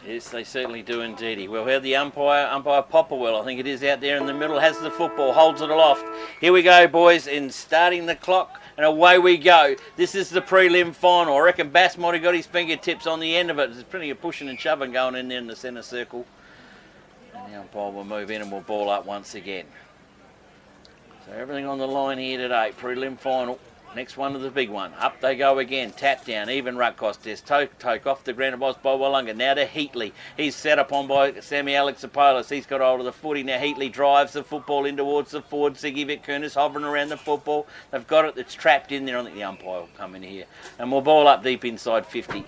Yes, they certainly do indeed. We'll have the umpire Popperwell, I think it is, out there in the middle, has the football, holds it aloft. Here we go, boys, in starting the clock, and away we go. This is the prelim final. I reckon Bass might have got his fingertips on the end of it. There's plenty of pushing and shoving going in there in the centre circle. And the umpire will move in and we'll ball up once again. So everything on the line here today, prelim final. Next one to the big one. Up they go again. Tap down. Even ruck cost. There's Toke off the ground. It was by Wellunga. Now to Heatley. He's set upon by Sammy Alexopoulos. He's got hold of the footy. Now Heatley drives the football in towards the forward. Siggy Vic-Kernis hovering around the football. They've got it. It's trapped in there. I think the umpire will come in here. And we'll ball up deep inside 50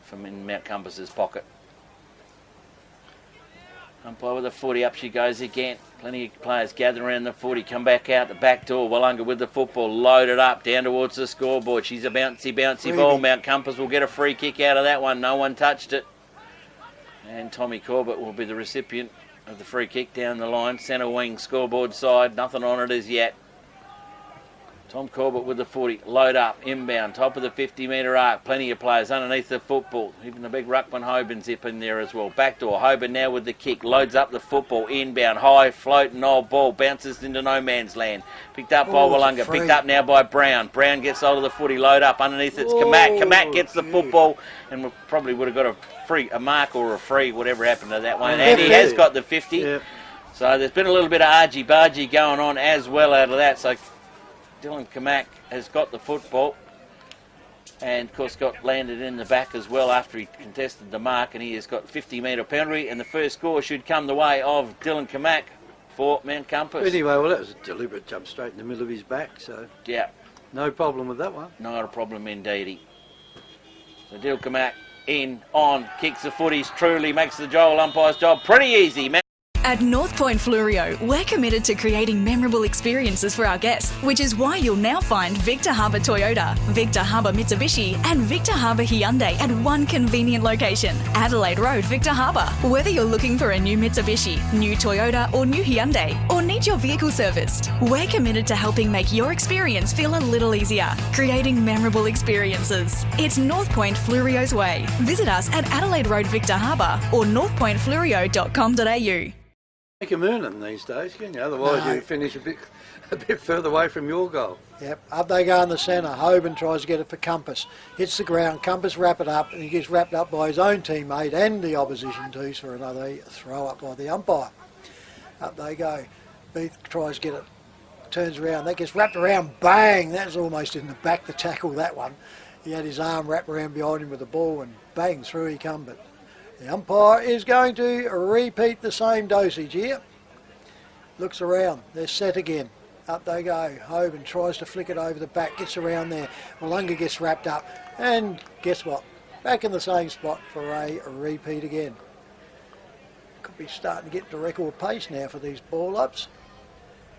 from in Mount Compass's pocket. Umpire with the footy. Up she goes again. Plenty of players gather around the footy, come back out the back door. Wellunga with the football, loaded up, down towards the scoreboard. She's a bouncy ball. Mount Compass will get a free kick out of that one. No one touched it. And Tommy Corbett will be the recipient of the free kick down the line. Centre wing, scoreboard side, nothing on it as yet. Tom Corbett with the footy, load up, inbound, top of the 50-metre arc. Plenty of players underneath the football. Even the big ruckman Hoban zip in there as well. Backdoor, Hoban now with the kick, loads up the football, inbound, high, floating old ball, bounces into no man's land. Picked up by Willunga, picked up now by Brown. Brown gets hold of the footy, load up, underneath it's Kamak. Kamak gets the football, and we probably would have got a mark or a free, whatever happened to that one. And he has got the 50. Yeah. So there's been a little bit of argy-bargy going on as well out of that. So Dylan Kamak has got the football and of course got landed in the back as well after he contested the mark, and he has got 50-metre penalty, and the first score should come the way of Dylan Kamak for Mount Compass. Anyway, well, that was a deliberate jump straight in the middle of his back, so yeah, no problem with that one. Not a problem indeed. So Dylan Kamak in, on, kicks the footies, truly makes the Joel umpire's job pretty easy, man. At North Point Fluorio, we're committed to creating memorable experiences for our guests, which is why you'll now find Victor Harbour Toyota, Victor Harbour Mitsubishi and Victor Harbour Hyundai at one convenient location, Adelaide Road, Victor Harbour. Whether you're looking for a new Mitsubishi, new Toyota or new Hyundai, or need your vehicle serviced, we're committed to helping make your experience feel a little easier, creating memorable experiences. It's North Point Fluorio's way. Visit us at Adelaide Road, Victor Harbour or northpointfluorio.com.au. Make them earn them these days, can you? Otherwise you finish a bit further away from your goal. Yep, up they go in the centre. Hoban tries to get it for Compass. Hits the ground, Compass wrap it up, and he gets wrapped up by his own teammate and the opposition tees for another throw up by the umpire. Up they go. Beath tries to get it, turns around, that gets wrapped around, bang! That's almost in the back to tackle that one. He had his arm wrapped around behind him with the ball and bang, through he come, but the umpire is going to repeat the same dosage here. Looks around, they're set again. Up they go. Hoban tries to flick it over the back, gets around there. Wellunga gets wrapped up, and guess what? Back in the same spot for a repeat again. Could be starting to get to record pace now for these ball ups.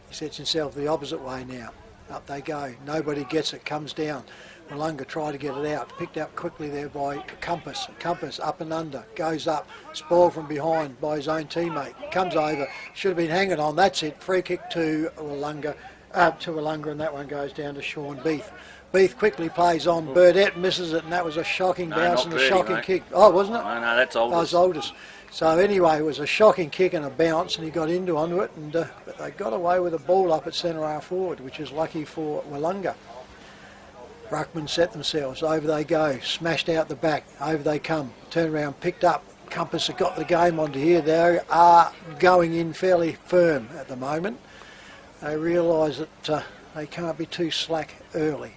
He sets himself the opposite way now. Up they go. Nobody gets it, comes down. Wellunga tried to get it out, picked up quickly there by Compass. Compass up and under, goes up, spoiled from behind by his own teammate. Comes over, should have been hanging on, that's it. Free kick to Wellunga, and that one goes down to Sean Beath. Beath quickly plays on, Burdett misses it, and that was a shocking bounce and a shocking kick. Oh, wasn't it? No, that's Aldous. That was Aldous. So anyway, it was a shocking kick and a bounce, and he got onto it, and but they got away with a ball up at centre half forward, which is lucky for Wellunga. Ruckman set themselves, over they go, smashed out the back, over they come, turn around, picked up. Compass have got the game onto here. They are going in fairly firm at the moment. They realise that they can't be too slack early.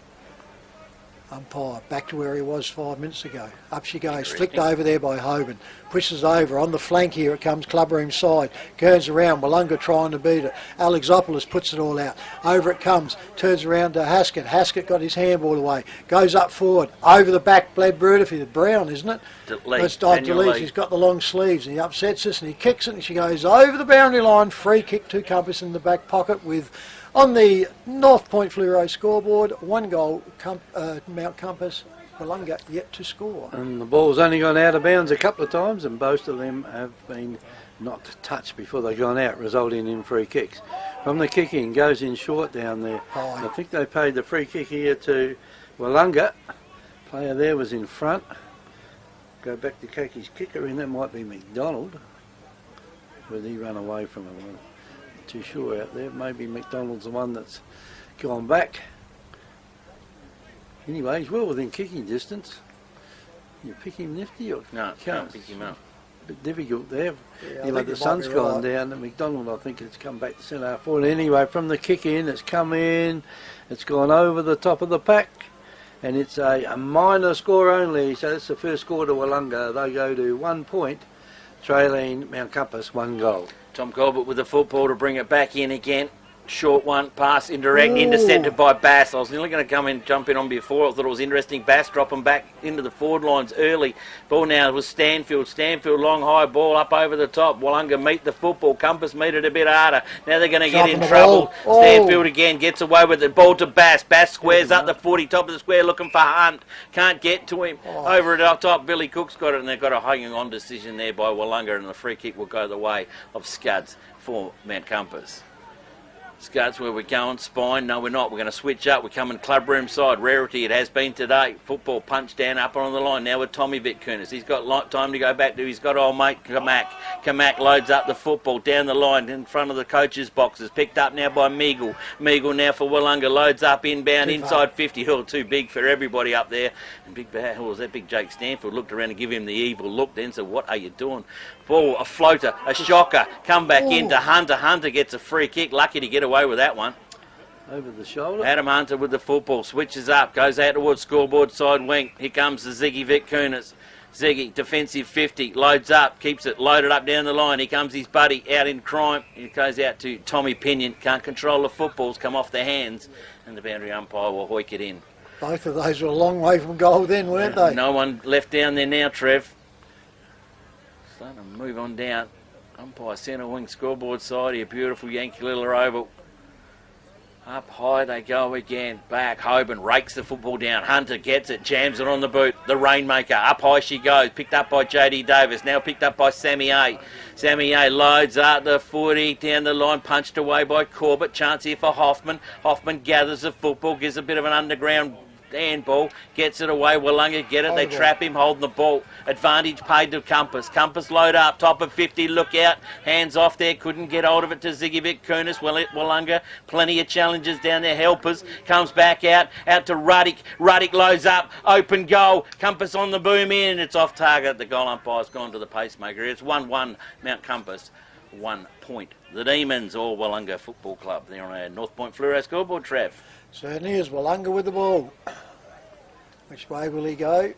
Umpire back to where he was 5 minutes ago. Up she goes, flicked over there by Hoban. Pushes over, on the flank here it comes, clubroom side. Turns around, Wellunga trying to beat it. Alexopoulos puts it all out. Over it comes, turns around to Haskett. Haskett got his handball away. Goes up forward, over the back, Bled Brudifi, the Brown, isn't it? Delete. He's got the long sleeves and he upsets us and he kicks it and she goes over the boundary line. Free kick to Compass in the back pocket with... On the North Point Fluoro scoreboard, 1 goal, Mount Compass, Wellunga yet to score. And the ball's only gone out of bounds a couple of times, and both of them have been not touched before they've gone out, resulting in free kicks. From the kicking, goes in short down there. I think they paid the free kick here to Wellunga. Player there was in front. go back to Kaki's kicker in. That might be McDonald. Whether he run away from him, I'm not too sure out there. Maybe McDonald's the one that's gone back. Anyway, he's well within kicking distance. You pick him nifty or No, can't pick him up. A bit difficult there. Yeah, The sun's gone down, and McDonald, I think, has come back to centre half forward. Anyway, from the kick in, it's come in, it's gone over the top of the pack, and it's a minor score only. So that's the first score to Wellunga. They go to 1 point, trailing Mount Compass 1 goal. Tom Colbert with the football to bring it back in again. Short one, pass indirect, intercepted by Bass. I was nearly going to jump in on before. I thought it was interesting. Bass dropping back into the forward lines early. Ball now was Stanfield. Stanfield, long high ball up over the top. Wellunga meet the football. Compass meet it a bit harder. Now they're going to get in trouble. Stanfield again gets away with it. Ball to Bass. Bass squares up the 40, top of the square, looking for Hunt. Can't get to him. Over at the top, Billy Cook's got it, and they've got a hanging on decision there by Wellunga, and the free kick will go the way of Scuds for Mount Compass. Scuds, where we're going, spine. No, we're not. We're going to switch up. We're coming club room side. Rarity it has been today. Football punch down up on the line. Now with Tommy Vitkunis. He's got time to go back to. He's got old mate Kamak. Kamak loads up the football down the line in front of the coach's boxes. Picked up now by Meagle. Meagle now for Willunga. Loads up inbound inside 50. Oh, too big for everybody up there. And big bad. Was that big Jake Stanfield? Looked around and give him the evil look then. So what are you doing? Ball, a floater, a shocker. Come back into Hunter. Hunter gets a free kick. Lucky to get away with that one. Over the shoulder. Adam Hunter with the football. Switches up. Goes out towards scoreboard side wing. Here comes the Ziggy Vitkunis. Ziggy, defensive 50. Loads up. Keeps it loaded up down the line. Here comes his buddy out in crime. He goes out to Tommy Pinion. Can't control the footballs. Come off their hands. And the boundary umpire will hoik it in. Both of those were a long way from goal then, weren't they? No one left down there now, Trev. Starting to move on down. Umpire centre wing scoreboard side here. Beautiful Yankee Little Oval. Up high they go again. Back. Hoban rakes the football down. Hunter gets it. Jams it on the boot. The Rainmaker. Up high she goes. Picked up by J.D. Davis. Now picked up by Sammy A. Sammy A loads up the 40 down the line. Punched away by Corbett. Chance here for Hoffman. Hoffman gathers the football. Gives a bit of an underground handball, gets it away. Wellunga get it. They trap him holding the ball. Advantage paid to Compass. Compass load up, top of 50. Look out. Hands off there. Couldn't get hold of it to Ziggy Vitkunis. Wellunga. Plenty of challenges down there. Helpers. Comes back out to Ruddick. Ruddick loads up. Open goal. Compass on the boom in. It's off target. The goal umpire's gone to the pacemaker. It's 1-1 Mount Compass. 1 point. The Demons or Wellunga Football Club. They're on a North Point Fluoro scoreboard, Trev. Certainly is. Wellunga with the ball. Which way will he go?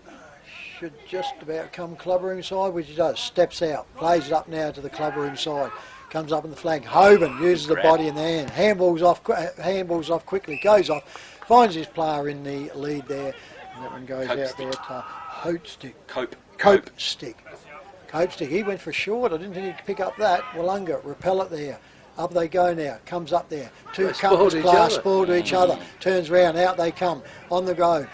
Should just about come clubroom side, which he does. Steps out. Plays it up now to the clubroom side. Comes up in the flank. Hoban uses the body in the hand. Handballs off quickly. Goes off. Finds his player in the lead there. And that one goes out there to Cope Stick. He went for short. I didn't think he'd pick up that. Wellunga repel it there. Up they go now. Comes up there. Two Compass class spoiled to each other. Turns round. Out they come. On the go.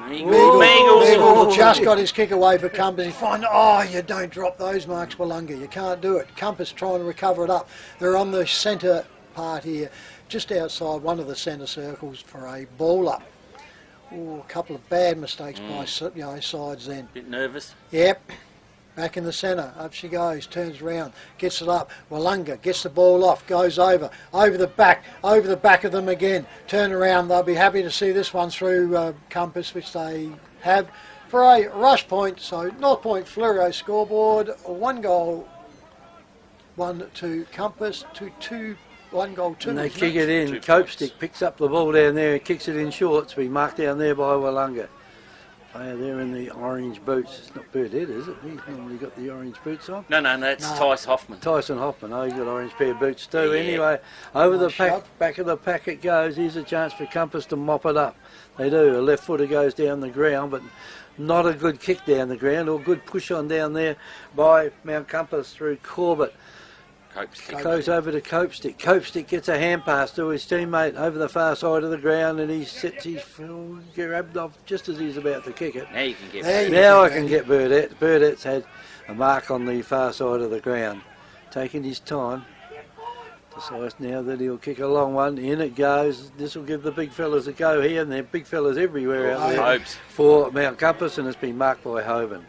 Meagle just got his kick away for Compass. He finds, you don't drop those marks, Wellunga. You can't do it. Compass trying to recover it up. They're on the centre part here, just outside one of the centre circles for a ball up. Ooh, a couple of bad mistakes by sides then. Bit nervous. Yep. Back in the centre, up she goes, turns around, gets it up. Wellunga gets the ball off, goes over the back of them again. Turn around, they'll be happy to see this one through Compass, which they have for a rush point. So North Point Fluoro scoreboard, 1 goal, 1 to Compass, 1 goal, 2. And they kick it in. Cope Stick picks up the ball down there and kicks it in short. It's been marked down there by Wellunga. They're in the orange boots. It's not Bert Ed, is it? He's normally got the orange boots on. No, that's Tyson Hoffman. Tyson Hoffman. He's got orange pair of boots too. Yeah. Anyway, over the back of the pack it goes. Here's a chance for Compass to mop it up. They do. A left footer goes down the ground, but not a good kick down the ground or good push on down there by Mount Compass through Corbett. Goes over to Cope Stick. Cope Stick gets a hand pass to his teammate over the far side of the ground, and he sets his grabbed off just as he's about to kick it. Now you can get. Now I can get Burdett. Burdett's had a mark on the far side of the ground, taking his time. Decides now that he'll kick a long one. In it goes. This will give the big fellas a go here, and there are big fellas everywhere out there for Mount Compass, and it's been marked by Hoban.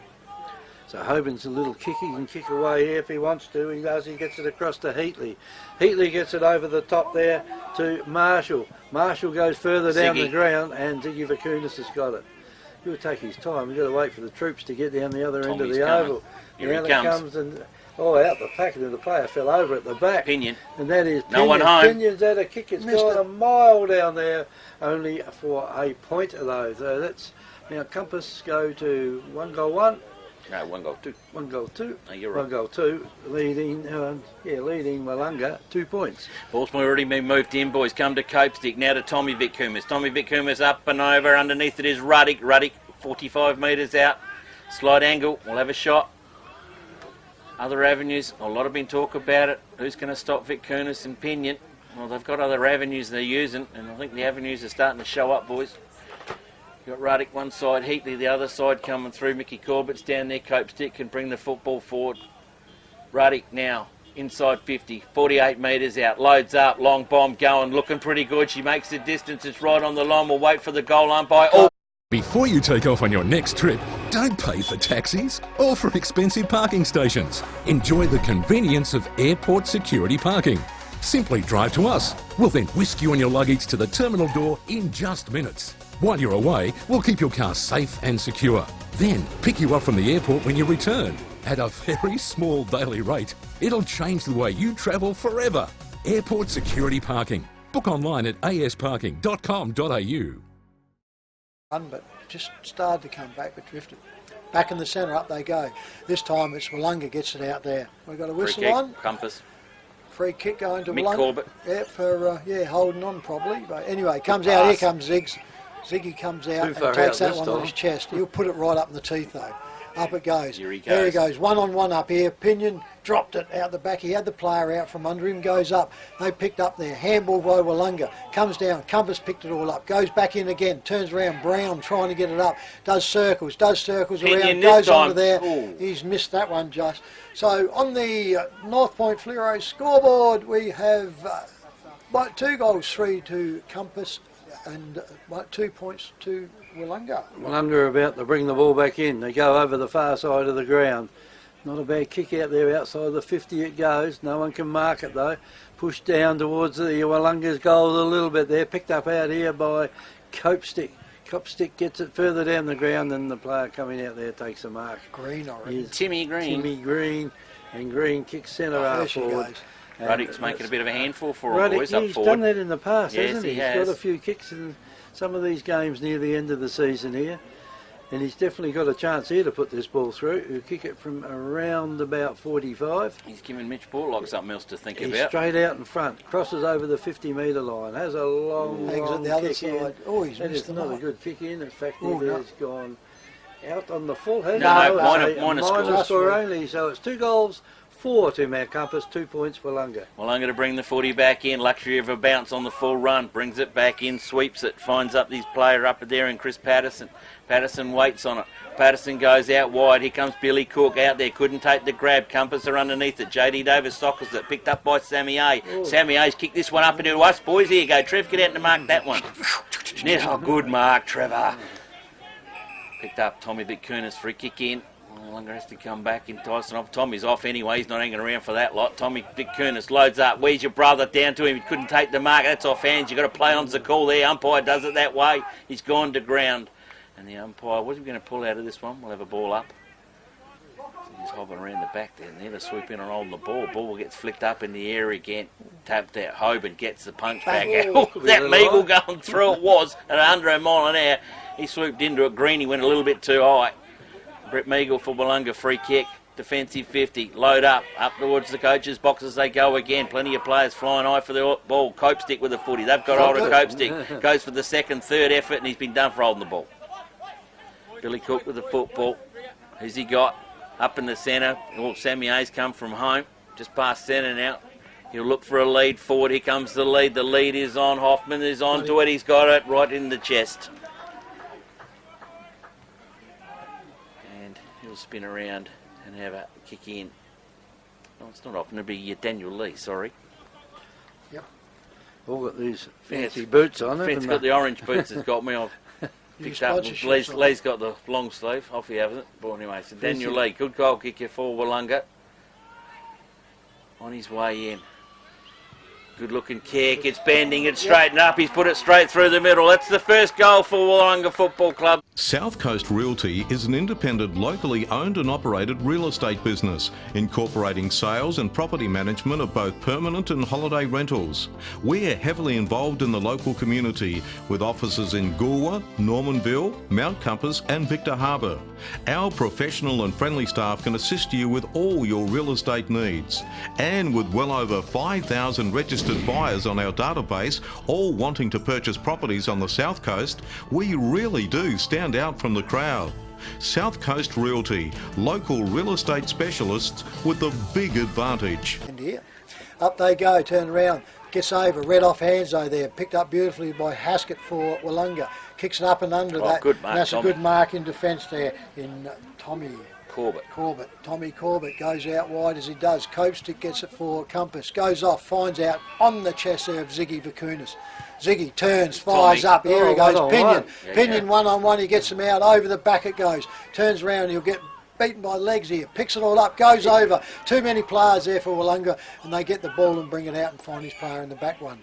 So Hoban's a little kick. He can kick away here if he wants to. He does. He gets it across to Heatley. Heatley gets it over the top there to Marshall. Marshall goes further down the ground, and Ziggy Vakunas has got it. He'll take his time. We've got to wait for the troops to get down the other end of the oval. Here he comes. And out the pack, and the player fell over at the back. Pinion. And that is Pinion. No one home. Pinion's had a kick. It's gone a mile down there, only for a point though. So that's now Compass go to 1 goal 1. No, 1 goal 2. 1 goal 2. No, you're right. 1 goal 2, leading Wellunga 2 points. Ball's already been moved in, boys. Come to Cope Stick, now to Tommy Vitkumas. Tommy Vitkumas up and over, underneath it is Ruddick. Ruddick 45 metres out. Slight angle, we'll have a shot. Other avenues, a lot have been talk about it. Who's going to stop Vitkunas and Pinion? Well, they've got other avenues they're using, and I think the avenues are starting to show up, boys. You've got Ruddick one side, Heatley the other side coming through. Mickey Corbett's down there. Cope Stick can bring the football forward. Ruddick now inside 50, 48 metres out. Loads up, long bomb going, looking pretty good. She makes the distance. It's right on the line. We'll wait for the goal umpire. Oh. Before you take off on your next trip, don't pay for taxis or for expensive parking stations. Enjoy the convenience of airport security parking. Simply drive to us. We'll then whisk you and your luggage to the terminal door in just minutes. While you're away, we'll keep your car safe and secure. Then pick you up from the airport when you return at a very small daily rate. It'll change the way you travel forever. Airport security parking. Book online at asparking.com.au. But just started to come back, but drifted. Back in the centre, up they go. This time it's Willunga gets it out there. We've got a whistle Free kick, on. Compass. Free kick going to Mick Willunga. Corbett. Yeah, for holding on probably. But anyway, comes out. Here comes Ziggs. Ziggy comes out and takes that one on his chest. He'll put it right up in the teeth though. Up it goes. Here he goes. There he goes. 1-on-1 up here. Pinion dropped it out the back. He had the player out from under him. Goes up. They picked up there. Handball by Willunga. Comes down. Compass picked it all up. Goes back in again. Turns around. Brown trying to get it up. Does circles Pinion around. Goes onto there. Ooh. He's missed that one just. So on the North Point Fleuro scoreboard we have 2 goals, 3 to Compass and 2 points to Willunga. Willunga are about to bring the ball back in. They go over the far side of the ground. Not a bad kick out there outside the 50 it goes. No one can mark it though. Pushed down towards the Wellunga's goals a little bit there. Picked up out here by Cope Stick. Cope Stick gets it further down the ground and the player coming out there takes a mark. Green already. Timmy Green. Timmy Green. And Green kicks centre half forward. Ruddick's making a bit of a handful for him, boys, up he's forward. Done that in the past, yes, hasn't he? He has. He's got a few kicks in some of these games near the end of the season here. And he's definitely got a chance here to put this ball through. He'll kick it from around about 45. He's giving Mitch Borlock something else to think He's about. Straight out in front, crosses over the 50-metre line, has a long the other kick side. in. Oh, he's That missed is the not a mark. good kick in. In fact, it has gone out on the full. No, minus score only. So it's 2 goals, 4 to Mount Compass, 2 points for Wellunga. Wellunga to bring the footy back in. Luxury of a bounce on the full run. Brings it back in, sweeps it, finds up his player up there in Chris Patterson. Patterson waits on it. Patterson goes out wide. Here comes Billy Cook out there. Couldn't take the grab. Compass are underneath it. JD Davis sockles it. Picked up by Sammy A. Ooh. Sammy A's kicked this one up into us. Boys, here you go. Trev, get out and mark that one. There's a good mark, Trevor. Picked up Tommy Vitkunas. Free kick in. Wellunga has to come back in Tyson off. Tommy's off anyway. He's not hanging around for that lot. Tommy Vitkunas loads up. Where's your brother? Down to him. He couldn't take the mark. That's off hands. You've got to play on the call there. Umpire does it that way. He's gone to ground. And the umpire, what are we going to pull out of this one? We'll have a ball up. He's hopping around the back there. And they're to swoop in and hold the ball. Ball gets flicked up in the air again. Tapped out. Hoban gets the punch back out. That Meagle going through it was at under a mile an hour. He swooped into it. Greeny went a little bit too high. Brett Meagle for Wellunga, free kick. Defensive 50. Load up towards the coaches' boxes they go again. Plenty of players flying high for the ball. Cope Stick with the footy. They've got hold of Cope Stick. Goes for the second, third effort and he's been done for holding the ball. Billy Cook with the football. Who's he got? Up in the centre. Well, Sammy A's come from home. Just past centre now. He'll look for a lead forward. Here comes the lead. The lead is on. Hoffman is on to it. He's got it right in the chest. And he'll spin around and have a kick in. No, it's not often. It'll be Daniel Lee, sorry. Yep. All got these fancy boots on. It's got the orange boots that's got me off. Picked up. Lee's got the long sleeve. Off he has it. But anyway, so Daniel Lee, good goal kicker for Willunga. On his way in. Good looking kick, it's bending, it's straightened up, he's put it straight through the middle. That's the first goal for Willunga Football Club. South Coast Realty is an independent, locally owned and operated real estate business, incorporating sales and property management of both permanent and holiday rentals. We're heavily involved in the local community with offices in Goolwa, Normanville, Mount Compass and Victor Harbour. Our professional and friendly staff can assist you with all your real estate needs. And with well over 5,000 registered buyers on our database, all wanting to purchase properties on the South Coast, we really do stand out from the crowd. South Coast Realty, local real estate specialists with the big advantage. And here, up they go, turn around, gets over, red off hands though there, picked up beautifully by Haskett for Willunga, kicks it up and under that. Good mark, and that's Tommy. a good mark in defence there in Tommy Corbett. Tommy Corbett goes out wide as he does. Copestick gets it for Compass. Goes off, finds out on the chest there of Ziggy Vakunas. Ziggy turns, fires Tommy. up. Here he goes. Pinion. Yeah, Pinion one-on-one. He gets him out. Over the back it goes. Turns around. He'll get beaten by legs here. Picks it all up. Goes over. Too many players there for Willunga. And they get the ball and bring it out and find his player in the back one.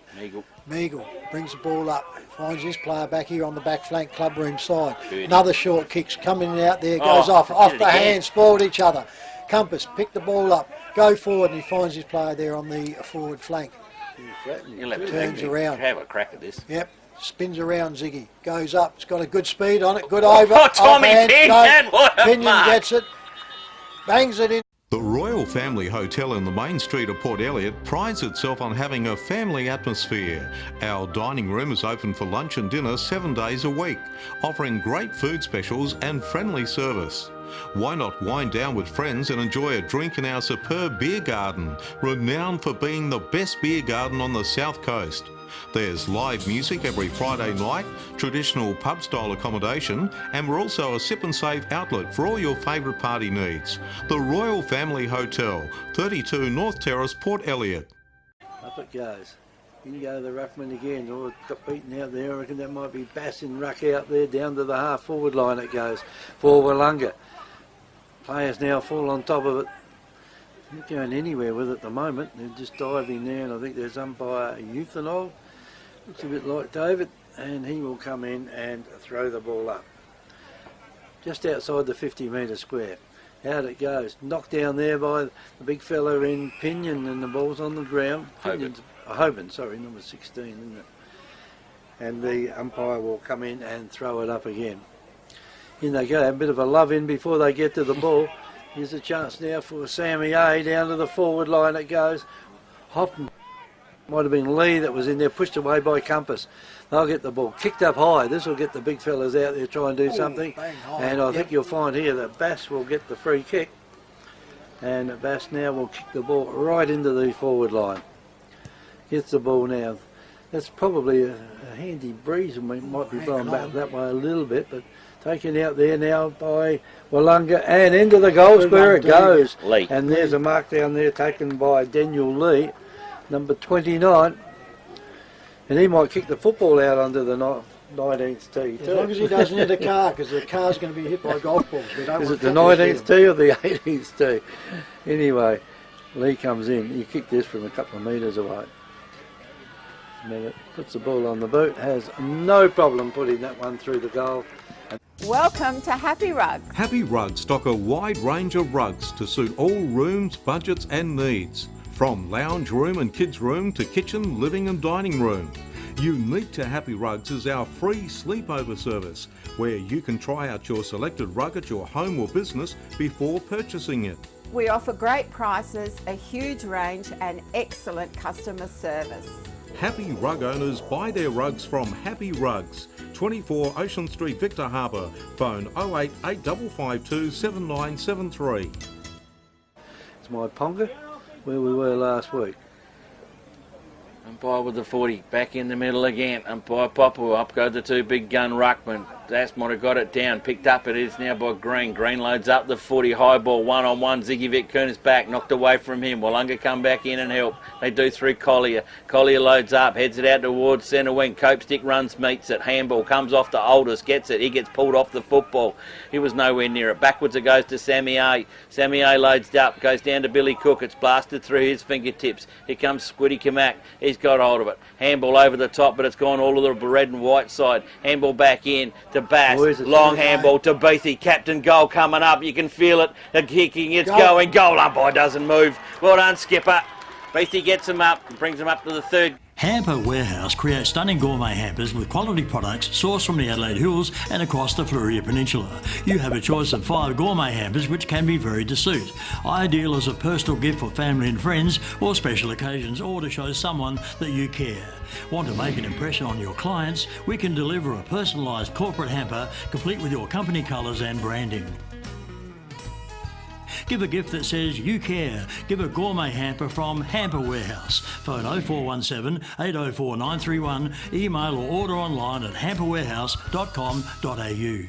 Meagle brings the ball up, finds his player back here on the back flank club room side. Another short kicks coming out there, goes off the hand, spoiled each other. Compass pick the ball up, go forward, and he finds his player there on the forward flank. Turns around. Have a crack at this. Yep. Spins around Ziggy, goes up, it's got a good speed on it, good over. Tommy Pinion, what a Pinion mark. gets it, bangs it in. The Royal Family Hotel in the main street of Port Elliot prides itself on having a family atmosphere. Our dining room is open for lunch and dinner 7 days a week, offering great food specials and friendly service. Why not wind down with friends and enjoy a drink in our superb beer garden, renowned for being the best beer garden on the South Coast. There's live music every Friday night, traditional pub-style accommodation, and we're also a sip and save outlet for all your favourite party needs. The Royal Family Hotel, 32 North Terrace, Port Elliot. Up it goes. In go the ruckman again. Oh, it got beaten out there. I reckon that might be Bass in ruck out there. Down to the half-forward line it goes for Wellunga. Players now fall on top of it. Not going anywhere with it at the moment. They're just diving there, and I think there's umpire Euthanol. Looks a bit like David, and he will come in and throw the ball up. Just outside the 50-metre square. Out it goes. Knocked down there by the big fella in Pinion, and the ball's on the ground. Hoban, sorry, number 16, isn't it? And the umpire will come in and throw it up again. In they go, a bit of a love in before they get to the ball. Here's a chance now for Sammy A. Down to the forward line it goes. Hoppen. Might have been Lee that was in there, pushed away by Compass. They'll get the ball kicked up high. This will get the big fellas out there try and do something. And I think you'll find here that Bass will get the free kick. And Bass now will kick the ball right into the forward line. Gets the ball now. That's probably a handy breeze, and we might be blowing back that way a little bit, but taken out there now by Wellunga, and into the goal square it goes. Lee. And there's a mark down there taken by Daniel Lee, number 29. And he might kick the football out under the 19th tee too. As long as he doesn't hit a car, because the car's going to be hit by golf balls. We don't Is want it the 19th tee or the 18th tee? Anyway, Lee comes in. He kicked this from a couple of metres away. Minute, puts the ball on the boot, has no problem putting that one through the goal. Welcome to Happy Rugs. Happy Rugs stock a wide range of rugs to suit all rooms, budgets and needs. From lounge room and kids room to kitchen, living and dining room. Unique to Happy Rugs is our free sleepover service, where you can try out your selected rug at your home or business before purchasing it. We offer great prices, a huge range and excellent customer service. Happy Rug owners buy their rugs from Happy Rugs, 24 Ocean Street, Victor Harbour. Phone 08852 7973. It's my Ponga, where we were last week. Umpire with the 40, back in the middle again. Umpire Popper, up go the two big gun ruckmen. Asmont got it down, picked up. It is now by Green. Green loads up the footy, high ball, one-on-one. Ziggy Vic Kuhner's back, knocked away from him. Wellunga come back in and help. They do through Collier. Collier loads up, heads it out towards centre wing. Copestick runs, meets it. Handball comes off to Aldous, gets it. He gets pulled off the football. He was nowhere near it. Backwards it goes to Sammy A. Sammy A loads up, goes down to Billy Cook. It's blasted through his fingertips. Here comes Squiddy Kamak. He's got hold of it. Handball over the top, but it's gone all of the red and white side. Handball back in to Bass. Long handball to Beathy. Captain goal coming up. You can feel it. The kicking. It's going. Goal umpire doesn't move. Well done, skipper. Beathy gets him up and brings him up to the third. Hamper Warehouse creates stunning gourmet hampers with quality products sourced from the Adelaide Hills and across the Fleurieu Peninsula. You have a choice of 5 gourmet hampers which can be varied to suit. Ideal as a personal gift for family and friends or special occasions, or to show someone that you care. Want to make an impression on your clients? We can deliver a personalised corporate hamper complete with your company colours and branding. Give a gift that says you care. Give a gourmet hamper from Hamper Warehouse. Phone 0417 804 931. Email or order online at hamperwarehouse.com.au. They'll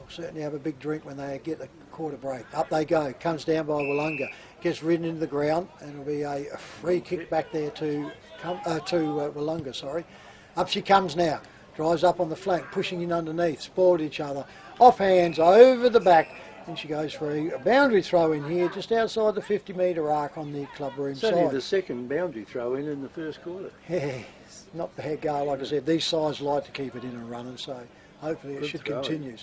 certainly have a big drink when they get a quarter break. Up they go. Comes down by Willunga. Gets ridden into the ground, and it'll be a free kick back there to Willunga. Sorry. Up she comes now. Drives up on the flank, pushing in underneath. Spoiled each other. Off hands, over the back. And she goes for a boundary throw in here, just outside the 50-metre arc on the club room side. It's only the second boundary throw in the first quarter. Yeah, not the head goal, like I said. These sides like to keep it in and running, so hopefully it should continue.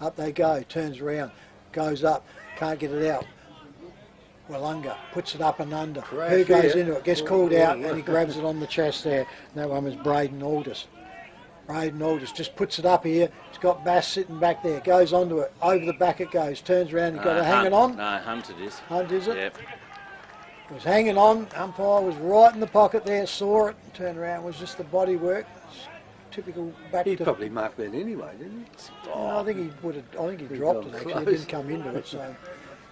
Up they go, turns around, goes up, can't get it out. Wellunga puts it up and under. Who goes into it? Gets called out, and he grabs it on the chest there. And that one was Braden Aldous. Braden Aldous just puts it up here. He's got Bass sitting back there. Goes onto it. Over the back it goes. Turns around. He's got it hanging on. No, Hunt it is. Hunt, is it? Yep. It was hanging on. Umpire was right in the pocket there. Saw it. Turned around. It was just the body work. Typical back. He probably marked that anyway, didn't he? I think he would have. I think he dropped it actually. He didn't come into it. So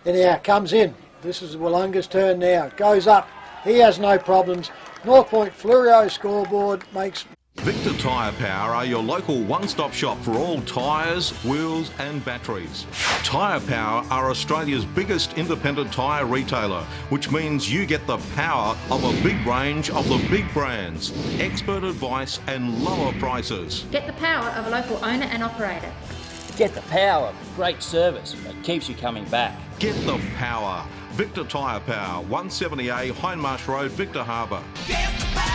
anyhow, comes in. This is Willunga's turn now. Goes up. He has no problems. North Point Fleurieu scoreboard makes. Victor Tyre Power are your local one-stop shop for all tyres, wheels and batteries. Tyre Power are Australia's biggest independent tyre retailer, which means you get the power of a big range of the big brands, expert advice and lower prices. Get the power of a local owner and operator. Get the power of great service that keeps you coming back. Get the power. Victor Tyre Power, 170A Hindmarsh Road, Victor Harbour. Get the power.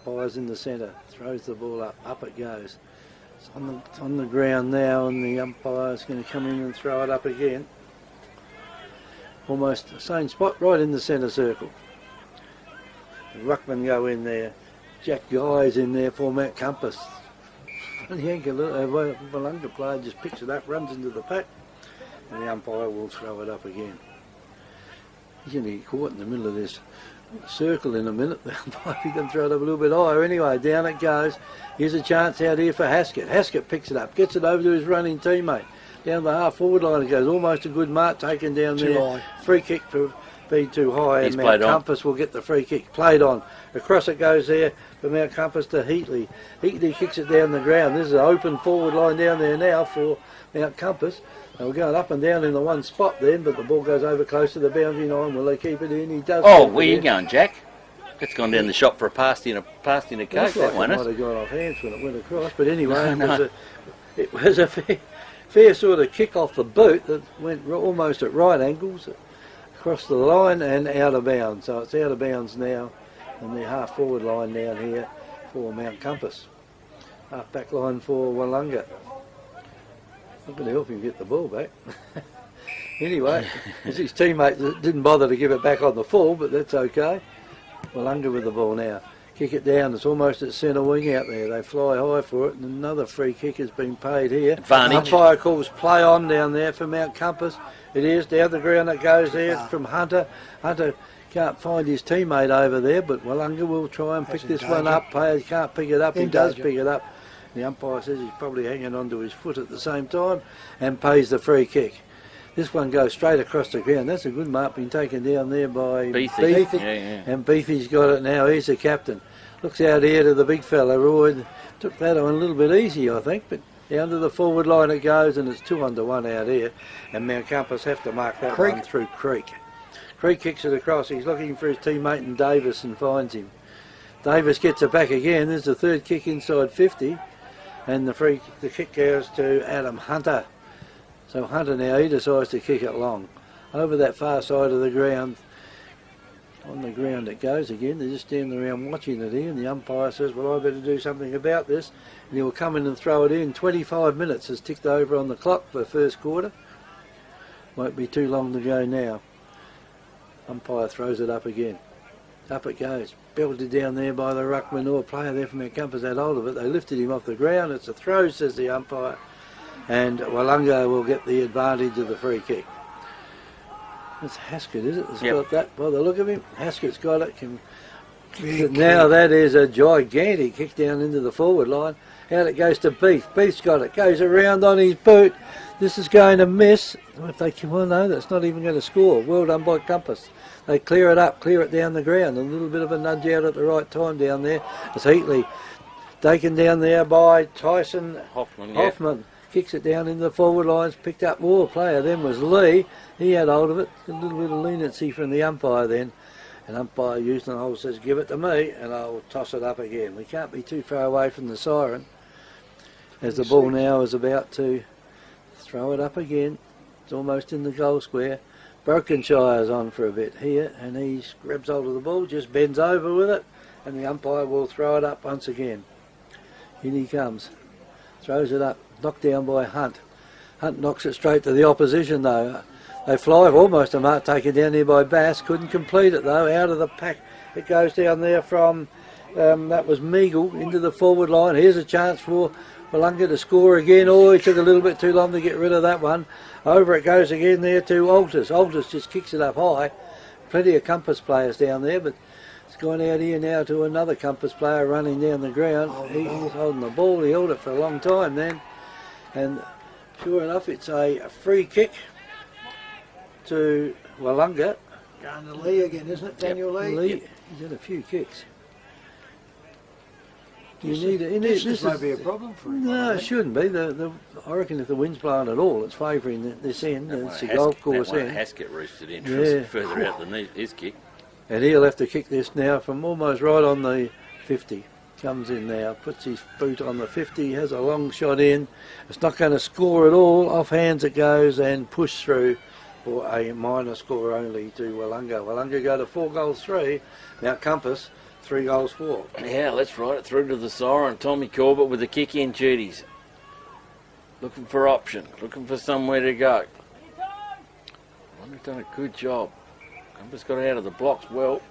Umpire's in the centre, throws the ball up it goes. It's on the ground now, and the umpire's going to come in and throw it up again. Almost the same spot, right in the centre circle. The ruckman go in there. Jack Guy's in there for Mount Compass. And the Wellunga player just picks it up, runs into the pack, and the umpire will throw it up again. He's going to get caught in the middle of this circle in a minute. The umpire can throw it up a little bit higher. Anyway, down it goes. Here's a chance out here for Haskett. Haskett picks it up, gets it over to his running teammate. Down the half-forward line it goes. Almost a good mark taken down there. High. Free kick for be too high, and Mount Compass will get the free kick. Played on. Across it goes there for Mount Compass to Heatley. Heatley kicks it down the ground. This is an open forward line down there now for Mount Compass. They were going up and down in the one spot then, but the ball goes over close to the boundary line. Will they keep it in? He does. Oh, where you going, Jack? It's gone down the shop for a pass in a coat, that one. It might have gone off hands when it went across, but anyway, it was a fair sort of kick off the boot that went almost at right angles across the line and out of bounds. So it's out of bounds now, and the half forward line down here for Mount Compass. Half back line for Wellunga. I'm going to help him get the ball back. Anyway, it's his teammate that didn't bother to give it back on the full, but that's okay. Wellunga with the ball now. Kick it down. It's almost at centre wing out there. They fly high for it, and another free kick has been paid here. Advantage. Umpire calls play on down there for Mount Compass. It is down the ground it goes there from Hunter. Hunter can't find his teammate over there, but Wellunga will try and pick this one up. Player can't pick it up. He does pick it up. The umpire says he's probably hanging on to his foot at the same time and pays the free kick. This one goes straight across the ground. That's a good mark being taken down there by Beathy. Yeah. And Beathy's got it now. He's the captain. Looks out here to the big fella. Roy took that on a little bit easy, I think, but down to the forward line it goes, and it's 2-1 out here. And Mount Compass have to mark that one through Creek. Creek kicks it across. He's looking for his teammate in Davis and finds him. Davis gets it back again. There's the third kick inside 50. And the kick goes to Adam Hunter. So Hunter now, he decides to kick it long. Over that far side of the ground. On the ground it goes again. They're just standing around watching it here, and the umpire says, well, I better do something about this. And he'll come in and throw it in. 25 minutes has ticked over on the clock for the first quarter. Won't be too long to go now. Umpire throws it up again. Up it goes. Belted down there by the ruckman or player there from Mount Compass had hold of it. They lifted him off the ground. It's a throw, says the umpire. And Wellunga will get the advantage of the free kick. It's Haskett, is it? It's got that by the look of him. Haskett's got it. Now that is a gigantic kick down into the forward line. Out it goes to Beef. Beef's got it. Goes around on his boot. This is going to miss. If they come on, no, that's not even going to score. Well done by Compass. They clear it up, clear it down the ground. A little bit of a nudge out at the right time down there. It's Heatley taken down there by Tyson Hoffman. Kicks it down into the forward lines, picked up more player. Then was Lee. He had hold of it. A little bit of leniency from the umpire then. And umpire Houston Hole says, give it to me, and I'll toss it up again. We can't be too far away from the siren. As the ball now is about to throw it up again. It's almost in the goal square. Brokenshire's on for a bit here, and he grabs hold of the ball, just bends over with it, and the umpire will throw it up once again. In he comes. Throws it up. Knocked down by Hunt. Hunt knocks it straight to the opposition though. They fly almost a mark taken down there by Bass. Couldn't complete it though. Out of the pack it goes down there from, that was Meagle, into the forward line. Here's a chance for Willunga to score again. Oh, he took a little bit too long to get rid of that one. Over it goes again there to Altus. Altus just kicks it up high. Plenty of Compass players down there, but it's gone out here now to another Compass player running down the ground. He's holding the ball. He held it for a long time then. And sure enough, it's a free kick to Wellunga. Going to Lee again, isn't it, Daniel Lee? Yep. He's had a few kicks. This won't be a problem for him. No, it shouldn't be. I reckon if the wind's blowing at all, it's favouring this end. It's a golf course end. Haskett roosted in further out than his kick. And he'll have to kick this now from almost right on the 50. Comes in now, puts his boot on the 50, has a long shot in. It's not going to score at all. Off hands it goes and push through for a minor score only to Wellunga. Wellunga go to 4-3. Mount Compass 3-4. Yeah, let's ride it through to the siren. Tommy Corbett with the kick-in duties. Looking for option, looking for somewhere to go. Wellunga's done a good job. Compass got out of the blocks well.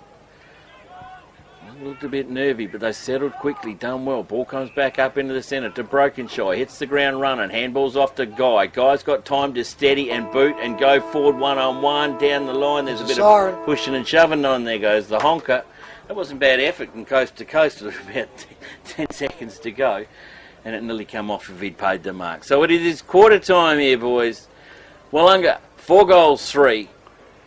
Looked a bit nervy, but they settled quickly, done well. Ball comes back up into the centre to Brokenshire, hits the ground running, handball's off to Guy. Guy's got time to steady and boot and go forward one-on-one down the line. There's a bit of pushing and shoving on. There goes the honker. That wasn't bad effort from coast to coast. It was about 10 seconds to go, and it nearly come off if he'd paid the mark. So it is quarter time here, boys. Wellunga, 4-3.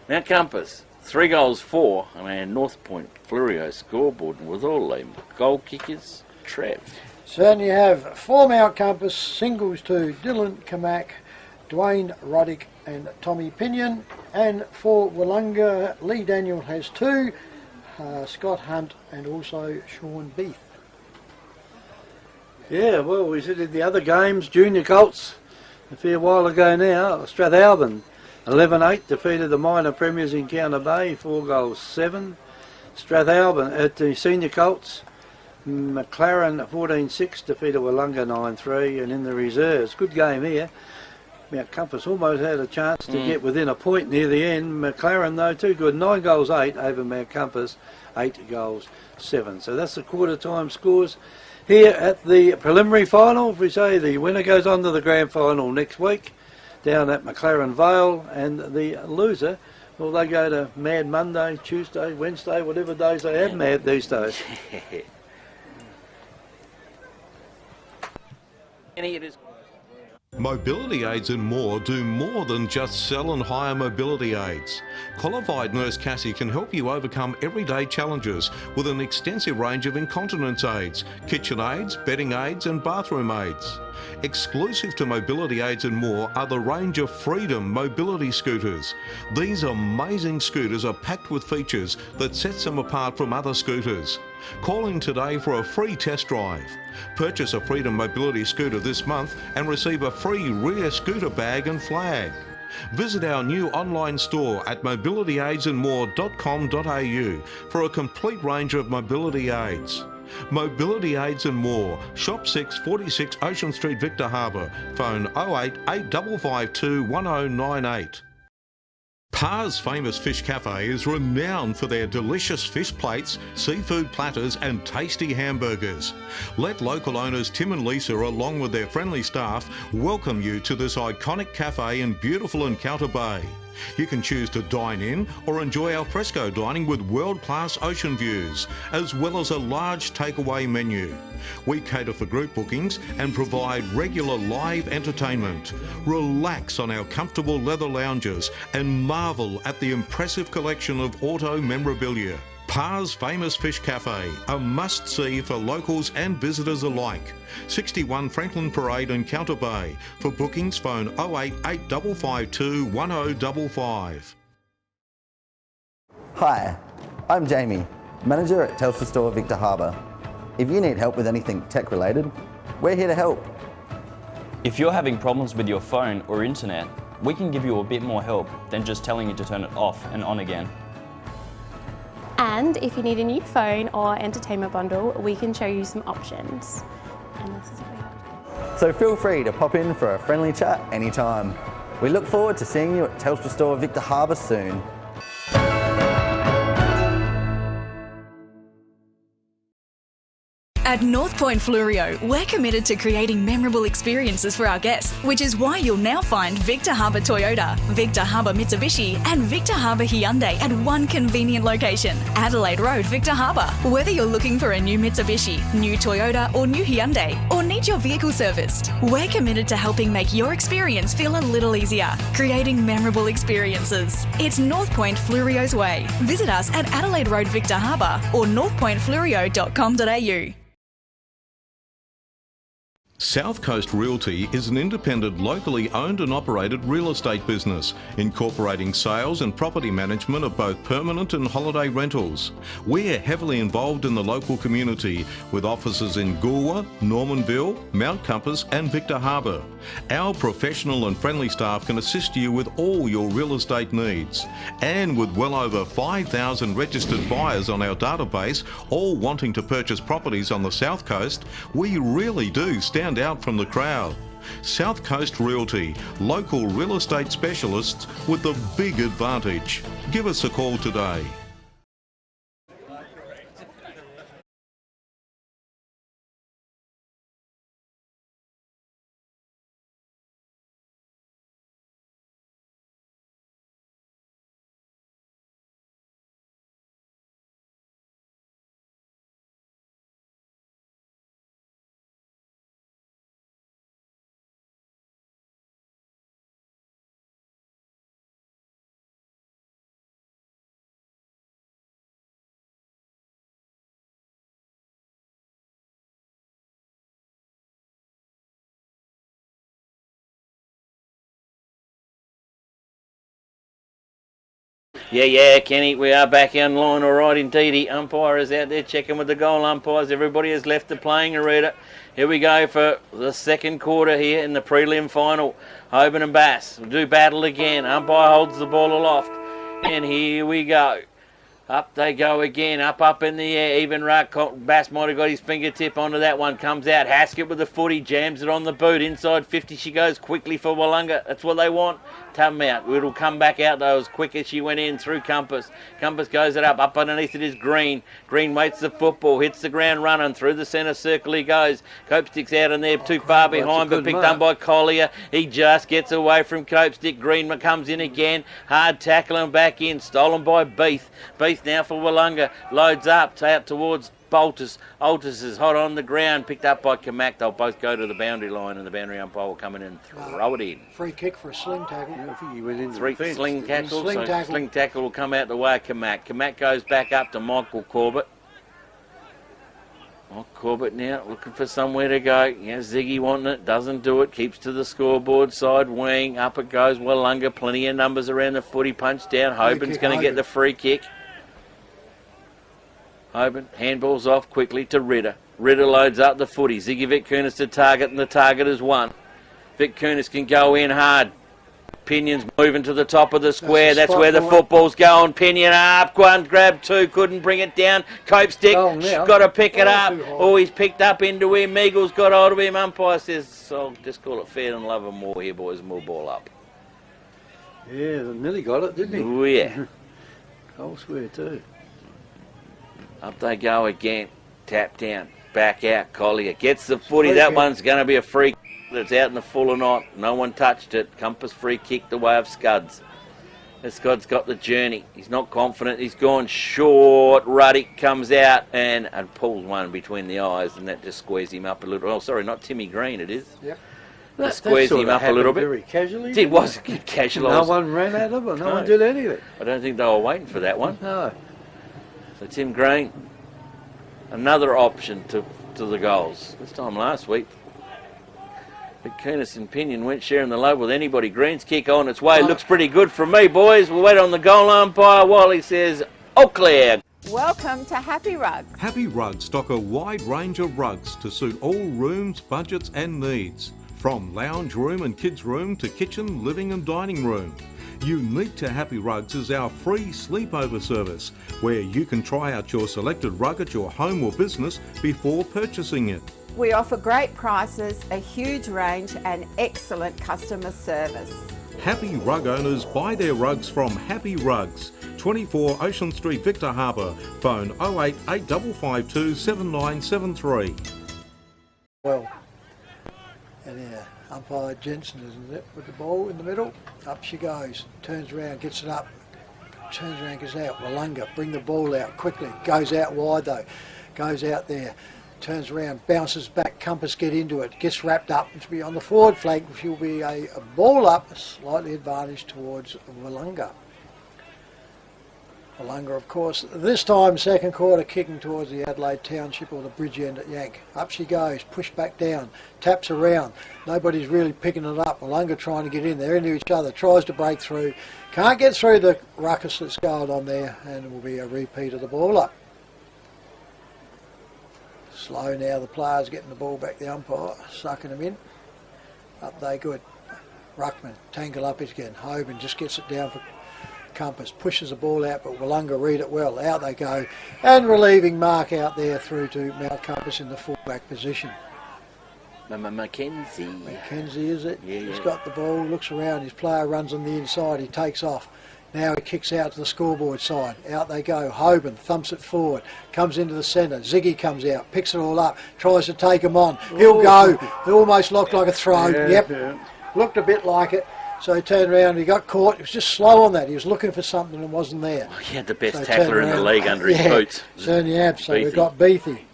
Mount Compass, 3-4. And North Point Flurio scoreboard with all the goal kickers. Trev. So you have 4 Mount Compass, singles to Dylan Kamak, Dwayne Roddick and Tommy Pinion, and for Willunga, Lee Daniel has 2, Scott Hunt and also Sean Beef. Yeah, well, we said in the other games, Junior Colts, a fair while ago now, Strathalbyn 11-8 defeated the minor premiers in Counter Bay, 4-7. Strathalbyn at the senior Colts, McLaren 14-6 defeated Wellunga 9-3, and in the reserves, good game here. Mount Compass almost had a chance to get within a point near the end. McLaren though too good, 9-8 over Mount Compass, 8-7. So that's the quarter time scores here at the preliminary final. If we say the winner goes on to the grand final next week down at McLaren Vale, and the loser, well, they go to Mad Monday, Tuesday, Wednesday, whatever days they have mad these days. And it is Mobility aids and more do more than just sell and hire mobility aids. Qualified Nurse Cassie can help you overcome everyday challenges with an extensive range of incontinence aids, kitchen aids, bedding aids and bathroom aids. Exclusive to Mobility Aids and More are the range of Freedom mobility scooters. These amazing scooters are packed with features that sets them apart from other scooters. Call in today for a free test drive. Purchase a Freedom mobility scooter this month and receive a free rear scooter bag and flag. Visit our new online store at mobilityaidsandmore.com.au for a complete range of mobility aids. Mobility Aids and More, Shop 6, 46 Ocean Street, Victor Harbour. Phone 08 8552 1098. Par's Famous Fish Cafe is renowned for their delicious fish plates, seafood platters and tasty hamburgers. Let local owners Tim and Lisa, along with their friendly staff, welcome you to this iconic cafe in beautiful Encounter Bay. You can choose to dine in or enjoy al fresco dining with world-class ocean views, as well as a large takeaway menu. We cater for group bookings and provide regular live entertainment. Relax on our comfortable leather lounges and marvel at the impressive collection of auto memorabilia. Par's Famous Fish Cafe, a must-see for locals and visitors alike. 61 Franklin Parade, Encounter Bay. For bookings, phone 08 8552 1055. Hi, I'm Jamie, manager at Telstra Store Victor Harbour. If you need help with anything tech-related, we're here to help. If you're having problems with your phone or internet, we can give you a bit more help than just telling you to turn it off and on again. And if you need a new phone or entertainment bundle, we can show you some options. And this is what we have. So feel free to pop in for a friendly chat anytime. We look forward to seeing you at Telstra Store Victor Harbour soon. At North Point Fluorio, we're committed to creating memorable experiences for our guests, which is why you'll now find Victor Harbour Toyota, Victor Harbour Mitsubishi and Victor Harbour Hyundai at one convenient location, Adelaide Road, Victor Harbour. Whether you're looking for a new Mitsubishi, new Toyota or new Hyundai, or need your vehicle serviced, we're committed to helping make your experience feel a little easier, creating memorable experiences. It's North Point Fluorio's way. Visit us at Adelaide Road, Victor Harbour or northpointfluorio.com.au. South Coast Realty is an independent, locally owned and operated real estate business, incorporating sales and property management of both permanent and holiday rentals. We're heavily involved in the local community with offices in Goolwa, Normanville, Mount Compass and Victor Harbour. Our professional and friendly staff can assist you with all your real estate needs. And with well over 5,000 registered buyers on our database, all wanting to purchase properties on the South Coast, we really do stand out from the crowd. South Coast Realty, local real estate specialists with the big advantage. Give us a call today. Yeah, Kenny, we are back online, all right, indeedy. Umpire is out there checking with the goal umpires. Everybody has left the playing arena. Here we go for the second quarter here in the prelim final. Hoban and Bass do battle again. Umpire holds the ball aloft. And here we go. Up they go again, up in the air. Even ruck. Bass might have got his fingertip onto that one. Comes out. Haskett with the footy. Jams it on the boot. Inside 50 she goes quickly for Wellunga. That's what they want. Come out. It'll come back out though as quick as she went in through Compass. Compass goes it up. Up underneath it is Green. Green waits the football. Hits the ground running. Through the centre circle he goes. Copestick's out in there too far behind but picked up by Collier. He just gets away from Copestick. Green comes in again. Hard tackling back in. Stolen by Beath. Beath now for Wellunga. Loads up out towards Boltus is hot on the ground, picked up by Kamak. They'll both go to the boundary line, and the boundary umpire will come in and throw it in. Free kick for a sling tackle. I think he went into Three the fence. sling tackle. Sling tackle. Sling tackle will come out the way of Kamak. Kamak goes back up to Michael Corbett. Corbett now looking for somewhere to go. Yeah, Ziggy wanting it, doesn't do it, keeps to the scoreboard side wing. Up it goes, Wellunga, plenty of numbers around the footy, punch down. Hoban's going to get the free kick. Hoban, handballs off quickly to Ritter. Ritter loads up the footy. Ziggy Vitkunis to target, and the target is one. Vitkunis can go in hard. Pinion's moving to the top of the square. That's where the football's going. Pinion up, one grab two, couldn't bring it down. Cope stick, got to pick it up. Oh, he's picked up into him. Meagle's got hold of him. Umpire says, I'll just call it fair and love and more here, boys. More ball up. Yeah, nearly got it, didn't he? Oh, yeah. I'll swear too. Up they go again. Tap down. Back out. Collier gets the footy. That one's going to be a free. It's out in the full or not. No one touched it. Compass free kick the way of Scuds. Scuds got the journey. He's not confident. He's gone short. Ruddick comes out and pulls one between the eyes, and that just squares him up a little. Oh, sorry, not Timmy Green. It is. Yep. That squares him up a little bit. Very casually. It was casual. No one ran at him, or no one did anything. I don't think they were waiting for that one. No. So Tim Green, another option to the goals. This time last week, Kunis and Pinion weren't sharing the load with anybody. Green's kick on its way. Looks pretty good from me, boys. We'll wait on the goal umpire while he says, "All clear." Welcome to Happy Rugs. Happy Rugs stock a wide range of rugs to suit all rooms, budgets and needs. From lounge room and kids room to kitchen, living and dining room. Unique to Happy Rugs is our free sleepover service, where you can try out your selected rug at your home or business before purchasing it. We offer great prices, a huge range and excellent customer service. Happy Rug owners buy their rugs from Happy Rugs, 24 Ocean Street, Victor Harbour. Phone 08 8552 7973. Well, and umpire Jensen, isn't it, with the ball in the middle. Up she goes, turns around, gets it up, turns around, gets out. Wellunga, bring the ball out quickly. Goes out wide though, goes out there. Turns around, bounces back, Compass get into it, gets wrapped up, which will be on the forward flank, which will be a ball up, slightly advantage towards Willunga. Willunga, of course, this time second quarter kicking towards the Adelaide Township or the bridge end at Yank. Up she goes, pushed back down, taps around, nobody's really picking it up. Willunga trying to get in, they're into each other, tries to break through, can't get through the ruckus that's going on there, and it will be a repeat of the ball up. Slow now, the players getting the ball back, the umpire sucking them in. Up they good. Ruckman, tangle up it again. Hoban just gets it down for Compass, pushes the ball out, but Willunga read it well. Out they go, and relieving mark out there through to Mount Compass in the fullback position. Mackenzie, is it? Yeah, He's got the ball, looks around, his player runs on the inside, he takes off. Now he kicks out to the scoreboard side. Out they go. Hoban thumps it forward. Comes into the centre. Ziggy comes out. Picks it all up. Tries to take him on. He'll go. It almost looked like a throw. Yeah. Looked a bit like it. So he turned around. He got caught. He was just slow on that. He was looking for something and wasn't there. He had the best tackler in the league under his boots. Certainly have. So we've got Beathy.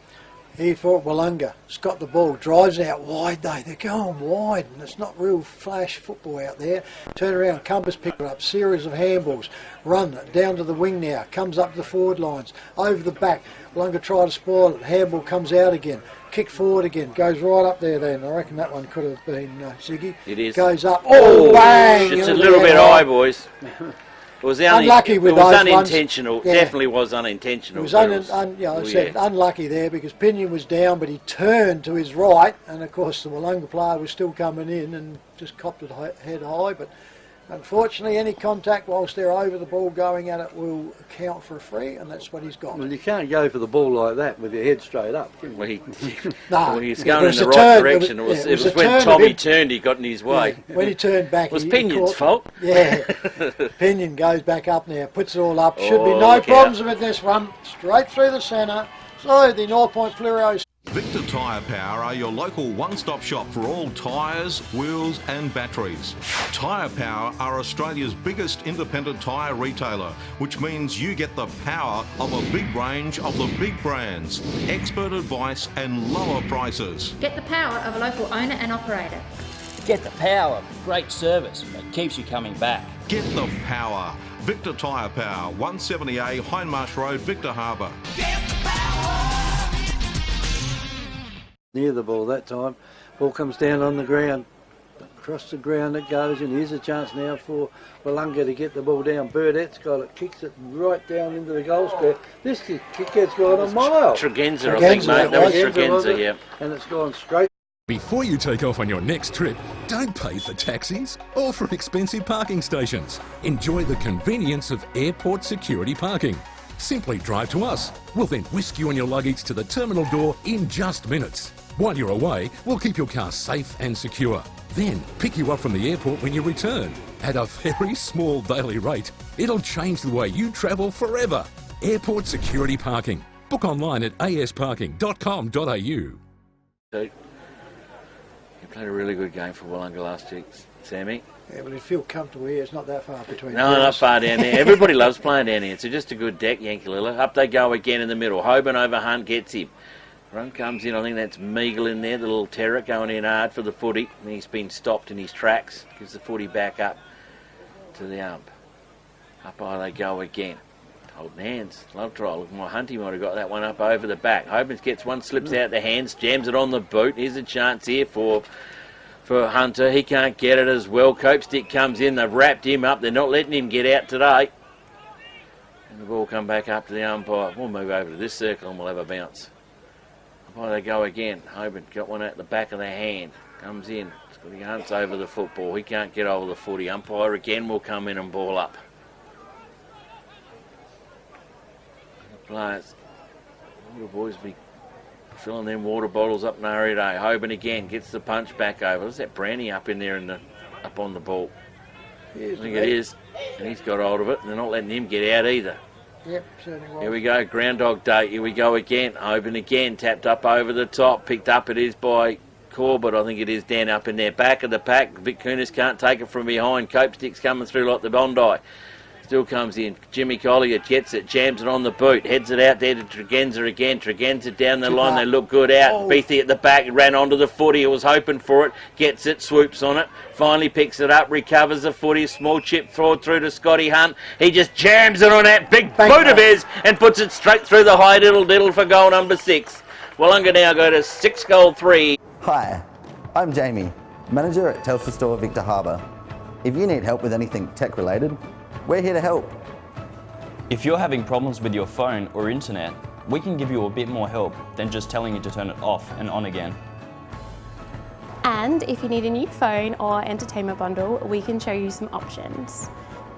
Here for Wellunga. He's got the ball. Drives out wide though. They're going wide and it's not real flash football out there. Turn around. Compass pick it up. Series of handballs. Run down to the wing now. Comes up to the forward lines. Over the back. Wellunga try to spoil it. Handball comes out again. Kick forward again. Goes right up there then. I reckon that one could have been Ziggy. It is. Goes up. Oh, bang! It's a little bit high, boys. It was unlucky with it was those unintentional. ones. Yeah. Definitely was unintentional. It was unlucky there because Pinion was down, but he turned to his right, and of course the Wellunga player was still coming in and just copped it head high. But unfortunately, any contact whilst they're over the ball going at it will count for a free, and that's what he's got. Well, you can't go for the ball like that with your head straight up, can you? Well, he's going in the right direction. It was when Tommy turned, he got in his way. Yeah, when he turned back, it was Pinion's fault. Yeah, Pinion goes back up now, puts it all up. Should be no problems with this one. Straight through the centre. So the North Point Fluoro. Victor Tyre Power are your local one-stop shop for all tyres, wheels and batteries. Tyre Power are Australia's biggest independent tyre retailer, which means you get the power of a big range of the big brands, expert advice and lower prices. Get the power of a local owner and operator. Get the power of great service that keeps you coming back. Get the power. Victor Tyre Power, 170A Hindmarsh Road, Victor Harbour. Near the ball that time. Ball comes down on the ground. Across the ground it goes, and here's a chance now for Wellunga to get the ball down. Burdett's got it, kicks it right down into the goal square. This kick has gone a mile. Tregenza, I think, mate. That was Tregenza, yeah. And it's gone straight. Before you take off on your next trip, don't pay for taxis or for expensive parking stations. Enjoy the convenience of airport security parking. Simply drive to us. We'll then whisk you and your luggage to the terminal door in just minutes. While you're away, we'll keep your car safe and secure. Then pick you up from the airport when you return. At a very small daily rate, it'll change the way you travel forever. Airport security parking. Book online at asparking.com.au. You played a really good game for Willunga last week, Sammy. Yeah, but you feel comfortable here. It's not that far between. No, not far down there. Everybody loves playing down here. It's just a good deck, Yankalilla. Up they go again in the middle. Hoban over Hunt gets him. Run comes in. I think that's Meagle in there, the little terror going in hard for the footy. And he's been stopped in his tracks. Gives the footy back up to the ump. Up high they go again. Holding hands. Love try. Look, my Hunty might have got that one up over the back. Hobans gets one, slips out the hands, jams it on the boot. Here's a chance here for Hunter. He can't get it as well. Copestick comes in. They've wrapped him up. They're not letting him get out today. And the ball come back up to the umpire. We'll move over to this circle and we'll have a bounce. Up high they go again. Hoban got one at the back of the hand. Comes in. He hunts over the football. He can't get over the footy. Umpire again will come in and ball up. Players, water boys be filling them water bottles up in a hurry today. Hoban again gets the punch back over. There's that Brownie up in there up on the ball. I think it is, and he's got hold of it, and they're not letting him get out either. Yep, certainly was. Here we go, Groundhog Day. Here we go again. Hoban again, tapped up over the top, picked up. It is by Corbett. I think it is down up in there. Back of the pack. Vic Kunis can't take it from behind. Copestick's coming through like the Bondi. Still comes in. Jimmy Collier gets it, jams it on the boot, heads it out there to Tregenza again. Tregenza down the line, they look good out. Oh. Beathy at the back, ran onto the footy, he was hoping for it, gets it, swoops on it, finally picks it up, recovers the footy, small chip throw through to Scotty Hunt. He just jams it on that big boot of his and puts it straight through the high diddle for goal number 6. Wellunga now go to 6-3. Hi, I'm Jamie, manager at Telstra Store Victor Harbour. If you need help with anything tech related, we're here to help. If you're having problems with your phone or internet, we can give you a bit more help than just telling you to turn it off and on again. And if you need a new phone or entertainment bundle, we can show you some options.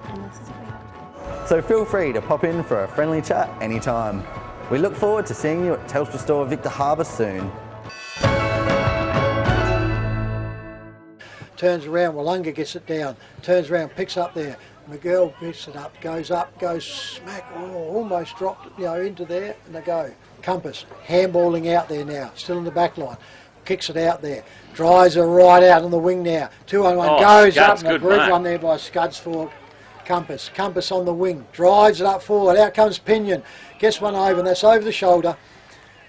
And this is what we have. So feel free to pop in for a friendly chat anytime. We look forward to seeing you at Telstra Store Victor Harbour soon. Turns around, Wellunga gets it down, turns around, picks up there. McGill picks it up, goes smack, almost dropped into there, and they go. Compass, handballing out there now, still in the back line. Kicks it out there, drives her right out on the wing now. 2-on-1 goes up, and a good one there by Scuds for Compass. Compass on the wing, drives it up forward, out comes Pinion, gets one over, and that's over the shoulder.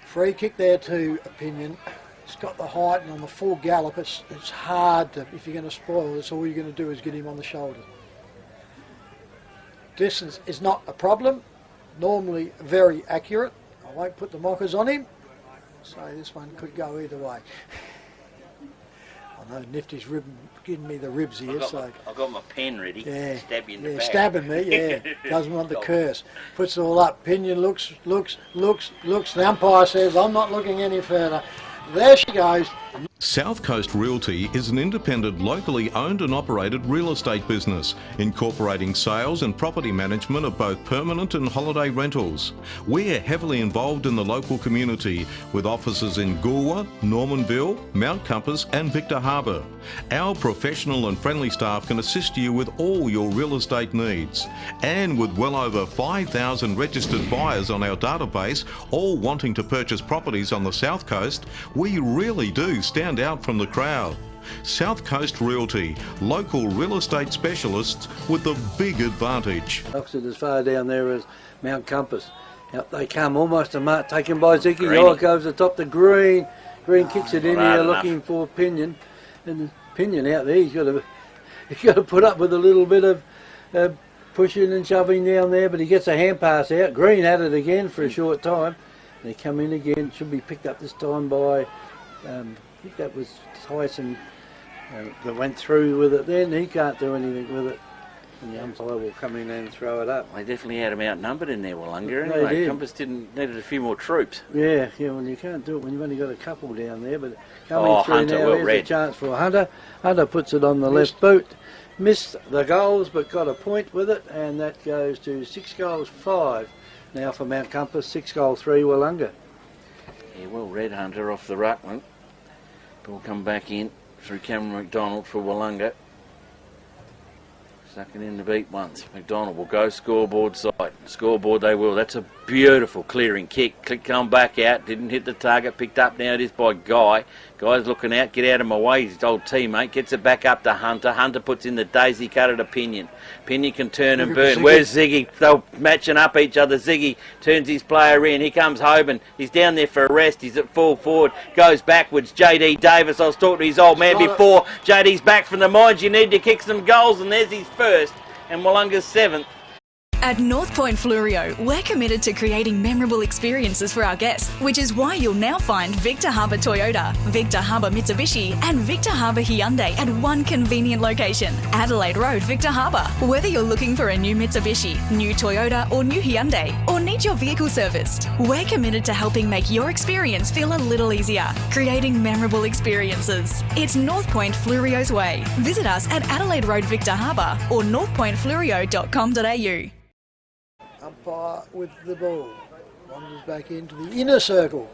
Free kick there to Pinion. It's got the height, and on the full gallop, it's hard to, if you're going to spoil this, all you're going to do is get him on the shoulder. Distance is not a problem, normally very accurate. I won't put the mockers on him, so this one could go either way. I know Nifty's giving me the ribs here, I've got my pen ready. Yeah, stab you in the back. Stabbing me, yeah. Doesn't want the curse. Puts it all up. Pinion looks. The umpire says, I'm not looking any further. There she goes. South Coast Realty is an independent, locally owned and operated real estate business, incorporating sales and property management of both permanent and holiday rentals. We're heavily involved in the local community, with offices in Goolwa, Normanville, Mount Compass and Victor Harbor. Our professional and friendly staff can assist you with all your real estate needs. And with well over 5,000 registered buyers on our database, all wanting to purchase properties on the South Coast, we really do stand out from the crowd. South Coast Realty, local real estate specialists with the big advantage. Oxford as far down there as Mount Compass. Out they come almost a mark, taken by Ziggy. Oh, it goes atop the green. Green kicks it in here looking for Pinion. And Pinion out there, he's got to put up with a little bit of pushing and shoving down there, but he gets a hand pass out. Green at it again for a short time. They come in again, should be picked up this time by, I think that was Tyson that went through with it then. He can't do anything with it. And the umpire will come in and throw it up. They definitely had him outnumbered in there, Willunga. They Anyway, did. Compass needed a few more troops. Yeah, well you can't do it when you've only got a couple down there, but coming through Hunter, now, well here's read. a chance for Hunter. Hunter puts it on the left boot. Missed the goals but got a point with it, and that goes to 6 goals 5 now for Mount Compass, 6 goals 3 Willunga. Yeah, well read, Hunter off the ruckman. Ball come back in through Cameron McDonald for Willunga. Sucking in the beat once. McDonald will go scoreboard side. Scoreboard they will. That's a beautiful clearing kick. Click come back out. Didn't hit the target. Picked up now it is by Guy. Guy's looking out. Get out of my way. His old teammate. Gets it back up to Hunter. Hunter puts in the daisy cut at a Pinion. Pinion can turn and burn. Where's Ziggy? They're matching up each other. Ziggy turns his player in. Here comes Hoban. He's down there for a rest. He's at full forward. Goes backwards. JD Davis. I was talking to his old man before. JD's back from the mines. You need to kick some goals, and there's his first. And Willunga's 7th. At North Point Fluorio, we're committed to creating memorable experiences for our guests, which is why you'll now find Victor Harbor Toyota, Victor Harbor Mitsubishi and Victor Harbor Hyundai at one convenient location, Adelaide Road, Victor Harbor. Whether you're looking for a new Mitsubishi, new Toyota or new Hyundai, or need your vehicle serviced, we're committed to helping make your experience feel a little easier, creating memorable experiences. It's North Point Fluorio's way. Visit us at Adelaide Road, Victor Harbor or northpointfluorio.com.au. Umpire with the ball. Wanders back into the inner circle.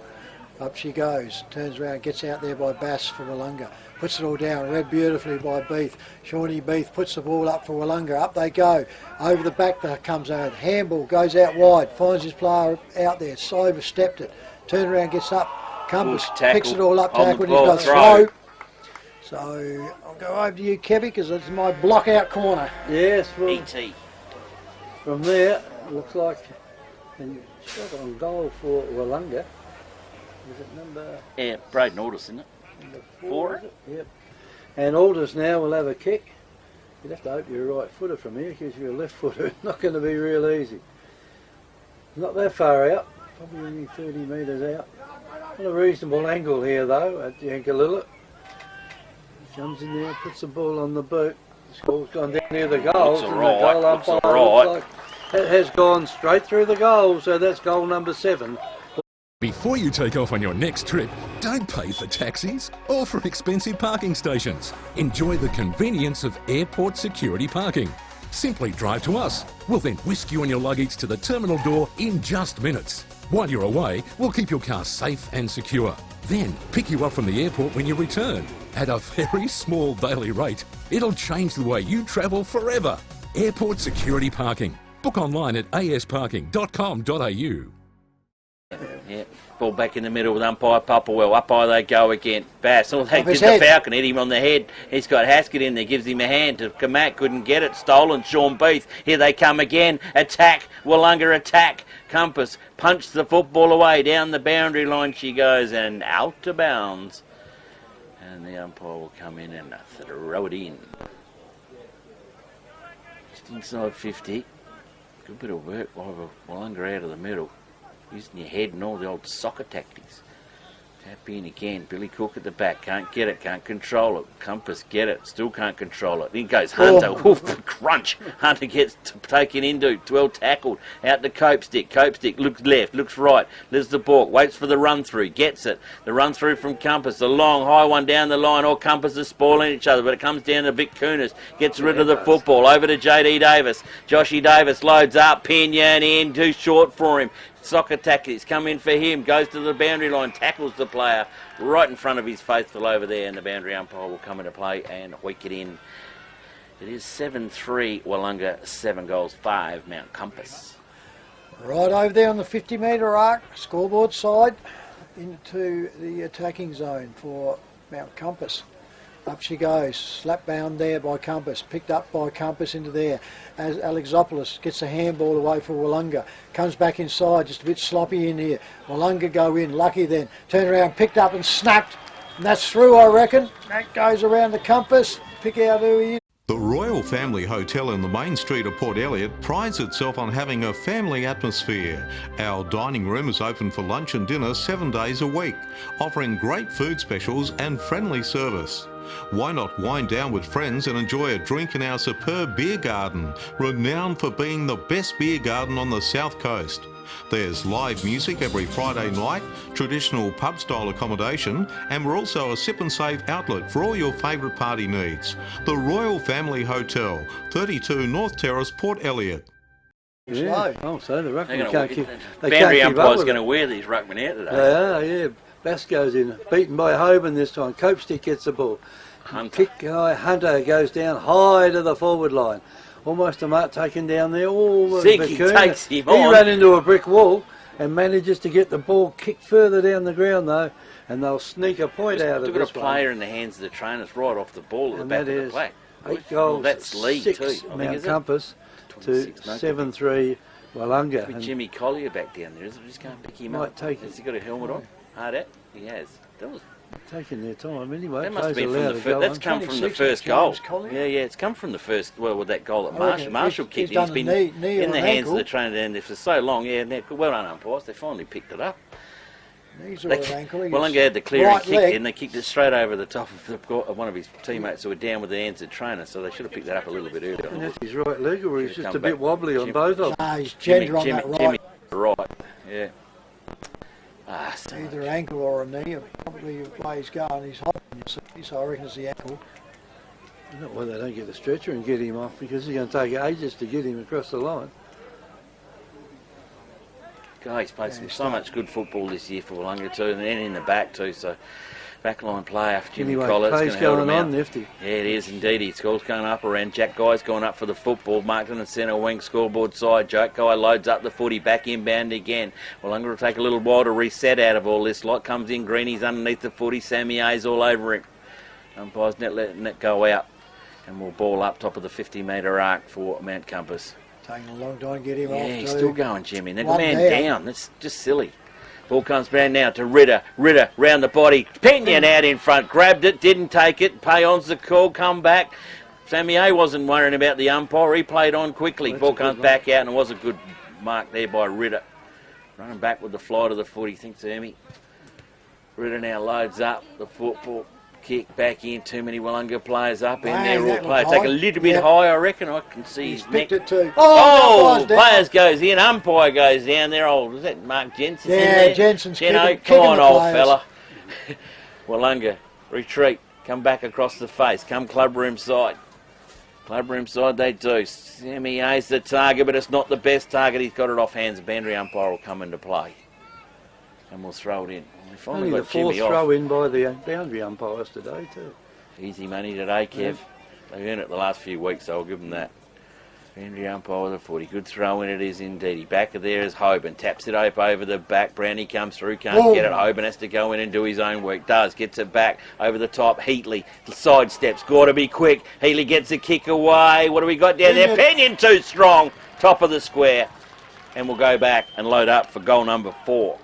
Up she goes. Turns around, gets out there by Bass for Willunga. Puts it all down. Read beautifully by Beath. Shawnee Beath puts the ball up for Willunga. Up they go. Over the back there comes a handball. Goes out wide. Finds his player out there. Overstepped it. Turns around, gets up. Compass picks it all up. Tackle. He's got throw. So I'll go over to you, Kevy, because it's my block out corner. Yes, well, E.T. From there, looks like a shot on goal for Wellunga. Is it number? Yeah, Braden Aldous, isn't it? Number 4. Is it? Yep. And Aldous now will have a kick. You'd have to hope you're a right footer from here, because you're a left footer. It's not going to be real easy. Not that far out, probably only 30 metres out. Not a reasonable angle here though at Yankalilla. Comes in there, puts the ball on the boot. The ball's gone down near the goals, and the goal umpire looks like it has gone straight through the goal, so that's goal number 7. Before you take off on your next trip, don't pay for taxis or for expensive parking stations. Enjoy the convenience of airport security parking. Simply drive to us. We'll then whisk you and your luggage to the terminal door in just minutes. While you're away, we'll keep your car safe and secure. Then pick you up from the airport when you return at a very small daily rate. It'll change the way you travel forever. Airport security parking. Book online at asparking.com.au. Yeah, ball back in the middle with umpire Popplewell. Up high they go again. Bass, all they did the Falcon, hit him on the head. He's got Haskett in there, gives him a hand to Kamak, couldn't get it. Stolen, Sean Beath. Here they come again. Attack, Willunga attack. Compass punched the football away. Down the boundary line she goes and out of bounds. And the umpire will come in and throw it in. Just inside 50. Good bit of work by Willunga out of the middle. Using your head and all the old soccer tactics. Tap in again. Billy Cook at the back. Can't get it. Can't control it. Compass get it. Still can't control it. In goes Hunter. Oof, crunch. Hunter gets taken into. Well tackled. Out to Copestick. Copestick looks left. Looks right. There's the balk. Waits for the run through. Gets it. The run through from Compass. The long high one down the line. All Compass are spoiling each other. But it comes down to Vic Kunis. Gets rid of the football. Over to JD Davis. Joshy Davis loads up. Pinion in. Too short for him. Soccer tactics come in for him, goes to the boundary line, tackles the player right in front of his faithful over there, and the boundary umpire will come into play and weak it in. It is 7-3 Wellunga, 7 goals, 5 Mount Compass. Right over there on the 50-metre arc, scoreboard side, into the attacking zone for Mount Compass. Up she goes, slap bound there by Compass, picked up by Compass into there as Alexopoulos gets the handball away for Willunga. Comes back inside, just a bit sloppy in here. Willunga go in, lucky then. Turn around, picked up and snapped. And that's through, I reckon. That goes around the Compass. Pick out who he is. The Royal Family Hotel in the main street of Port Elliot prides itself on having a family atmosphere. Our dining room is open for lunch and dinner 7 days a week, offering great food specials and friendly service. Why not wind down with friends and enjoy a drink in our superb beer garden, renowned for being the best beer garden on the South Coast. There's live music every Friday night, traditional pub-style accommodation, and we're also a sip and save outlet for all your favourite party needs. The Royal Family Hotel, 32 North Terrace, Port Elliot. Yeah. Oh, so the ruckman can't keep. Boundary umpire's going to wear these ruckmen out today. They are, yeah. Bass goes in, beaten by Hoban this time. Copestick gets the ball. Hunter goes down high to the forward line. Almost a mark taken down there. Oh, Ziggy takes him on. He ran into a brick wall and manages to get the ball kicked further down the ground though, and they'll sneak a point out of this one. Look at a player in the hands of the trainers right off the ball at the back of the plaque. 8 goals, that's lead 6 too. Mount Compass to 7-3 Wellunga. With Jimmy Collier back down there, isn't it? Just can't pick him up. Has he got a helmet on? Hard out? He has. That was taking their time anyway. That must have been from the first. That's come from the first goal. Yeah, it's come from the first. Well, with that goal that Marshall kicked, he's been in the hands of the trainer down there for so long. Yeah, well done umpires. They finally picked it up. Wellunga had the clear and kicked it, and they kicked it straight over the top of one of his teammates who were down with the hands of the trainer. So they should have picked that up a little bit earlier. And that's his right leg, or he's just a bit wobbly on both of them. Nah, he's gender on that right. Right, yeah. Either ankle or a knee. Probably the way he's going, he's hopping, you see, so I reckon it's the ankle. I don't know why they don't get the stretcher and get him off, because it's going to take ages to get him across the line. He's played so much good football this year for Willunga too, and in the back too, so backline player for Jimmy Collier. It's going on, Nifty. Yeah, it is indeed. His score's going up around. Jack Guy's gone up for the football. Marked in the centre wing, scoreboard side. Jack Guy loads up the footy, back inbound again. Willunga will take a little while to reset out of all this. Lot comes in, Greeny's underneath the footy. Sammy A's all over him. Umpire's not letting it go out. And we'll ball up top of the 50-metre arc for Mount Compass. Taking a long time to get him off. Yeah, he's still going, Jimmy. They've got a man down. That's just silly. Ball comes round now to Ritter. Ritter round the body. Pinion out in front. Grabbed it, didn't take it. Payon's the call. Come back. Sammy A wasn't worrying about the umpire. He played on quickly. Ball comes back out, and it was a good mark there by Ritter. Running back with the fly to the foot. He thinks Emmy. Ritter now loads up the football. Kick back in. Too many Willunga players up in there. All players take a little bit high, I reckon. I can see his neck. It too. Oh, players goes in. Umpire goes down there. Oh, is that Mark Jensen? Yeah, Jensen's kicking come on, old players. fella. Willunga, retreat. Come back across the face. Come clubroom side. Clubroom side they do. Sammy A's the target, but it's not the best target. He's got it off hands. The boundary umpire will come into play. And we'll throw it in. Only the fourth throw in by the boundary umpires today too. Easy money today, Kev. They've earned it the last few weeks, so I'll give them that. Boundary umpire with a footy. Good throw in it is indeed. Back of there is Hoban. Taps it up over the back. Brownie comes through, can't get it. Hoban has to go in and do his own work. Does. Gets it back over the top. Heatley side steps. Got to be quick. Heatley gets a kick away. What do we got down there? Pinion too strong. Top of the square. And we'll go back and load up for goal number 4.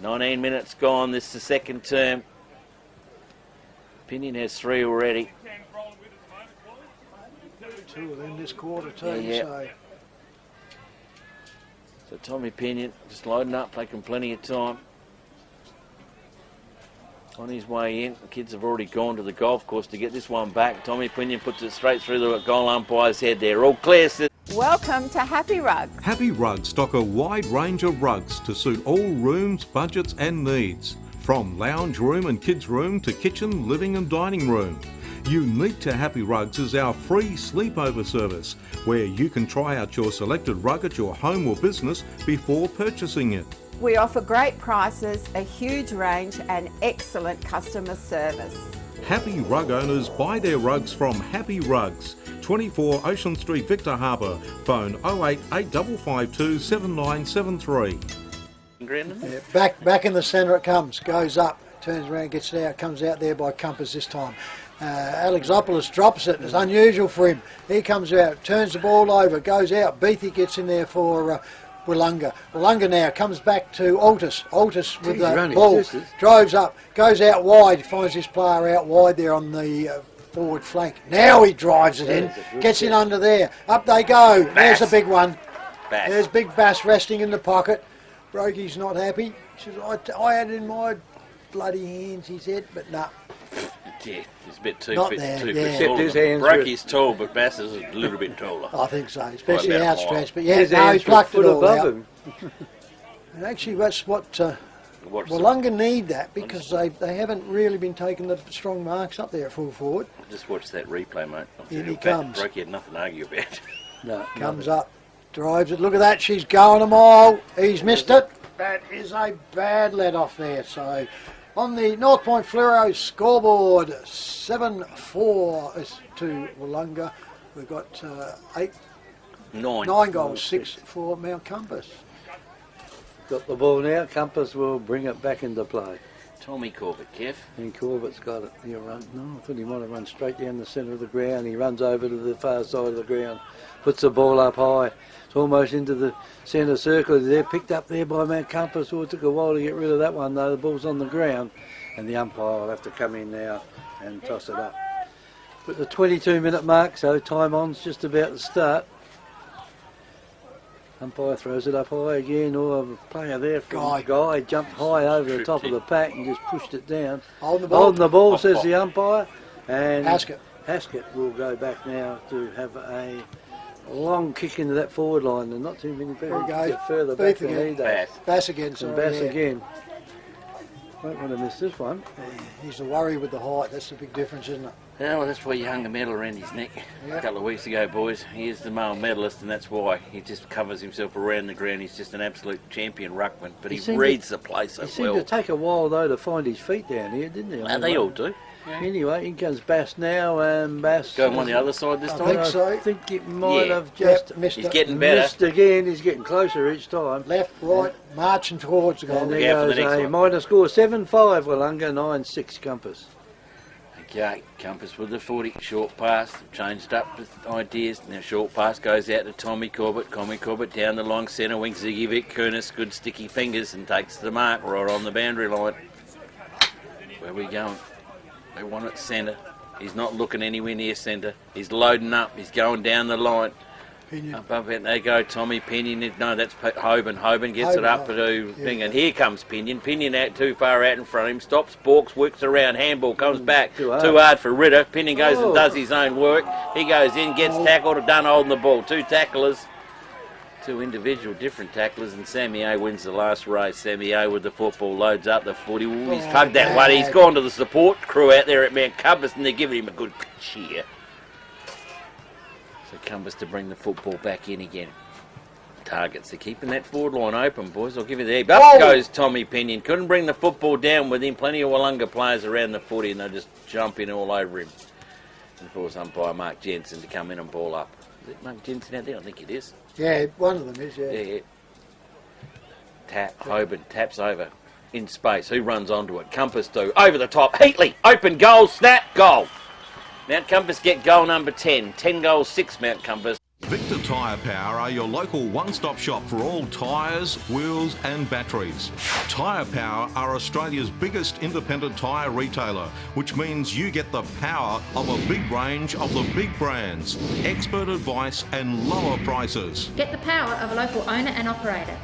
19 minutes gone. This is the second term. Pinion has 3 already. 2 of them this quarter too. Yeah. So Tommy Pinion just loading up, taking plenty of time. On his way in, the kids have already gone to the golf course to get this one back. Tommy Pinion puts it straight through the goal umpire's head there. All clear. Welcome to Happy Rugs. Happy Rugs stock a wide range of rugs to suit all rooms, budgets and needs. From lounge room and kids room to kitchen, living and dining room. Unique to Happy Rugs is our free sleepover service, where you can try out your selected rug at your home or business before purchasing it. We offer great prices, a huge range and excellent customer service. Happy Rug owners buy their rugs from Happy Rugs, 24 Ocean Street, Victor Harbour. Phone 08 8552 7973. Yeah, back in the centre it comes, goes up, turns around, gets it out, comes out there by Compass this time. Alexopoulos drops it. It's unusual for him. He comes out, turns the ball over, goes out. Beatty gets in there for Willunga. Willunga now comes back to Altus. Altus with the ball, drives up, goes out wide, finds this player out wide there on the forward flank. Now he drives it in, gets in under there. Up they go. There's a big one. There's Big Bass resting in the pocket. Brokey's not happy. He says, I had it in my bloody hands, he said, but no. Yeah, he's a bit too Not fit, there, too yeah. fit. His hands Brokey's tall, but Bass is a little bit taller. I think so, especially About a outstretched. mile. But yeah, His no, hands he plucked were it a all foot out. above him. And actually, that's what Wellunga need that, because they haven't really been taking the strong marks up there at full forward. Just watch that replay, mate. In he comes. Brokey had nothing to argue about. No, Comes up, drives it. Look at that, she's going them all. He's missed it. That is a bad let off there. So on the North Point Fluoro scoreboard, 7-4 to Wellunga. We've got 9 goals, 6 for Mount Compass. Got the ball now. Compass will bring it back into play. Tommy Corbett, Kev. And Corbett's got it. He'll run. No, I thought he might have run straight down the centre of the ground. He runs over to the far side of the ground, puts the ball up high. It's almost into the centre circle. They're picked up there by Mount Compass. Oh, it took a while to get rid of that one, though. The ball's on the ground, and the umpire will have to come in now and toss it up. But the 22-minute mark, so time on's just about to start. Umpire throws it up high again, or a player there from Guy jumped high over the top of the pack and just pushed it down. Holding the ball. Holding the ball, says the umpire. And Haskett will go back now to have a long kick into that forward line, and not too many people can get further back than he does. Bass again. And Bass again. Won't want to miss this one. He's the worry with the height. That's the big difference, isn't it? Yeah, well, that's why you hung the medal around his neck a couple of weeks ago, boys. He is the male medalist, and that's why he just covers himself around the ground. He's just an absolute champion ruckman, but he reads the play so well. He seemed to take a while, though, to find his feet down here, didn't he? Well, they all do. Yeah. Anyway, in comes Bass now, and Bass... Going on the other side this time? I think so. I think it might have just missed He's getting better. missed again. He's getting closer each time. Left, right, marching towards the goal. And there goes a minor score, 7-5 Wellunga, 9-6 Compass. Okay, Compass with the 40, short pass, changed up with ideas. Now short pass goes out to Tommy Corbett. Tommy Corbett down the long centre wing, Ziggy Vic Kunis, good sticky fingers, and takes the mark right on the boundary line. Where are we going? They want it centre. He's not looking anywhere near centre. He's loading up. He's going down the line. Above it they go. Tommy Pinion. No, that's Hoban. Hoban gets it up to thing, and here comes Pinion. Pinion out too far out in front of him. Stops. Borks works around. Handball comes back. Too hard for Ritter. Pinion goes and does his own work. He goes in, gets tackled, done holding the ball. Two tacklers. Two individual different tacklers, and Sammy A wins the last race. Sammy A with the football loads up the footy. Ooh, he's hugged that one. He's gone to the support crew out there at Mount Compass, and they're giving him a good cheer. So Compass to bring the football back in again. Targets. They're keeping that forward line open, boys. I'll give you the up goes Tommy Pinion. Couldn't bring the football down with him. Plenty of Wellunga players around the footy, and they're just jumping all over him. And of course, umpire Mark Jensen to come in and ball up. Is it Mark Jensen out there? I think it is. Yeah, one of them is, yeah. Hoban taps over in space. Who runs onto it? Compass do. Over the top. Heatley. Open goal. Snap. Goal. Mount Compass get goal number 10. 10 goals, 6 Mount Compass. Victor Tyre Power are your local one-stop shop for all tyres, wheels and batteries. Tyre Power are Australia's biggest independent tyre retailer, which means you get the power of a big range of the big brands, expert advice and lower prices. Get the power of a local owner and operator.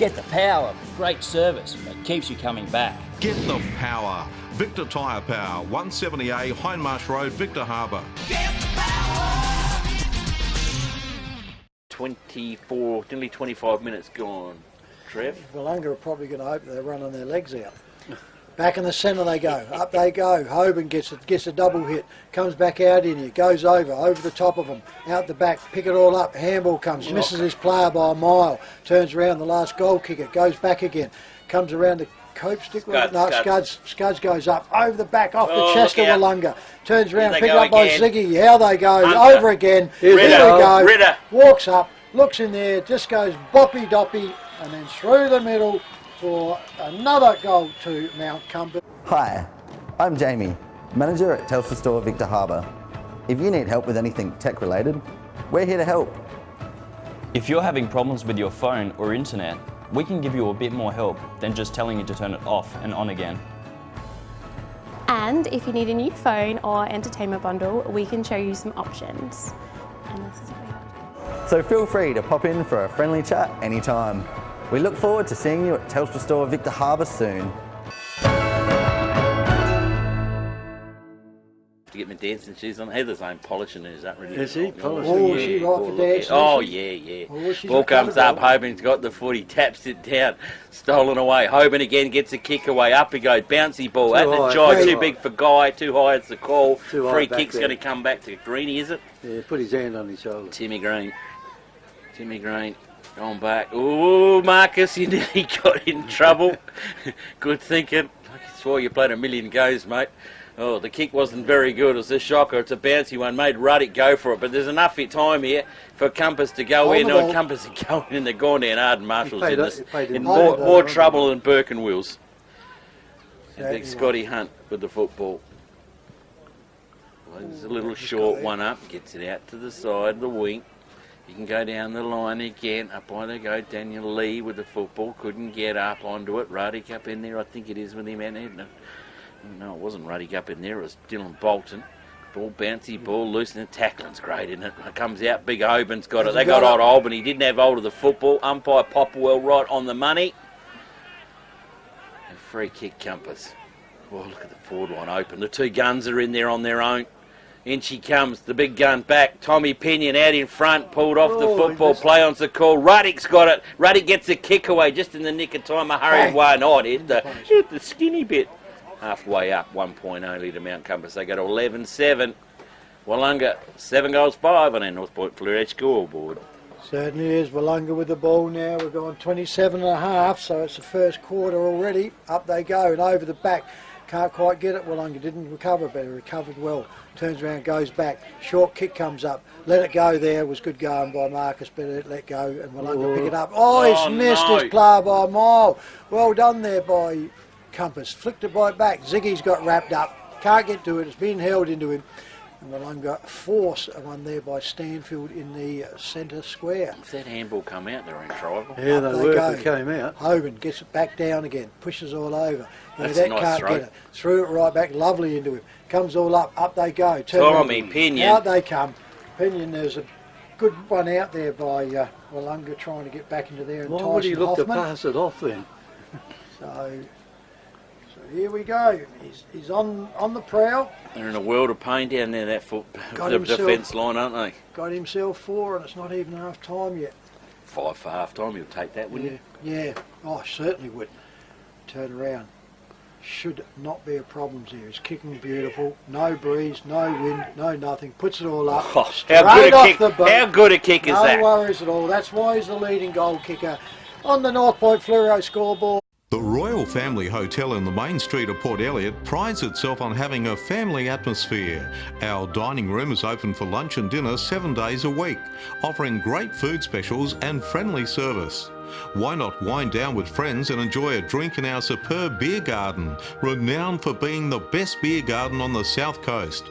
Get the power, great service that keeps you coming back. Get the power. Victor Tyre Power, 170A Hindmarsh Road, Victor Harbour. 24, nearly 25 minutes gone. Trev? Willunga are probably going to hope they're running their legs out. Back in the centre they go, up they go. Hoban gets a double hit, comes back out in here, goes over the top of them, out the back, pick it all up. Handball comes, misses his player by a mile, turns around, the last goal kicker, goes back again, comes around the cope stick. Scuds goes up over the back, off the chest of Willunga, turns around, picked up by Ziggy. How they go, over again. Here we go. Ritter Walks up, looks in there, just goes boppy doppy, and then through the middle for another goal to Mount Compass. Hi, I'm Jamie, manager at Telstra Store Victor Harbour. If you need help with anything tech related, we're here to help. If you're having problems with your phone or internet, we can give you a bit more help than just telling you to turn it off and on again. And if you need a new phone or entertainment bundle, we can show you some options. And this is what we have. So feel free to pop in for a friendly chat anytime. We look forward to seeing you at Telstra Store Victor Harbour soon. To get my dancing shoes on. Heather's own polishing is that really? Is he polishing? Oh, she right for dancing? Oh, yeah. Oh, she's Ball comes up, recovered. Hoban's got the footy, taps it down, stolen away. Hoban again gets a kick away, up he goes, bouncy ball. At the Jai, too big for Guy, too high, it's the call. Free kick's going to come back to Greeny, is it? Yeah, put his hand on his shoulder. Timmy Green, going back. Ooh, Marcus, you nearly got in trouble. Good thinking. I swore you played a million goes, mate. Oh, the kick wasn't very good. It was a shocker. It's a bouncy one. Made Ruddick go for it. But there's enough time here for Compass to go in. No, Compass are going in. They're going down hard. And Marshall's in more trouble than Burke and Wills. And big Scotty Hunt with the football. Well, there's a little short one up. Gets it out to the side, the wing. You can go down the line again. Up on they go. Daniel Lee with the football. Couldn't get up onto it. Ruddick up in there. I think it is with him. No, it wasn't Ruddick up in there. It was Dylan Bolton. Ball, bouncy ball, loosening it. Tackling's great, isn't it? It comes out. Big Hoban's got it. They got old Albany. He didn't have hold of the football. Umpire Popwell right on the money. And free kick Compass. Oh, look at the forward line open. The two guns are in there on their own. In she comes, the big gun back. Tommy Pinion out in front, pulled off the football. Play on's the call. Ruddick's got it. Ruddick gets a kick away just in the nick of time. A hurried one on. Hit the skinny bit. Halfway up, 1 point only to Mount Compass. They go to 11-7. Wellunga, 7 goals 5 on our North Point Fluoride scoreboard. Certainly is. Willunga with the ball now. We're going 27.5, so it's the first quarter already. Up they go and over the back. Can't quite get it. Willunga didn't recover, but he recovered well. Turns around, goes back. Short kick comes up. Let it go there. Was good going by Marcus, but it let go and Willunga pick it up. Oh, he's missed his player by a mile. Well done there by Compass. Flicked it right back. Ziggy's got wrapped up. Can't get to it. It's been held into him. And Willunga force one there by Stanfield in the centre square. If that handball come out, they're in trouble. Yeah, they came out. Hoban gets it back down again. Pushes all over. That's that a nice can't throw. get it. Threw it right back. Lovely into him. Comes all up. Up they go. Tommy Pinion. Out they come. Pinion, there's a good one out there by Willunga trying to get back into there. And Why would he look Hoffman. to pass it off then? So here we go. He's on the prowl. They're in a world of pain down there, that the defence line, aren't they? Got himself 4 and it's not even half time yet. 5 for half time, you'll take that, wouldn't you? Yeah. Oh, I certainly would. Turn around. Should not be a problem here. He's kicking beautiful. No breeze, no wind, no nothing. Puts it all up. Oh, how good a kick is that? No worries at all. That's why he's the leading goal kicker on the North Point Fluoro scoreboard. The Royal Family Hotel in the main street of Port Elliot prides itself on having a family atmosphere. Our dining room is open for lunch and dinner 7 days a week, offering great food specials and friendly service. Why not wind down with friends and enjoy a drink in our superb beer garden, renowned for being the best beer garden on the South Coast.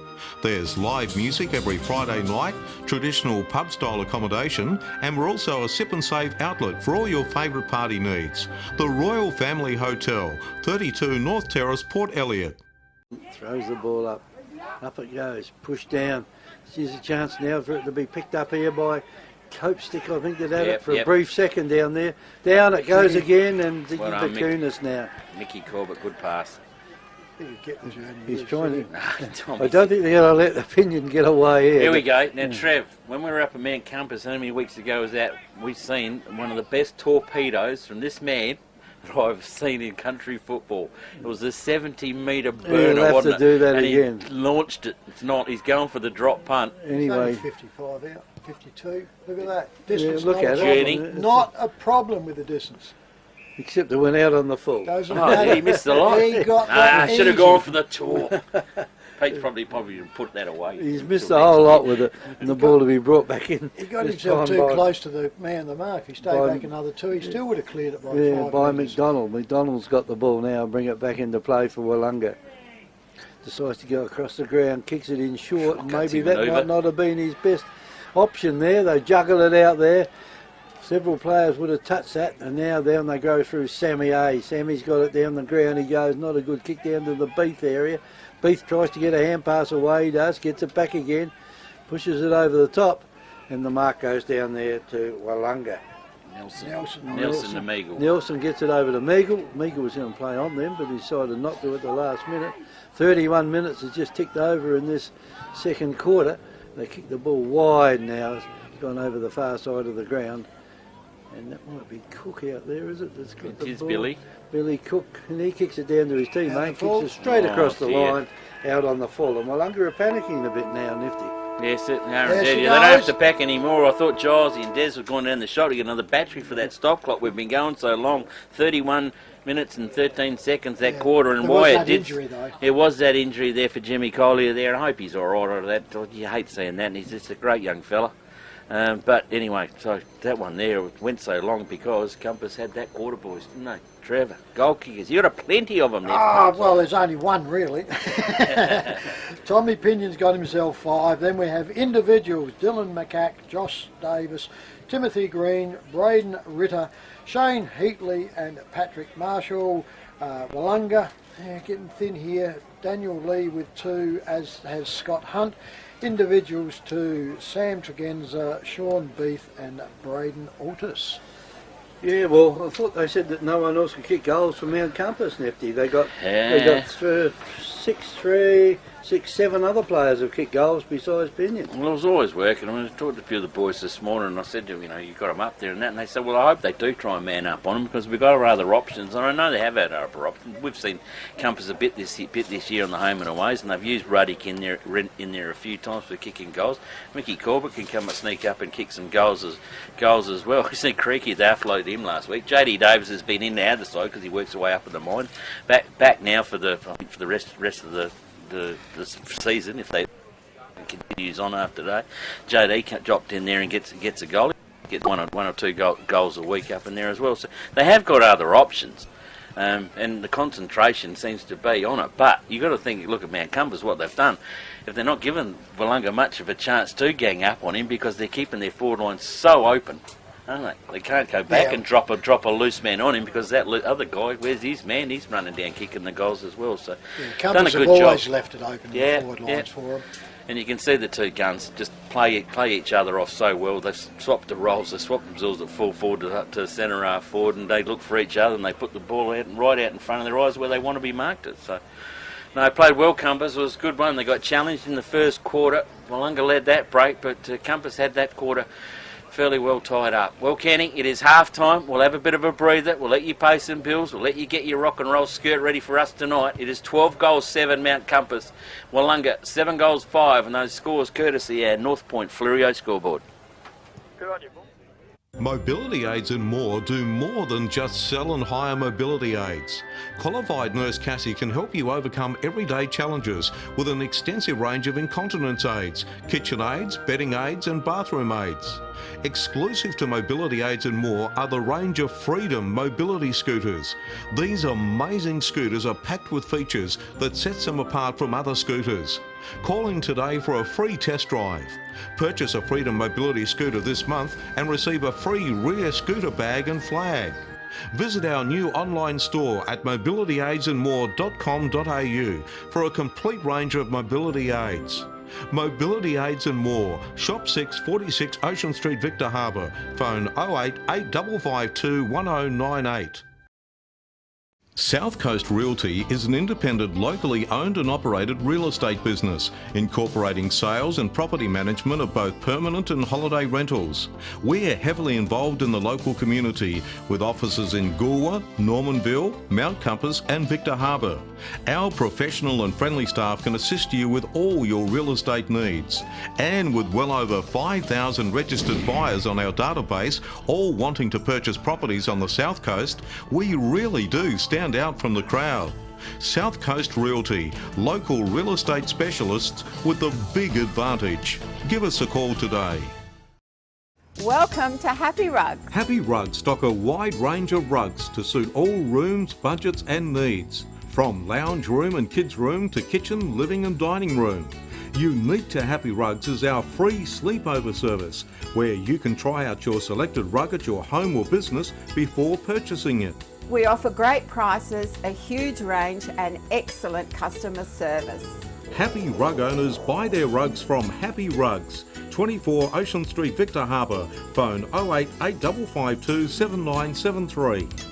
There's live music every Friday night, traditional pub-style accommodation, and we're also a sip and save outlet for all your favourite party needs. The Royal Family Hotel, 32 North Terrace, Port Elliot. Throws the ball up. Up it goes. Pushed down. Here's a chance now for it to be picked up here by Cope stick, I think, that had Yep, it for a yep. brief second down there. Down it goes Ziggy. again, and Ziggy Well done, Bakunis now. Mickey Corbett, good pass. He could get the journey. He's trying to. Tommy. I don't think they're going to let the Pinion get away here. Here we go. Now, Trev, when we were up at Mount Compass, how many weeks ago was that? We seen one of the best torpedoes from this man that I've seen in country football. It was a 70-metre burner, He'll have wasn't to it? do that and again. he launched it. It's not. He's going for the drop punt. Anyway, 55 out, 52. Look at that. Distance, look not at a it. problem. Not a problem with the distance. except it went out on the full. Doesn't Oh, matter. he missed the lot. He got I that should have easy. gone for the tour. Pete's probably put that away. He's missed the whole lot with it, and the ball to be brought back in. He got this himself time too by- close to the man the mark. If he stayed by- back another two, he still would have cleared it by Yeah, 5 by metres. McDonald. McDonald's got the ball now and bring it back into play for Wellunga. Decides to go across the ground, kicks it in short. Gutsy Maybe that manoeuvre. might not have been his best option there. They juggle it out there. Several players would have touched that, and now down they go through Sammy A. Sammy's got it down the ground. He goes, not a good kick down to the Beath area. Beath tries to get a hand pass away. He does, gets it back again, pushes it over the top, and the mark goes down there to Wellunga. Nelson to Meagle. Nelson gets it over to Meagle. Meagle was going to play on them, but he decided not to at the last minute. 31 minutes has just ticked over in this second quarter. They kick the ball wide now. It's gone over the far side of the ground. And that might be Cook out there, is it? That's got It the is ball. Billy. Billy Cook, and he kicks it down to his teammate, full. kicks it straight Oh, across the dear. line, out on the full. And Wellunga are panicking a bit now, Nifty. Yes, they are There indeed. she They don't have goes. to pack anymore. I thought Gilesy and Des were going down the shot to get another battery for that stop clock. We've been going so long, 31 minutes and 13 seconds that Yeah. quarter, and There why was it that did. injury, though. There was that injury there for Jimmy Collier there. I hope he's all right out of that. You hate seeing that, and he's just a great young fella. But anyway, so that one there went so long because Compass had that quarter, boys, didn't they? Trevor, goal kickers. You got plenty of them there. Ah, well, there's only one really. Tommy Pinion's got himself 5. Then we have individuals: Dylan McCack, Josh Davis, Timothy Green, Braden Ritter, Shane Heatley, and Patrick Marshall. Wellunga, getting thin here. Daniel Lee with 2, as has Scott Hunt. Individuals to Sam Tregenza, Sean Beath, and Braden Altus. Yeah, well, I thought they said that no one else could kick goals from Mount Compass, Nifty. They got 7 other players have kicked goals besides Pinion. Well, I was always working. I talked to a few of the boys this morning, and I said to them, you got them up there and that, and they said, well, I hope they do try and man up on them because we've got other options, and I know they have had other options. We've seen Compass a bit this year on the home and aways, and they've used Ruddick in there a few times for kicking goals. Mickey Corbett can come and sneak up and kick some goals as well. You see Creaky, they offloaded him last week. JD Davis has been in the other side because he works his way up in the mine. Back now for the rest of the season if they continues on after that. JD dropped in there and gets a goal. Get one or two goals a week up in there as well. So they have got other options, and the concentration seems to be on it. But you got to think. Look at Mount Compass, what they've done. If they're not giving Willunga much of a chance to gang up on him because they're keeping their forward line so open. Aren't they? They can't go back and drop a loose man on him because that other guy, where's his man? He's running down, kicking the goals as well. So, done a Compass good have always job. left it open in the forward lines for them. And you can see the two guns just play each other off so well. They've swapped the roles. They swapped themselves at full forward to centre half forward, and they look for each other and they put the ball right out in front of their eyes where they want to be marked it. So, no, played well. Compass, it was a good one. They got challenged in the first quarter. Wellunga led that break, but Compass had that quarter fairly well tied up. Well, Kenny, it is half time. We'll have a bit of a breather. We'll let you pay some bills. We'll let you get your rock and roll skirt ready for us tonight. It is 12 goals 7 Mount Compass. Wellunga 7 goals 5, and those scores courtesy our North Point Fluorio scoreboard. Good on you, Paul. Mobility aids and more do more than just sell and hire mobility aids. Qualified nurse Cassie can help you overcome everyday challenges with an extensive range of incontinence aids, kitchen aids, bedding aids and bathroom aids. Exclusive to Mobility Aids and More are the range of Freedom mobility scooters. These amazing scooters are packed with features that sets them apart from other scooters. Call in today for a free test drive. Purchase a Freedom mobility scooter this month and receive a free rear scooter bag and flag. Visit our new online store at mobilityaidsandmore.com.au for a complete range of mobility aids. Mobility aids and more. Shop 646 Ocean Street, Victor Harbour. Phone 08 8552 1098. South Coast Realty is an independent, locally owned and operated real estate business, incorporating sales and property management of both permanent and holiday rentals. We're heavily involved in the local community, with offices in Goolwa, Normanville, Mount Compass and Victor Harbour. Our professional and friendly staff can assist you with all your real estate needs. And with well over 5,000 registered buyers on our database, all wanting to purchase properties on the South Coast, we really do stand out from the crowd. South Coast Realty, local real estate specialists with the big advantage. Give us a call today. Welcome to Happy Rugs. Happy Rugs stock a wide range of rugs to suit all rooms, budgets and needs. From lounge room and kids room to kitchen, living and dining room. Unique to Happy Rugs is our free sleepover service, where you can try out your selected rug at your home or business before purchasing it. We offer great prices, a huge range and excellent customer service. Happy Rug owners buy their rugs from Happy Rugs. 24 Ocean Street, Victor Harbour. Phone 08 8552 7973.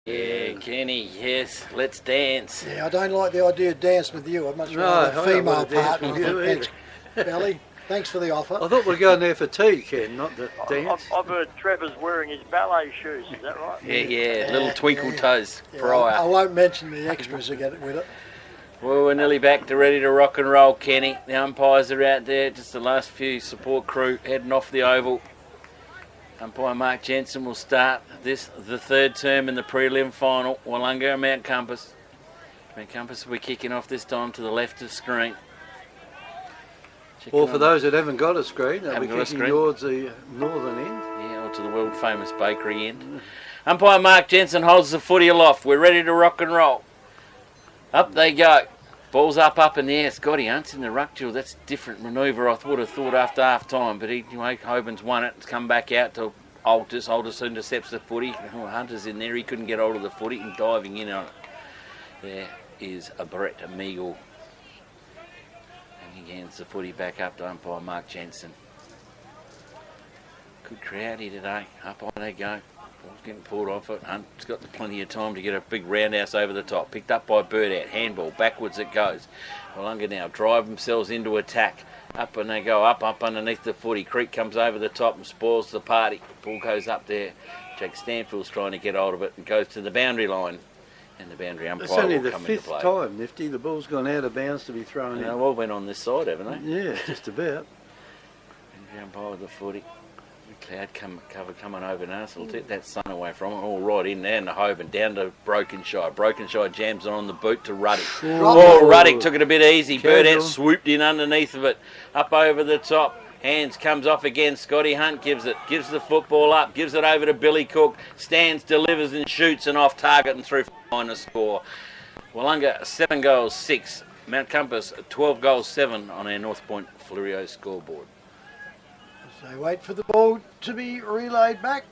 Yeah, Kenny, yes, let's dance. Yeah, I don't like the idea of dancing with you. I'd much No, rather I a don't female want to dance partner. with you Thanks, Belly. Thanks for the offer. I thought we were going there for tea, Ken, not the dance. I've heard Trevor's wearing his ballet shoes, is that right? Yeah, little twinkle toes Yeah, prior. I won't mention the extras that get with it. Well, we're nearly back to ready to rock and roll, Kenny. The umpires are out there, just the last few support crew heading off the oval. Umpire Mark Jensen will start the third term in the prelim final. Wellunga and Mount Compass. Mount Compass will be kicking off this time to the left of screen. Or for those that haven't got a screen, they'll be Haven't got a kicking screen. towards the northern end. Yeah, or to the world famous bakery end. Umpire Mark Jensen holds the footy aloft. We're ready to rock and roll. Up they go. Ball's up in the air. Scotty Hunt's in the ruck duel. That's a different manoeuvre I would have thought after half time, but Hoban's won it. It's come back out to Aldous. Aldous intercepts the footy. Hunter's in there. He couldn't get hold of the footy and diving in on it. There is a Brett Meagle. And he hands the footy back up to umpire Mark Jensen. Good crowd here today. Up on they go. Ball's getting pulled off it. Hunt's got plenty of time to get a big roundhouse over the top. Picked up by Birdout. Handball. Backwards it goes. Wellunga now drive themselves into attack. Up and they go. Up underneath the footy. Creek comes over the top and spoils the party. Ball goes up there. Jake Stanfield's trying to get hold of it and goes to the boundary line. And the boundary umpire It's only will the come into fifth play. time, Nifty. The ball's gone out of bounds to be thrown in. All went on this side, haven't they? Yeah, just about. Boundary umpire with the footy. Cloud cover coming over now, so we'll take that sun away from it. All right in there, and the Hoban down to Brokenshire. Brokenshire jams on the boot to Ruddick. Oh, Ruddick took it a bit easy. Birdout swooped in underneath of it, up over the top. Hands comes off again. Scotty Hunt gives the football up, gives it over to Billy Cook. Stands, delivers and shoots and off target and through for a score. Wellunga 7 goals 6. Mount Compass 12 goals 7 on our North Point Flurio scoreboard. They wait for the ball to be relayed back.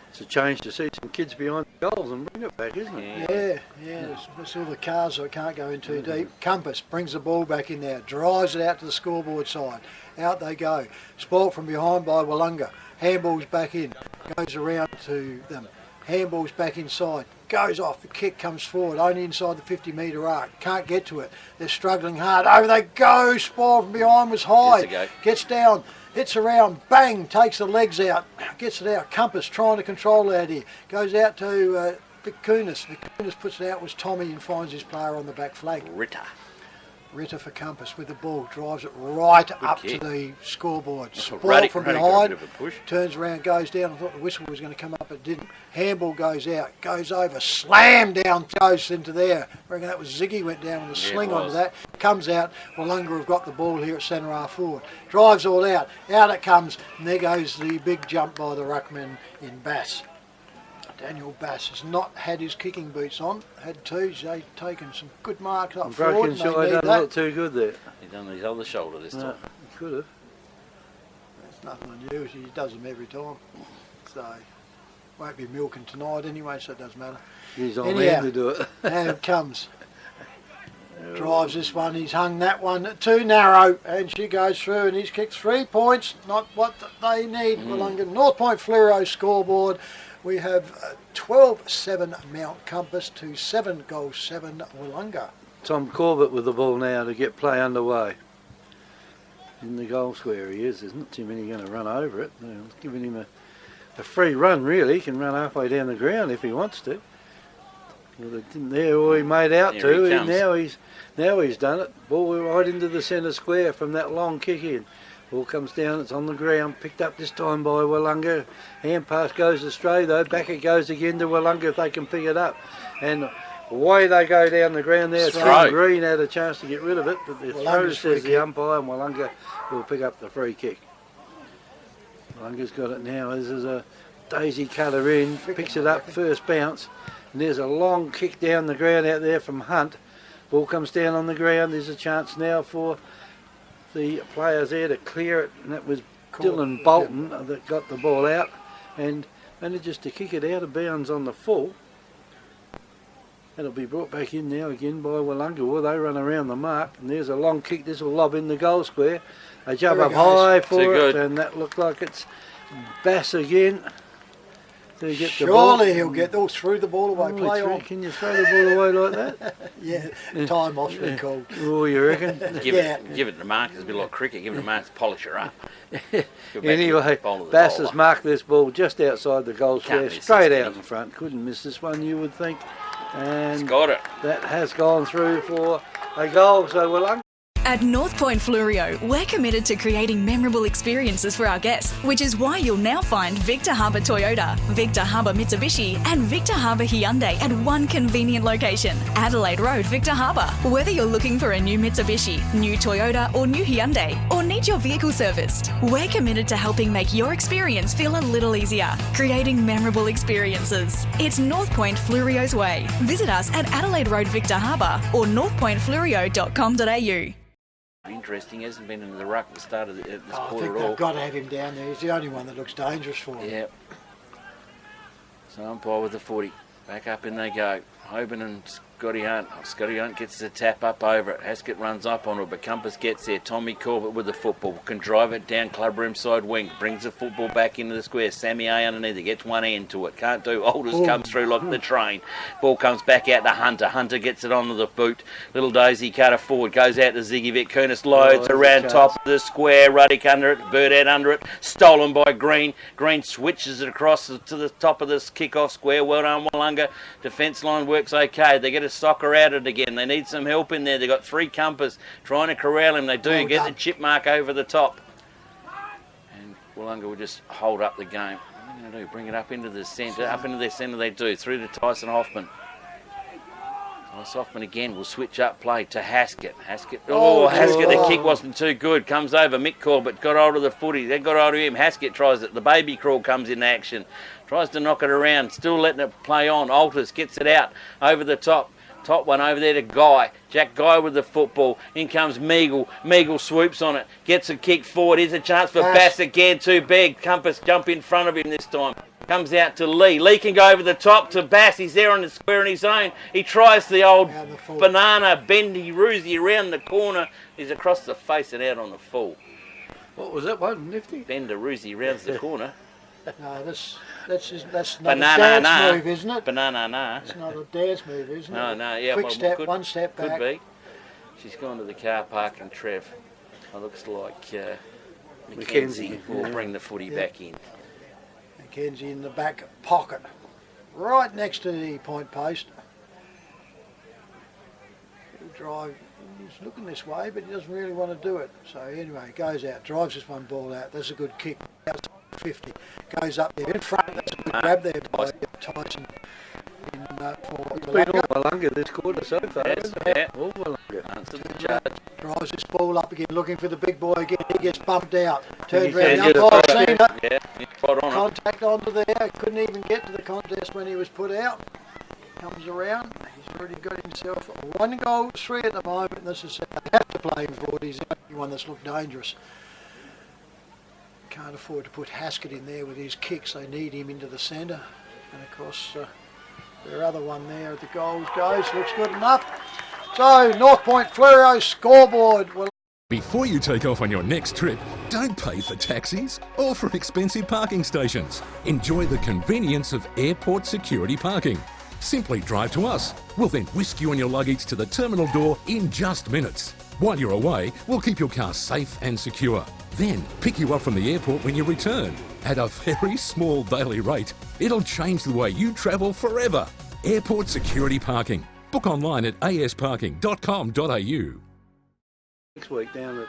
It's a change to see some kids behind the goals and bring it back, isn't it? Yeah. There's all the cars, so it can't go in too deep. Compass brings the ball back in there, drives it out to the scoreboard side. Out they go. Spoilt from behind by Wellunga. Handball's back in. Goes around to them. Handball's back inside. Goes off. The kick comes forward. Only inside the 50-metre arc. Can't get to it. They're struggling hard. Over they go. Spoilt from behind was high. Gets down. Hits around, bang, takes the legs out, gets it out. Compass trying to control out here. Goes out to Vicunis. Vicunis puts it out, was Tommy, and finds his player on the back flank. Ritter for Compass with the ball, drives it right up to the scoreboard. Spoiled from behind, turns around, goes down. I thought the whistle was going to come up, it didn't. Handball goes out, goes over, slam down, goes into there. I reckon that was Ziggy went down with a sling onto that. Comes out, Wellunga have got the ball here at centre half forward. Drives all out, out it comes, and there goes the big jump by the ruckman in Bass. Daniel Bass has not had his kicking boots on, had two, they've taken some good marks up forward. Brokenshire done a lot too good there. He done his other shoulder this time. He could have. That's nothing unusual, he does them every time. So, won't be milking tonight anyway, so it doesn't matter. He's on hand to do it. Now it comes. Drives this one, he's hung that one too narrow, and she goes through, and he's kicked 3 points, not what they need. Wellunga North Point Fluoro scoreboard. We have 12-7 Mount Compass to 7 goals 7 Wellunga. Tom Corbett with the ball now to get play underway. In the goal square he is. There's not too many going to run over it. They're giving him a free run really. He can run halfway down the ground if he wants to. Well, they didn't there, or he made out to. Now he's done it. Ball right into the centre square from that long kick in. Ball comes down, it's on the ground, picked up this time by Wellunga. Hand pass goes astray though, back it goes again to Wellunga if they can pick it up. And away they go down the ground there. Tim Green had a chance to get rid of it, but the throw says the umpire, and Wellunga will pick up the free kick. Wellunga's got it now. This is a daisy cutter in, picks it up, first bounce. And there's a long kick down the ground out there from Hunt. Ball comes down on the ground, there's a chance now for the players there to clear it, and that was Dylan Bolton that got the ball out and manages to kick it out of bounds on the full. That'll be brought back in now again by Wellunga. Well, they run around the mark, and there's a long kick. This will lob in the goal square. They jump up high for it, and that looked like it's Bass again. Do you get the ball? Surely he'll get those through the ball away. Play on. Can you throw the ball away like that? Yeah, time off's been called. Oh, you reckon? Give it to Marcus, a bit like cricket. Give it to Marcus, polish her up. Anyway, Bass has marked this ball just outside the goal square, straight out in front. Couldn't miss this one, you would think. And he's got it. That has gone through for a goal. So Wellunga. At North Point Fluorio, we're committed to creating memorable experiences for our guests, which is why you'll now find Victor Harbour Toyota, Victor Harbour Mitsubishi and Victor Harbour Hyundai at one convenient location, Adelaide Road, Victor Harbour. Whether you're looking for a new Mitsubishi, new Toyota or new Hyundai, or need your vehicle serviced, we're committed to helping make your experience feel a little easier, creating memorable experiences. It's North Point Fluorio's way. Visit us at Adelaide Road, Victor Harbour or northpointfluorio.com.au. Interesting, he hasn't been in the ruck at the start of this quarter at all. I think they've got to have him down there. He's the only one that looks dangerous for them. Yeah. So umpire with the 40. Back up in they go. Hoban and Scotty Hunt. Scotty Hunt gets the tap up over it. Haskett runs up on it, but Compass gets there. Tommy Corbett with the football. Can drive it down club room side wing. Brings the football back into the square. Sammy A underneath it. Gets one end to it. Can't do. Alders comes through like the train. Ball comes back out to Hunter. Hunter gets it onto the boot. Little Daisy cutter forward. Goes out to Ziggy Vic. Kunis loads around top of the square. Ruddick under it. Bird out under it. Stolen by Green. Green switches it across to the top of this kick-off square. Well done, Wellunga. Defence line works okay. They get a soccer at it again. They need some help in there. They've got three Compass trying to corral him. They do get the chip mark over the top. And Willunga will just hold up the game. What are they going to do? Bring it up into the centre. Up into their centre they do. Through to Tyson Hoffman. Tyson Hoffman again will switch up play to Haskett. Haskett, the kick wasn't too good. Comes over. Mick Corbett got hold of the footy. They got hold of him. Haskett tries it. The baby crawl comes in action. Tries to knock it around. Still letting it play on. Alters gets it out over the top. Top one over there to Guy. Jack Guy with the football. In comes Meagle. Meagle swoops on it. Gets a kick forward. Here's a chance for Bass again. Too big. Compass jump in front of him this time. Comes out to Lee. Lee can go over the top to Bass. He's there on the square on his own. He tries the old banana bendy roosie around the corner. He's across the face and out on the full. What was that one, Nifty? Bender roosie rounds the corner. No, that's not a dance move, isn't it? Banana. It's not a dance move, isn't it? No, yeah. Quick step, one step back. Could be. She's gone to the car park and Trev. It looks like Mackenzie will bring the footy back in. Mackenzie in the back pocket, right next to the point post. He'll drive. He's looking this way, but he doesn't really want to do it. So anyway, goes out, drives this one ball out. That's a good kick. Outside 50, goes up there in front. That's a good grab there by Tyson. It's been all Wellunga this quarter so far. Yeah. All Wellunga. Answer the judge. Drives this ball up again, looking for the big boy again. He gets bumped out. Turns around. The umpire's seen it. Yeah, spot on. Contact onto there. Couldn't even get to the contest when he was put out. Comes around. He's already got himself 1 goal, 3 at the moment. This is they have to play him forward. He's the only one that's looked dangerous. Can't afford to put Haskett in there with his kicks. They need him into the centre. And of course, their other one there at the goals goes. Looks good enough. So, North Point Fluorio scoreboard. Before you take off on your next trip, don't pay for taxis or for expensive parking stations. Enjoy the convenience of airport security parking. Simply drive to us. We'll then whisk you and your luggage to the terminal door in just minutes. While you're away, we'll keep your car safe and secure. Then pick you up from the airport when you return. At a very small daily rate, it'll change the way you travel forever. Airport security parking. Book online at asparking.com.au. Next week down at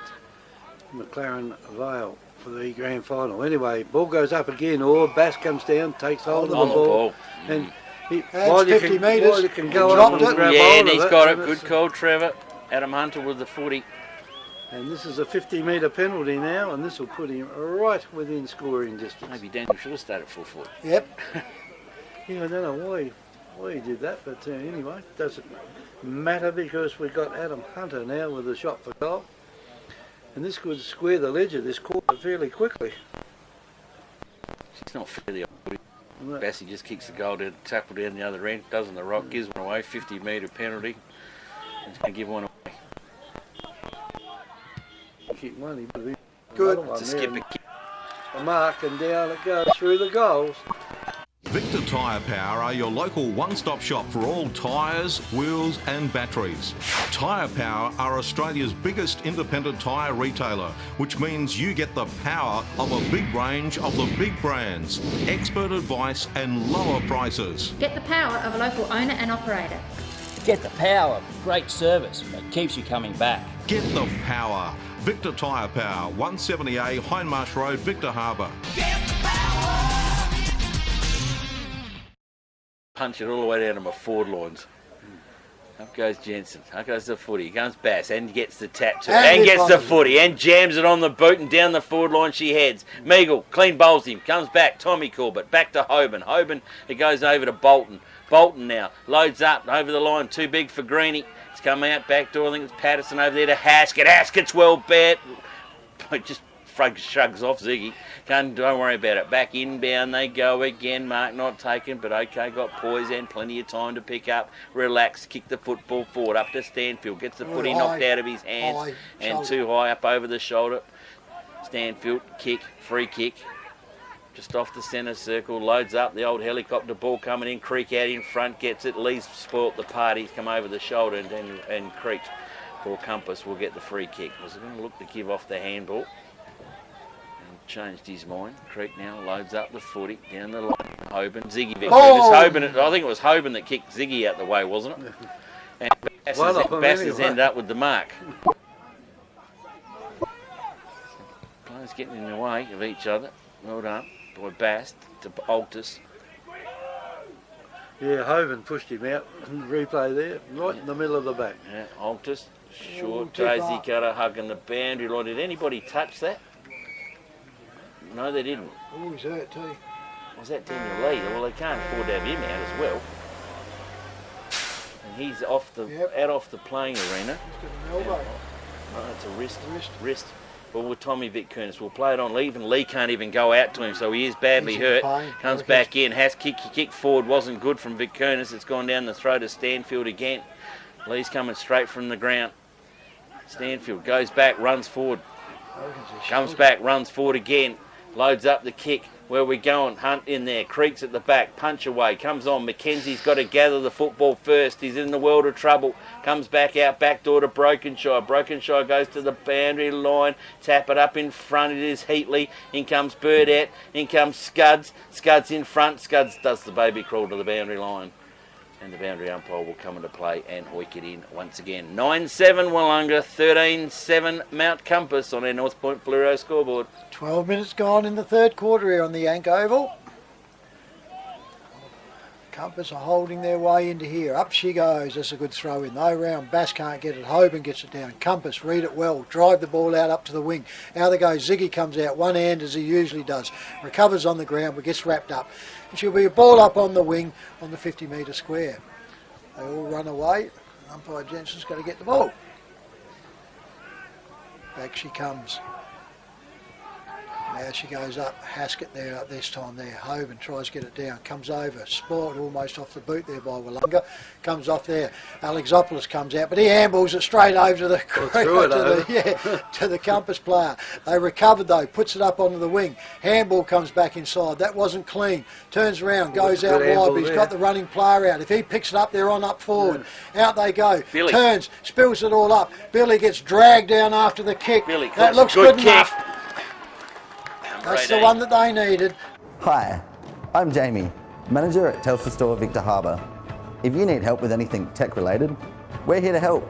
McLaren Vale for the grand final. Anyway, ball goes up again, or Bass comes down, takes hold of the ball. And while you 50 metres, you can go up and grab hold and of he's it, got it. Good call, Trevor. Adam Hunter with the 40. And this is a 50-metre penalty now, and this will put him right within scoring distance. Maybe Daniel should have started full foot. Yep. Yeah, I don't know why he did that, but anyway, it doesn't matter because we've got Adam Hunter now with a shot for goal. And this could square the ledger this quarter fairly quickly. It's not fair, the old Bassey just kicks the goal down, tackle down the other end, doesn't the rock, gives one away, 50-metre penalty. He's going to give one away. Kick one, he would have been good. To skip a kick. A mark, and down it goes through the goals. Victor Tyre Power are your local one-stop shop for all tyres, wheels and batteries. Tyre Power are Australia's biggest independent tyre retailer, which means you get the power of a big range of the big brands, expert advice and lower prices. Get the power of a local owner and operator. Get the power of great service that keeps you coming back. Get the power. Victor Tyre Power, 170A Hindmarsh Road, Victor Harbour. Punch it all the way down to my forward lines. Up goes Jensen, up goes the footy, comes Bass and gets the tap to it, and gets the footy and jams it on the boot and down the forward line she heads. Meagle clean bowls him, comes back, Tommy Corbett, back to Hoban. Hoban, it goes over to Bolton. Bolton now, loads up over the line, too big for Greenie. It's come out back door, I think it's Patterson over there to Haskett. Haskett's well bet. Just shrugs off Ziggy. Don't worry about it. Back inbound they go again. Mark not taken, but okay, got poise and plenty of time to pick up. Relax, kick the football forward up to Stanfield. Gets the footy knocked out of his hands and too high up over the shoulder. Stanfield, kick, free kick. Just off the centre circle, loads up, the old helicopter ball coming in, Creek out in front, gets it, Lee's spoilt the party, he's come over the shoulder and Creek for Compass will get the free kick. Was going to look to give off the handball and changed his mind. Creek now loads up the footy, down the line, Hoban, Ziggy Vic. Hoban, I think it was Hoban that kicked Ziggy out the way, wasn't it? And Bass's end up with the mark. Players getting in the way of each other. Well done by Bass to Altus. Yeah, Hoban pushed him out. Replay there, right in the middle of the back. Yeah, Altus, short, daisy cutter, hugging the boundary line. Did anybody touch that? No, they didn't. Oh, he's hurt too. Was that Daniel Lee? Well, they can't afford to have him out as well. And he's off the out off the playing arena. He's got an elbow. No, it's a wrist. Well, with Tommy Vic Kernis, we'll play it on Lee. Even Lee can't even go out to him, so he is badly hurt. Comes back in, has kick forward, wasn't good from Vic Kernis. It's gone down the throat of Stanfield again. Lee's coming straight from the ground. Stanfield goes back, runs forward. Comes back, runs forward again. Loads up the kick. Where we going? Hunt in there. Creeks at the back. Punch away. Comes on. Mackenzie's got to gather the football first. He's in the world of trouble. Comes back out. Back door to Brokenshire. Brokenshire goes to the boundary line. Tap it up in front. It is Heatley. In comes Burdett. In comes Scuds. Scuds in front. Scuds does the baby crawl to the boundary line. And the boundary umpire will come into play and hoik it in once again. 9-7 Willunga, 13-7 Mount Compass on our North Point Fluoro scoreboard. 12 minutes gone in the third quarter here on the Yank Oval. Compass are holding their way into here. Up she goes. That's a good throw in though. Round Bass can't get it. Hoban gets it down. Compass read it well. Drive the ball out up to the wing. Out they go. Ziggy comes out one hand as he usually does. Recovers on the ground but gets wrapped up. And she'll be a ball up on the wing on the 50-metre square. They all run away. Umpire Jensen's got to get the ball. Back she comes. Now she goes up. Haskett there up this time there. Hoban tries to get it down. Comes over. Sport almost off the boot there by Willunga. Comes off there. Alexopoulos comes out, but he handballs it straight over to the to the Compass player. They recovered though. Puts it up onto the wing. Handball comes back inside. That wasn't clean. Turns around. Goes out wide, but he's got the running player out. If he picks it up, they're on up forward. Out they go. Billy. Turns. Spills it all up. Billy gets dragged down after the kick. Billy, that looks good kick. enough. That's the one that they needed. Hi, I'm Jamie, manager at Telstra Store Victor Harbour. If you need help with anything tech related, we're here to help.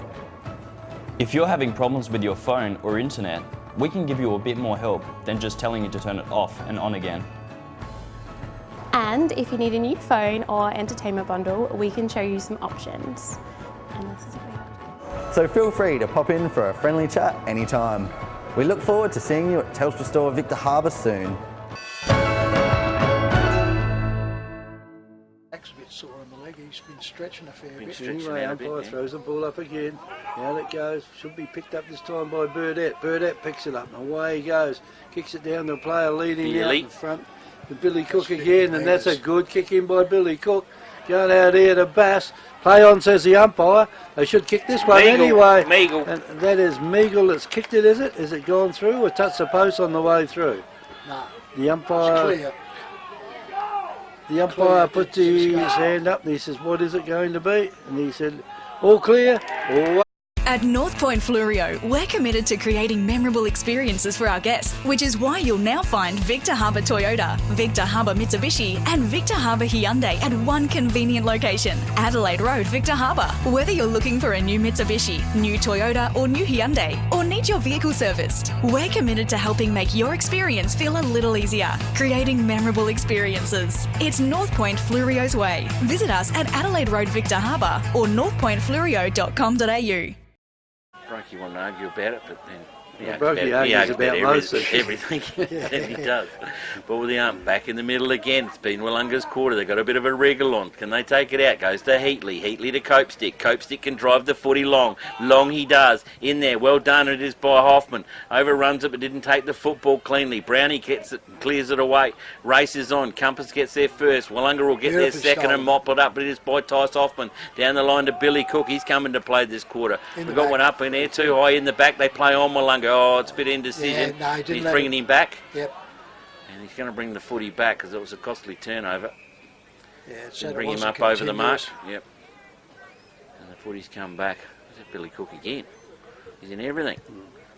If you're having problems with your phone or internet, we can give you a bit more help than just telling you to turn it off and on again. And if you need a new phone or entertainment bundle, we can show you some options. And this is what we have. So feel free to pop in for a friendly chat anytime. We look forward to seeing you at Telstra Store Victor Harbour soon. Back's a bit sore on the leg. He's been stretching a fair bit. Anyway, umpire throws the ball up again. Out it goes. Should be picked up this time by Burdett. Burdett picks it up and away he goes. Kicks it down. The player leading out in front. To Billy Cook again, and that's a good kick in by Billy Cook. Going out here to Bass. Play on, says the umpire. They should kick this one anyway. Meagle. And that is Meagle that's kicked it, is it? Is it gone through or touched the post on the way through? No. The umpire. It's clear. The umpire puts his hand up and he says, what is it going to be? And he said, all clear, all At North Point Fluorio, we're committed to creating memorable experiences for our guests, which is why you'll now find Victor Harbour Toyota, Victor Harbour Mitsubishi and Victor Harbour Hyundai at one convenient location, Adelaide Road, Victor Harbour. Whether you're looking for a new Mitsubishi, new Toyota or new Hyundai, or need your vehicle serviced, we're committed to helping make your experience feel a little easier, creating memorable experiences. It's North Point Fluorio's way. Visit us at Adelaide Road, Victor Harbour or northpointfluorio.com.au. Brokey won't argue about it, but then he argues about most of everything. He does. But with the arm back in the middle again, it's been Willunga's quarter. They've got a bit of a wriggle on. Can they take it out? Goes to Heatley. Heatley to Copestick. Copestick can drive the footy long. Long he does. In there. Well done. It is by Hoffman. Overruns it but didn't take the football cleanly. Brownie gets it, clears it away. Race is on. Compass gets there first. Willunga will get there second and mop it up, but it is by Tice Hoffman. Down the line to Billy Cook. He's coming to play this quarter. We've got one up in there too high in the back. They play on Willunga. Oh, it's a bit indecision. Yeah, no, he's bringing him back. Yep. And he's going to bring the footy back because it was a costly turnover. Yeah, so bring him up over the mark. Yep. And the footy's come back. Is it Billy Cook again? He's in everything.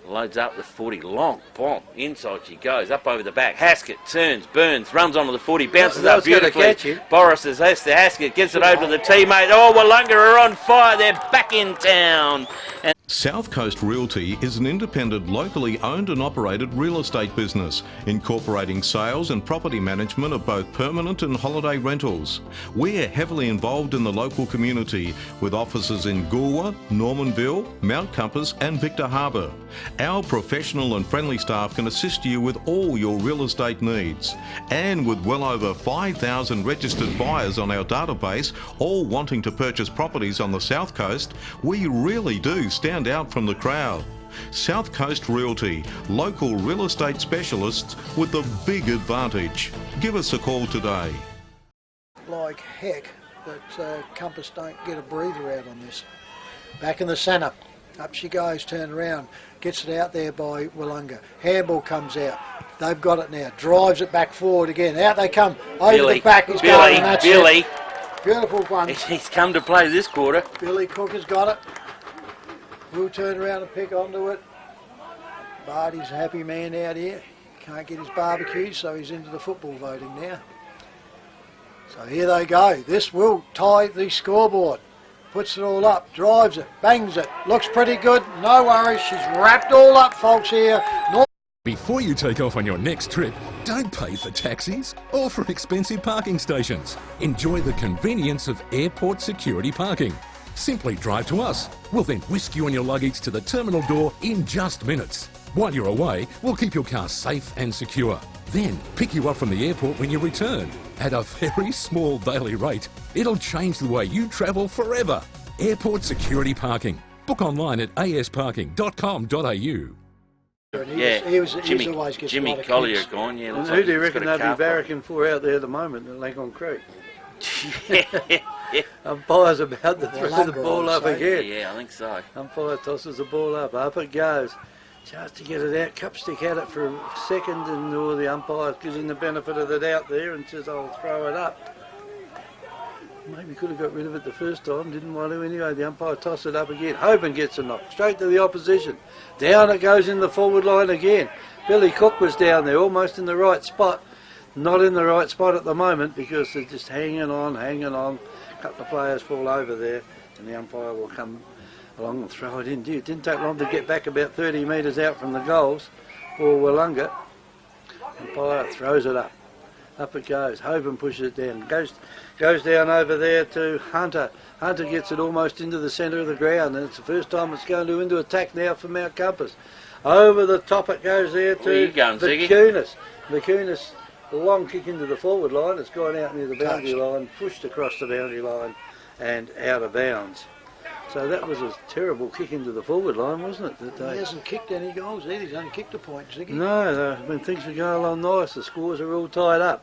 Loads up with footy. Long bomb. Inside she goes. Up over the back. Haskett turns, burns, runs onto the footy, bounces up beautifully. Boris is Haskett, gets it over to the teammate. Oh, Wellunga are on fire. They're back in town. And South Coast Realty is an independent, locally owned and operated real estate business, incorporating sales and property management of both permanent and holiday rentals. We're heavily involved in the local community with offices in Goolwa, Normanville, Mount Compass and Victor Harbour. Our professional and friendly staff can assist you with all your real estate needs. And with well over 5,000 registered buyers on our database, all wanting to purchase properties on the South Coast, we really do stand out from the crowd. South Coast Realty, local real estate specialists with the big advantage. Give us a call today. Like heck that Compass don't get a breather out on this. Back in the centre, up she goes, turn around, gets it out there by Willunga. Handball comes out. They've got it now. Drives it back forward again. Out they come. Over the back. He's going, and that's Billy. It. Beautiful one. He's come to play this quarter. Billy Cook has got it. We'll turn around and pick onto it. Barty's a happy man out here. Can't get his barbecue, so he's into the football voting now. So here they go. This will tie the scoreboard. Puts it all up, drives it, bangs it. Looks pretty good. No worries. She's wrapped all up, folks, here. Before you take off on your next trip, don't pay for taxis or for expensive parking stations. Enjoy the convenience of airport security parking. Simply drive to us. We'll then whisk you and your luggage to the terminal door in just minutes. While you're away, we'll keep your car safe and secure. Then pick you up from the airport when you return. At a very small daily rate, it'll change the way you travel forever. Airport security parking. Book online at asparking.com.au. Jimmy Collier gone. Yeah, who do you reckon they'll be barracking for out there at the moment at Langholm Creek? Umpire's about to throw the ball up again. Yeah, I think so. Umpire tosses the ball up. Up it goes. Chance to get it out. Cupstick had it for a second, and the umpire gives him the benefit of the doubt there and says, I'll throw it up. Maybe could have got rid of it the first time, didn't want to anyway. The umpire tossed it up again. Hoban gets a knock, straight to the opposition. Down it goes in the forward line again. Billy Cook was down there, almost in the right spot. Not in the right spot at the moment because they're just hanging on. A couple of players fall over there and the umpire will come along and throw it in. It didn't take long to get back about 30 metres out from the goals for Wellunga. Umpire throws it up. Up it goes. Hoban pushes it down. Goes down over there to Hunter. Hunter gets it almost into the centre of the ground and it's the first time it's going to into attack now for Mount Compass. Over the top it goes there to Vicunis. Vicunis, a long kick into the forward line. It's gone out near the boundary line, pushed across the boundary line and out of bounds. So that was a terrible kick into the forward line, wasn't it? That he hasn't kicked any goals either. He's only kicked a point, Ziggy. No, when things were going along nice, the scores are all tied up.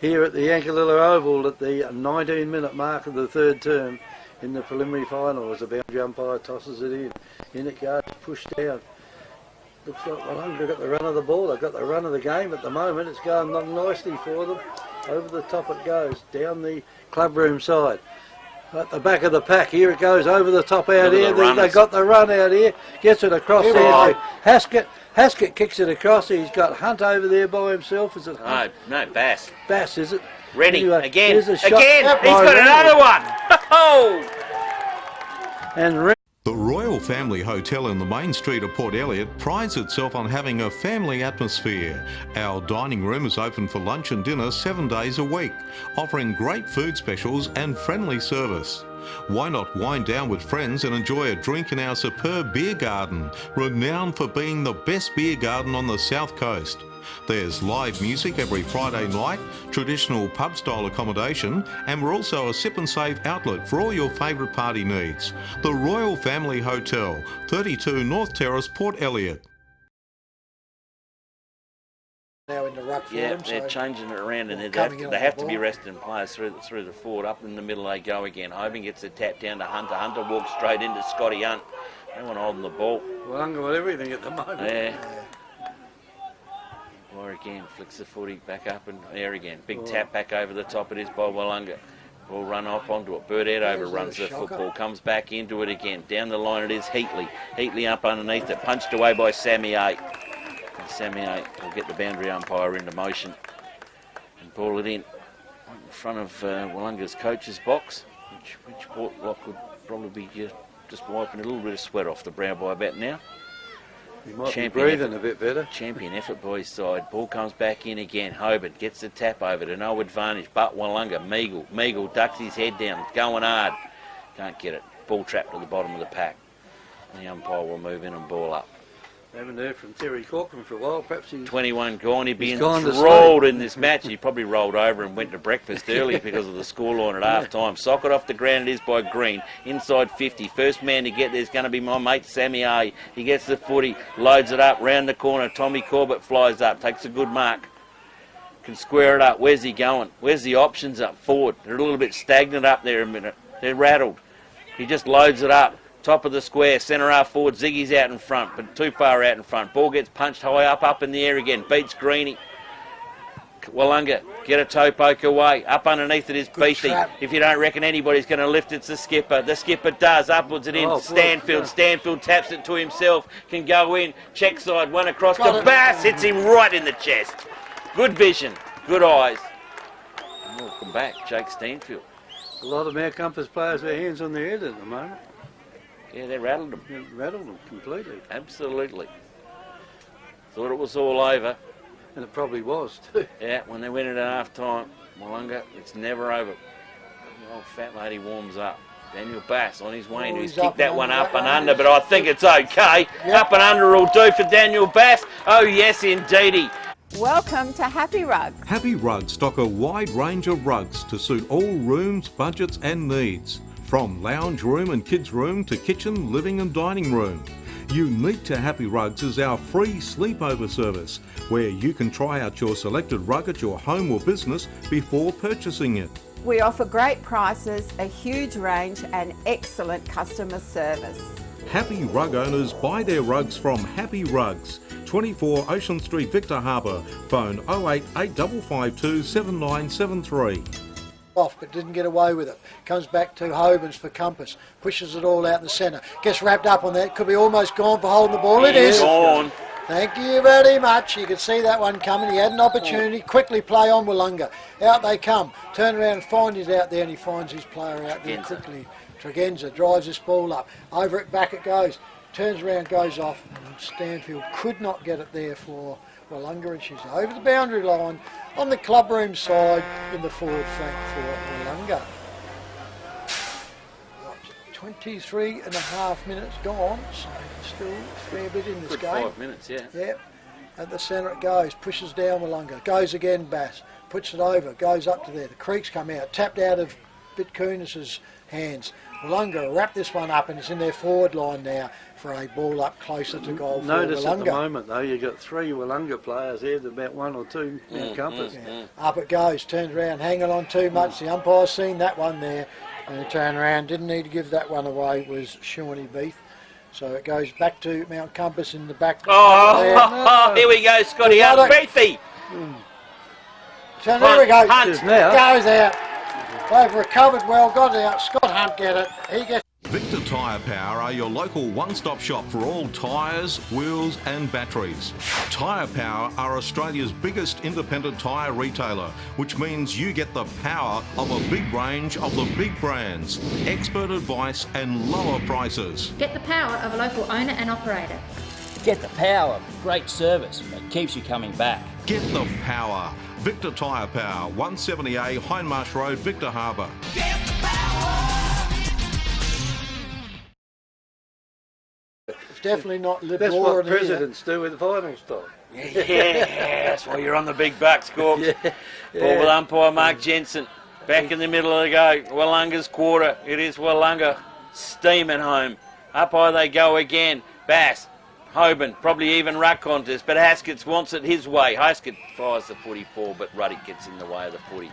Here at the Yankalilla Oval at the 19-minute mark of the third term in the preliminary final as the boundary umpire tosses it in. In it goes, pushed down. Looks like Wellunga got the run of the ball. They've got the run of the game at the moment. It's going along nicely for them. Over the top it goes, down the clubroom side. At the back of the pack, here it goes, over the top out here. They got the run out here, gets it across there to Haskett. Haskett kicks it across. He's got Hunt over there by himself. Is it Hunt? No, Bass. Bass, is it? Ready, anyway, again, here's a shot. again, Yep, he's got another one. Oh! And the Royal Family Hotel in the main street of Port Elliot prides itself on having a family atmosphere. Our dining room is open for lunch and dinner 7 days a week, offering great food specials and friendly service. Why not wind down with friends and enjoy a drink in our superb beer garden, renowned for being the best beer garden on the South Coast. There's live music every Friday night, traditional pub-style accommodation, and we're also a sip and save outlet for all your favourite party needs. The Royal Family Hotel, 32 North Terrace, Port Elliot. Now in the ruck for Yeah, them, they're so changing it around, and they have to be resting players through the forward. Up in the middle they go again. Hoban gets the tap down to Hunter. Hunter walks straight into Scotty Hunt. They want holding the ball. Wellunga with everything at the moment. Yeah. Or again, flicks the footy back up and there again. Big tap back over the top. It is by Wellunga. Ball run off onto it. Bird over runs the football. Comes back into it again. Down the line it is Heatley. Heatley up underneath it. Punched away by Sammy 8. And Sammy 8 will get the boundary umpire into motion and ball it in front of Wellunga's coach's box, which Portlock would probably be just wiping a little bit of sweat off the brow by about now. He might be breathing a bit better. Champion effort by his side. Ball comes back in again. Hoban gets the tap over to no advantage. But Wellunga, Meagle ducks his head down. Going hard. Can't get it. Ball trapped at the bottom of the pack. And the umpire will move in and ball up. Haven't heard from Terry Corcoran for a while. Perhaps he's 21 gone. He'd be gone enthralled in this match. He probably rolled over and went to breakfast early because of the scoreline at half time. Socket off the ground it is by Green. Inside 50. First man to get there is going to be my mate Sammy A. He gets the footy, loads it up, round the corner. Tommy Corbett flies up, takes a good mark. Can square it up. Where's he going? Where's the options up forward? They're a little bit stagnant up there a minute. They're rattled. He just loads it up. Top of the square, centre half forward, Ziggy's out in front, but too far out in front. Ball gets punched high up in the air again, beats Greeny. Wellunga, get a toe poke away. Up underneath it is Beathy. If you don't reckon anybody's going to lift, it's the skipper. The skipper does, upwards it in. Stanfield. Stanfield taps it to himself, can go in. Check side, one across the Bass, hits him right in the chest. Good vision, good eyes. And welcome back, Jake Stanfield. A lot of Mount Compass players with hands on their head at the moment. Yeah, they rattled them. They rattled them completely. Absolutely. Thought it was all over. And it probably was too. Yeah, when they went at half time, Wellunga, it's never over. The old fat lady warms up. Daniel Bass on his way, and he's kicked that one up and under, but I think it's okay. Up and under will do for Daniel Bass. Oh yes, indeedy. Welcome to Happy Rugs. Happy Rugs stock a wide range of rugs to suit all rooms, budgets and needs. From lounge room and kids room to kitchen, living and dining room. Unique to Happy Rugs is our free sleepover service, where you can try out your selected rug at your home or business before purchasing it. We offer great prices, a huge range and excellent customer service. Happy Rug owners buy their rugs from Happy Rugs, 24 Ocean Street, Victor Harbour. Phone 08852 7973. Off, but didn't get away with it. Comes back to Hoban's for Compass. Pushes it all out in the centre. Gets wrapped up on that. Could be almost gone for holding the ball. It is. Gone. Thank you very much. You could see that one coming. He had an opportunity. Quickly play on Willunga. Out they come. Turn around and find it out there, and he finds his player out there quickly. Tregenza drives this ball up. Over it, back it goes. Turns around, goes off. And Stanfield could not get it there for Wellunga, and she's over the boundary line on the clubroom side in the forward flank for Wellunga. 23 and a half minutes gone, so still a fair bit in this Good game. 5 minutes, yeah. Yep. At the centre it goes, pushes down Wellunga, goes again Bass, puts it over, goes up to there. The creeks come out, tapped out of Bitkunis's hands. Wellunga wrap this one up and it's in their forward line now for a ball up closer to goal for Notice Wellunga. at the moment though, you've got 3 Wellunga players here, about 1 or 2 Mount Compass. Up it goes, turns around, hanging on too much. The umpire's seen that one there and he turned around, didn't need to give that one away, was Shawnee Beef. So it goes back to Mount Compass in the back. Here we go, Scotty. Beefy. So there we go. Hunt. Goes out. They've recovered well, got it out. Scott Hunt get it. He gets. Victor Tyre Power are your local one-stop shop for all tyres, wheels and batteries. Tyre Power are Australia's biggest independent tyre retailer, which means you get the power of a big range of the big brands, expert advice and lower prices. Get the power of a local owner and operator. Get the power of great service that keeps you coming back. Get the power. Victor Tyre Power, 170A Hindmarsh Road, Victor Harbour. It's definitely not That's liberal. what presidents do with the final stop. Yeah, that's why you're on the big bucks, Corps. Ball with umpire Mark Jensen. Back in the middle of the go. Wellunga's quarter. It is Wellunga steaming home. Up high they go again. Bass, Hoban, probably even ruck contest, but Haskett wants it his way. Haskett fires the 44, but Ruddick gets in the way of the footy.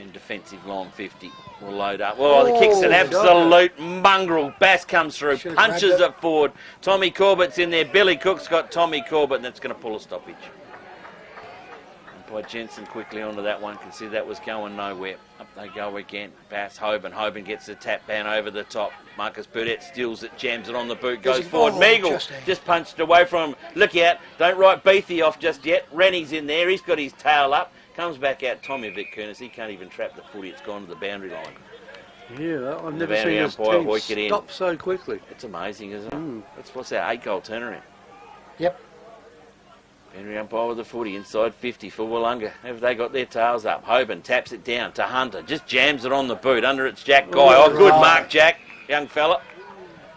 In defensive long 50 will load up. Oh, the kick's an absolute mongrel. Bass comes through, punches it forward. Tommy Corbett's in there. Billy Cook's got Tommy Corbett, and that's going to pull a stoppage. By Jensen quickly onto that one. Can see that was going nowhere. Up they go again. Bass, Hoban. Hoban gets the tap ban over the top. Marcus Burdett steals it, jams it on the boot, goes forward. Meagle just punched away from him. Look out. Don't write Beathy off just yet. Rennie's in there. He's got his tail up. Comes back out. Tommy Vic Kernis. He can't even trap the footy. It's gone to the boundary line. Yeah, I've never seen this team stop so quickly. It's amazing, isn't it? That's what's our 8-goal turnaround. Yep. Boundary umpire with the footy inside 50 for Willunga. Have they got their tails up? Hoban taps it down to Hunter. Just jams it on the boot. Under it's Jack Guy. Oh, good mark, Jack, young fella.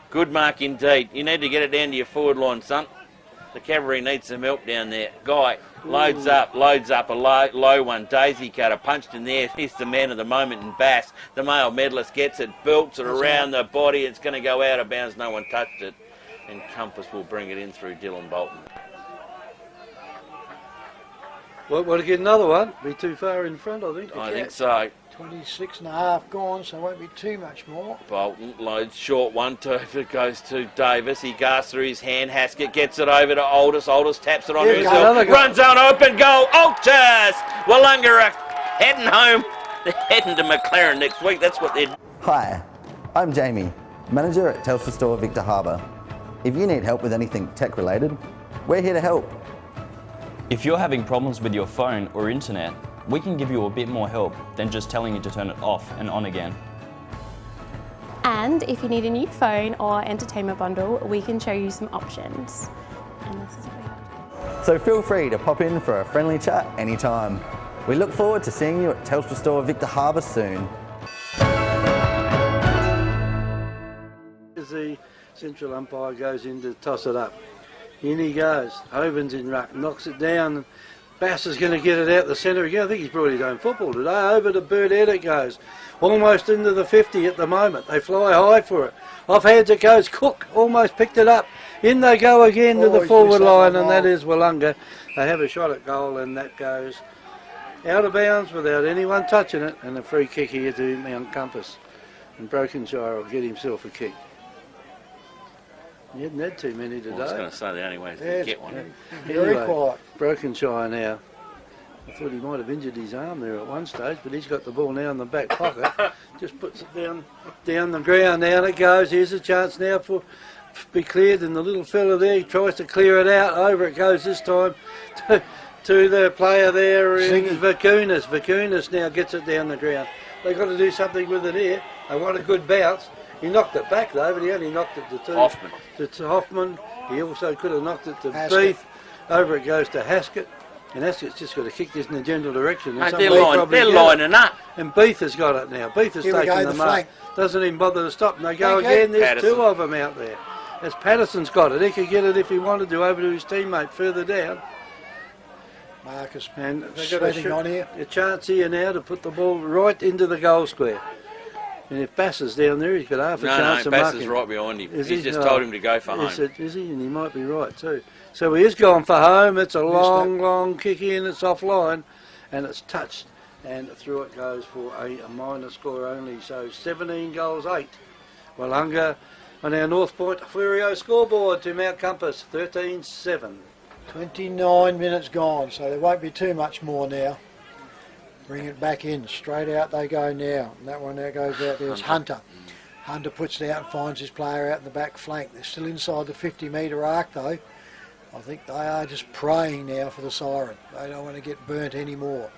Good mark indeed. You need to get it down to your forward line, son. The cavalry needs some help down there. Guy loads up a low one. Daisy cutter punched in there. He's the man of the moment in Bass. The male medalist gets it, belts it around the body. It's going to go out of bounds. No one touched it. And Compass will bring it in through Dylan Bolton. Want to get another one? Be too far in front, I think. I think so. 26 and a half gone, so it won't be too much more. Bolton loads short one, it goes to Davis. He gasps through his hand. Haskett gets it over to Aldous. Aldous taps it on himself. Runs on open goal. Altus! Wellunga are heading home. They're heading to McLaren next week. That's what they're... Hi, I'm Jamie, manager at Telstra Store Victor Harbour. If you need help with anything tech related, we're here to help. If you're having problems with your phone or internet, we can give you a bit more help than just telling you to turn it off and on again. And if you need a new phone or entertainment bundle, we can show you some options. And this is what we have. So feel free to pop in for a friendly chat anytime. We look forward to seeing you at Telstra Store Victor Harbour soon. As the central umpire goes in to toss it up. In he goes. Hoban's in ruck, knocks it down. Bass is going to get it out the centre again. I think he's brought his own football today. Over to Burdett it goes. Almost into the 50 at the moment. They fly high for it. Off hands it goes. Cook almost picked it up. In they go again to the forward line, and that is Wellunga. They have a shot at goal, and that goes out of bounds without anyone touching it. And a free kick here to Mount Compass. And Brokenshire will get himself a kick. You hadn't had too many today. Well, I was going to say the only way is to get one. Very quiet. Brokenshire now. I thought he might have injured his arm there at one stage, but he's got the ball now in the back pocket. Just puts it down the ground. Down it goes. Here's a chance now for be cleared, and the little fella there, he tries to clear it out. Over it goes this time to the player there in Vakunas. Vakunas now gets it down the ground. They've got to do something with it here. They want a good bounce. He knocked it back though, but he only knocked it to Hoffman. He also could have knocked it to Beath. Over it goes to Haskett. And Haskett's just got to kick this in the general direction. And they're lining up. And Beath has got it now. Beath has taken the mark. Doesn't even bother to stop. And they go again. There's Patterson. Two of them out there. As Patterson's got it. He could get it if he wanted to over to his teammate further down. Marcus, and they've got a chance here now to put the ball right into the goal square. And if Bass is down there, he's got half a chance of marking. Bass is right behind him. He's just told him to go for home. Is he? And he might be right too. So he is gone for home. It's a long kick in. It's offline. And it's touched. And through it goes for a minor score only. So 17 goals, 8. Wellunga on our North Point Flurio scoreboard to Mount Compass, 13-7. 29 minutes gone, so there won't be too much more now. Bring it back in. Straight out they go now. And that one now goes out. There's Hunter. Hunter puts it out and finds his player out in the back flank. They're still inside the 50-metre arc though. I think they are just praying now for the siren. They don't want to get burnt anymore.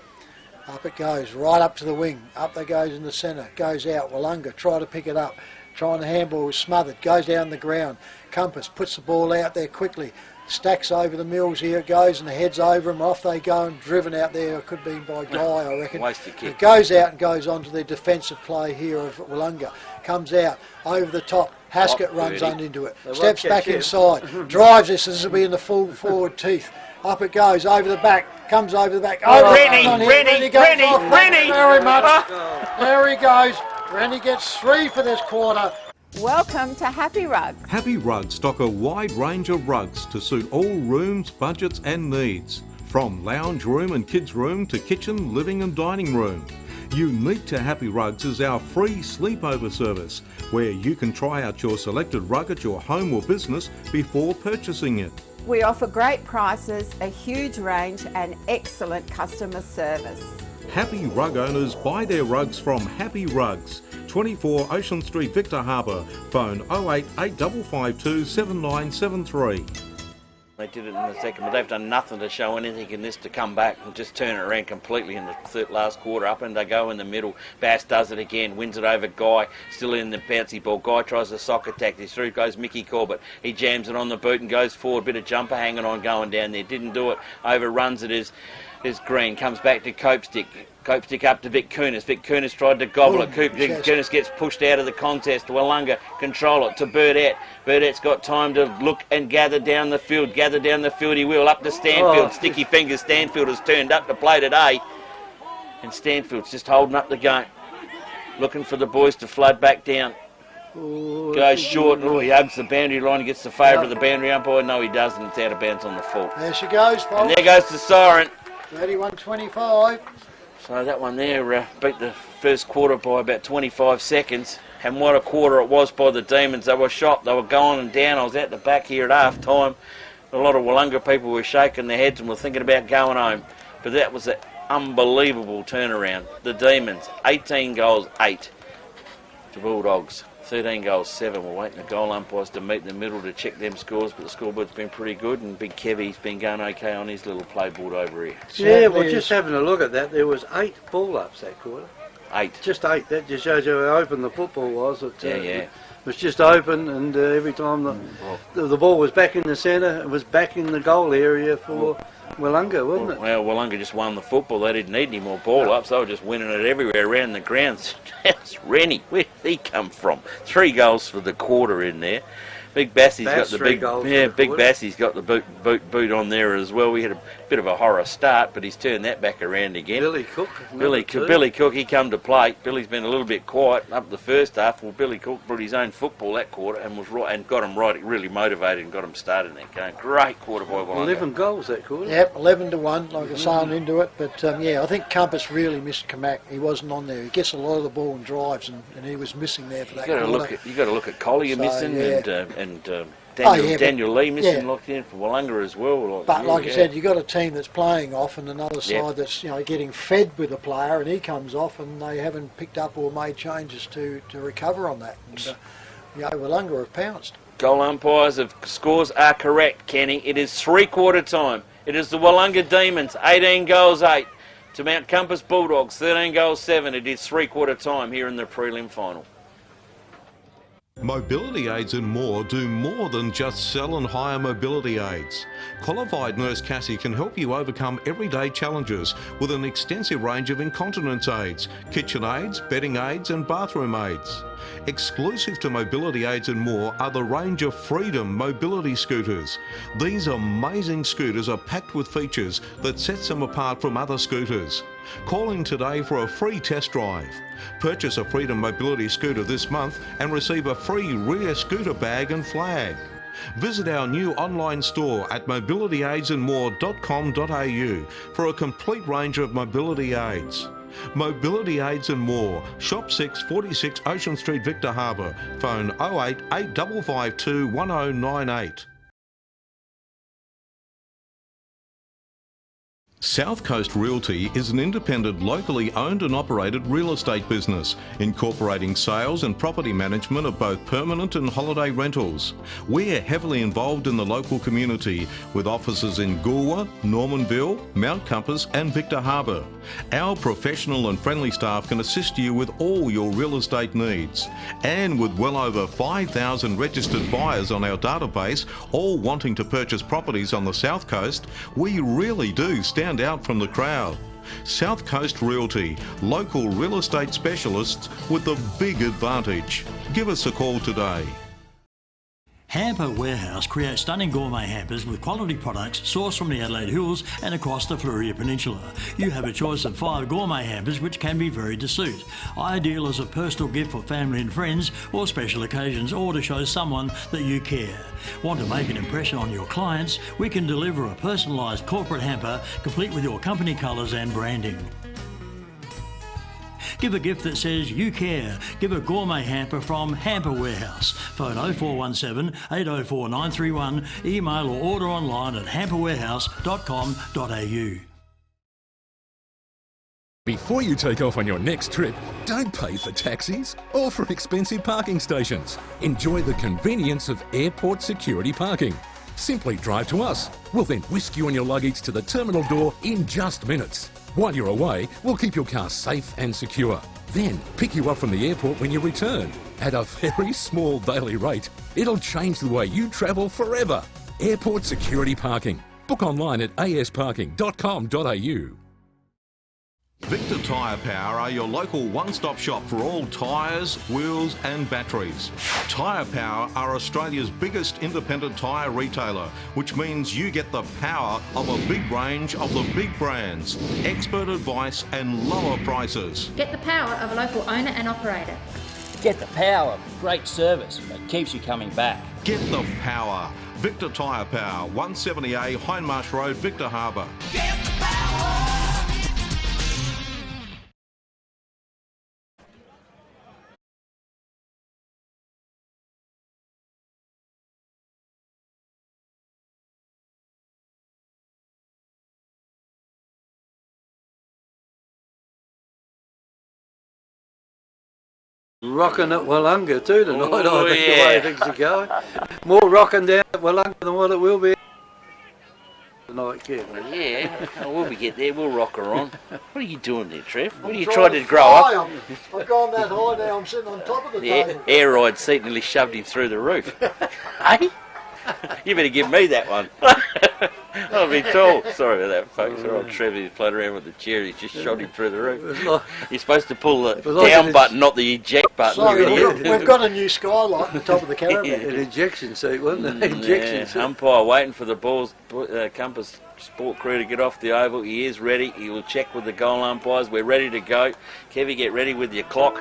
Up it goes, right up to the wing. Up they goes in the centre. Goes out. Wellunga try to pick it up. Trying the handball was smothered. Goes down the ground. Compass puts the ball out there quickly. Stacks over the mills, here it goes, and heads over them. Off they go and driven out there. It could be by Guy, I reckon. Wasted kick. It goes out and goes on to the defensive play here of Willunga. Comes out over the top. Haskett runs into it. Steps back inside. Drives this will be in the full forward teeth. Up it goes, over the back. Comes over the back. Oh, Rennie! Very much. There he goes. Rennie gets 3 for this quarter. Welcome to Happy Rugs. Happy Rugs stock a wide range of rugs to suit all rooms, budgets and needs. From lounge room and kids room to kitchen, living and dining room. Unique to Happy Rugs is our free sleepover service, where you can try out your selected rug at your home or business before purchasing it. We offer great prices, a huge range and excellent customer service. Happy Rug owners buy their rugs from Happy Rugs, 24 Ocean Street, Victor Harbour. Phone 08 8552 7973. They did it in the second, but they've done nothing to show anything in this to come back and just turn it around completely in the last quarter. Up and they go in the middle. Bass does it again, wins it over Guy, still in the bouncy ball. Guy tries a sock attack. He's through goes Mickey Corbett. He jams it on the boot and goes forward. Bit of jumper hanging on going down there. Didn't do it. Overruns it is Green. Comes back to Copestick. Copestick up to Vic Kunis. Vic Kunis tried to gobble it. Vic Kunis gets pushed out of the contest. Wellunga control it to Burdett. Burdett's got time to look and gather down the field. He will. Up to Stanfield. Sticky fingers. Stanfield has turned up to play today. And Stanfield's just holding up the game. Looking for the boys to flood back down. Goes short. He hugs the boundary line. He gets the favour of the boundary umpire. No, he doesn't. It's out of bounds on the full. There she goes, folks. And there goes the siren. 31-25. So that one there beat the first quarter by about 25 seconds. And what a quarter it was by the Demons. They were shocked. They were going and down. I was at the back here at half time. A lot of Wellunga people were shaking their heads and were thinking about going home. But that was an unbelievable turnaround. The Demons, 18 goals, 8 to Bulldogs. 13 goals, 7. We're waiting the goal umpires to meet in the middle to check them scores, but the scoreboard's been pretty good, and Big Kevy's been going okay on his little playboard over here. Yeah, well, just having a look at that, there was 8 ball-ups that quarter. 8. Just 8. That just shows you how open the football was. It was just open, and every time the ball was back in the centre, it was back in the goal area for Wellunga, wasn't it? Well, Wellunga just won the football. They didn't need any more ball-ups. They were just winning it everywhere around the grounds. That's Rennie. Where did he come from? 3 goals for the quarter in there. Big Bassie's got the Big Bassie's got the boot on there as well. We had a bit of a horror start, but he's turned that back around again. Billy Cook. Billy Cook, he come to play. Billy's been a little bit quiet up the first half. Well, Billy Cook brought his own football that quarter and was right and got him right, really motivated and got him started in that game. Great quarter by Wellunga. 11 goals that quarter. Yep, 11-1, like I sailed into it. But I think Compass really missed Kamak. He wasn't on there. He gets a lot of the ball and drives, and he was missing there for that quarter. You got to look at Collier missing and Daniel Lee missing locked in for Wellunga as well. But like I said, you've got a team that's playing off and another side that's getting fed with a player, and he comes off and they haven't picked up or made changes to recover on that. And Wellunga have pounced. Goal umpires of scores are correct, Kenny. It is 3/4 time. It is the Wellunga Demons, 18 goals 8. To Mount Compass Bulldogs, 13 goals 7. It is 3/4 time here in the prelim final. Mobility aids and more do more than just sell and hire mobility aids. Qualified Nurse Cassie can help you overcome everyday challenges with an extensive range of incontinence aids, kitchen aids, bedding aids and bathroom aids. Exclusive to Mobility Aids and more are the range of Freedom mobility scooters. These amazing scooters are packed with features that sets them apart from other scooters. Call in today for a free test drive. Purchase a Freedom mobility scooter this month and receive a free rear scooter bag and flag. Visit our new online store at mobilityaidsandmore.com.au for a complete range of mobility aids. Mobility Aids and More, Shop 6, 46 Ocean Street, Victor Harbour. Phone 08 8552 1098. South Coast Realty is an independent, locally owned and operated real estate business, incorporating sales and property management of both permanent and holiday rentals. We're heavily involved in the local community, with offices in Goolwa, Normanville, Mount Compass and Victor Harbour. Our professional and friendly staff can assist you with all your real estate needs. And with well over 5,000 registered buyers on our database, all wanting to purchase properties on the South Coast, we really do stand out from the crowd. South Coast Realty, local real estate specialists with the big advantage. Give us a call today. Hamper Warehouse creates stunning gourmet hampers with quality products sourced from the Adelaide Hills and across the Fleurieu Peninsula. You have a choice of 5 gourmet hampers which can be varied to suit. Ideal as a personal gift for family and friends or special occasions, or to show someone that you care. Want to make an impression on your clients? We can deliver a personalised corporate hamper complete with your company colours and branding. Give a gift that says you care. Give a gourmet hamper from Hamper Warehouse. Phone 0417 804 931. Email or order online at hamperwarehouse.com.au. Before you take off on your next trip, don't pay for taxis or for expensive parking stations. Enjoy the convenience of airport security parking. Simply drive to us. We'll then whisk you and your luggage to the terminal door in just minutes. While you're away, we'll keep your car safe and secure. Then pick you up from the airport when you return. At a very small daily rate, it'll change the way you travel forever. Airport security parking. Book online at asparking.com.au. Victor Tyre Power are your local one-stop shop for all tyres, wheels and batteries. Tyre Power are Australia's biggest independent tyre retailer, which means you get the power of a big range of the big brands, expert advice and lower prices. Get the power of a local owner and operator. Get the power of great service that keeps you coming back. Get the power. Victor Tyre Power, 170A Hindmarsh Road, Victor Harbour. Get the power. Rocking at Wellunga too tonight, Oh, I think, yeah. the way things are going. More rocking down at Wellunga than what it will be tonight, kid. Well, yeah, we'll be get there. We'll rock her on. What are you doing there, Trev? What are you trying to grow up? I've gone that high now, I'm sitting on top of the The table. air ride seat nearly shoved him through the roof. Hey? You better give me that one. I'll be tall. Sorry about that, folks. Old Trevor played around with the chair. He just shot him through the roof. You're supposed to pull the down button, not the eject button. Sorry, we've got a new skylight on the top of the caravan. An injection seat, wasn't it? Injection seat. Umpire waiting for the balls, Compass Sport crew to get off the oval. He is ready. He will check with the goal umpires. We're ready to go. Kevy, get ready with your clock.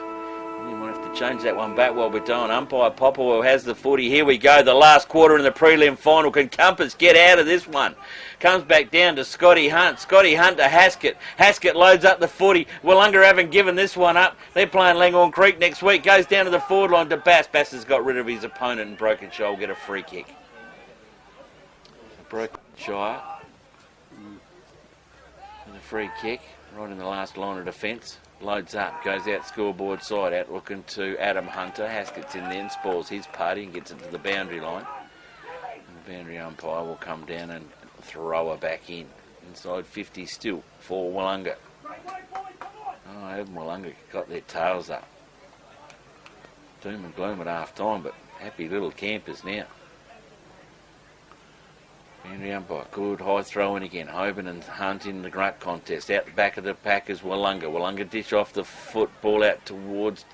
You might have to change that one back while we're doing. Umpire Popple has the footy. Here we go. The last quarter in the prelim final. Can Compass get out of this one? Comes back down to Scotty Hunt. Scotty Hunt to Haskett. Haskett loads up the footy. Willunga haven't given this one up. They're playing Langhorne Creek next week. Goes down to the forward line to Bass. Bass has got rid of his opponent and broken shoulder. Get a free kick. Broken shoulder. And a free kick. Right in the last line of defence. Loads up, goes out scoreboard side, out looking to Adam Hunter. Haskett's in there and spoils his party and gets it to the boundary line. And the boundary umpire will come down and throw her back in. Inside 50 still for Willunga. Oh, even Willunga got their tails up. Doom and gloom at half time, but happy little campers now. Boundary umpire, good high throw in again. Hoban and Hunt in the grunt contest. Out the back of the pack is Willunga. Willunga dish off the football out towards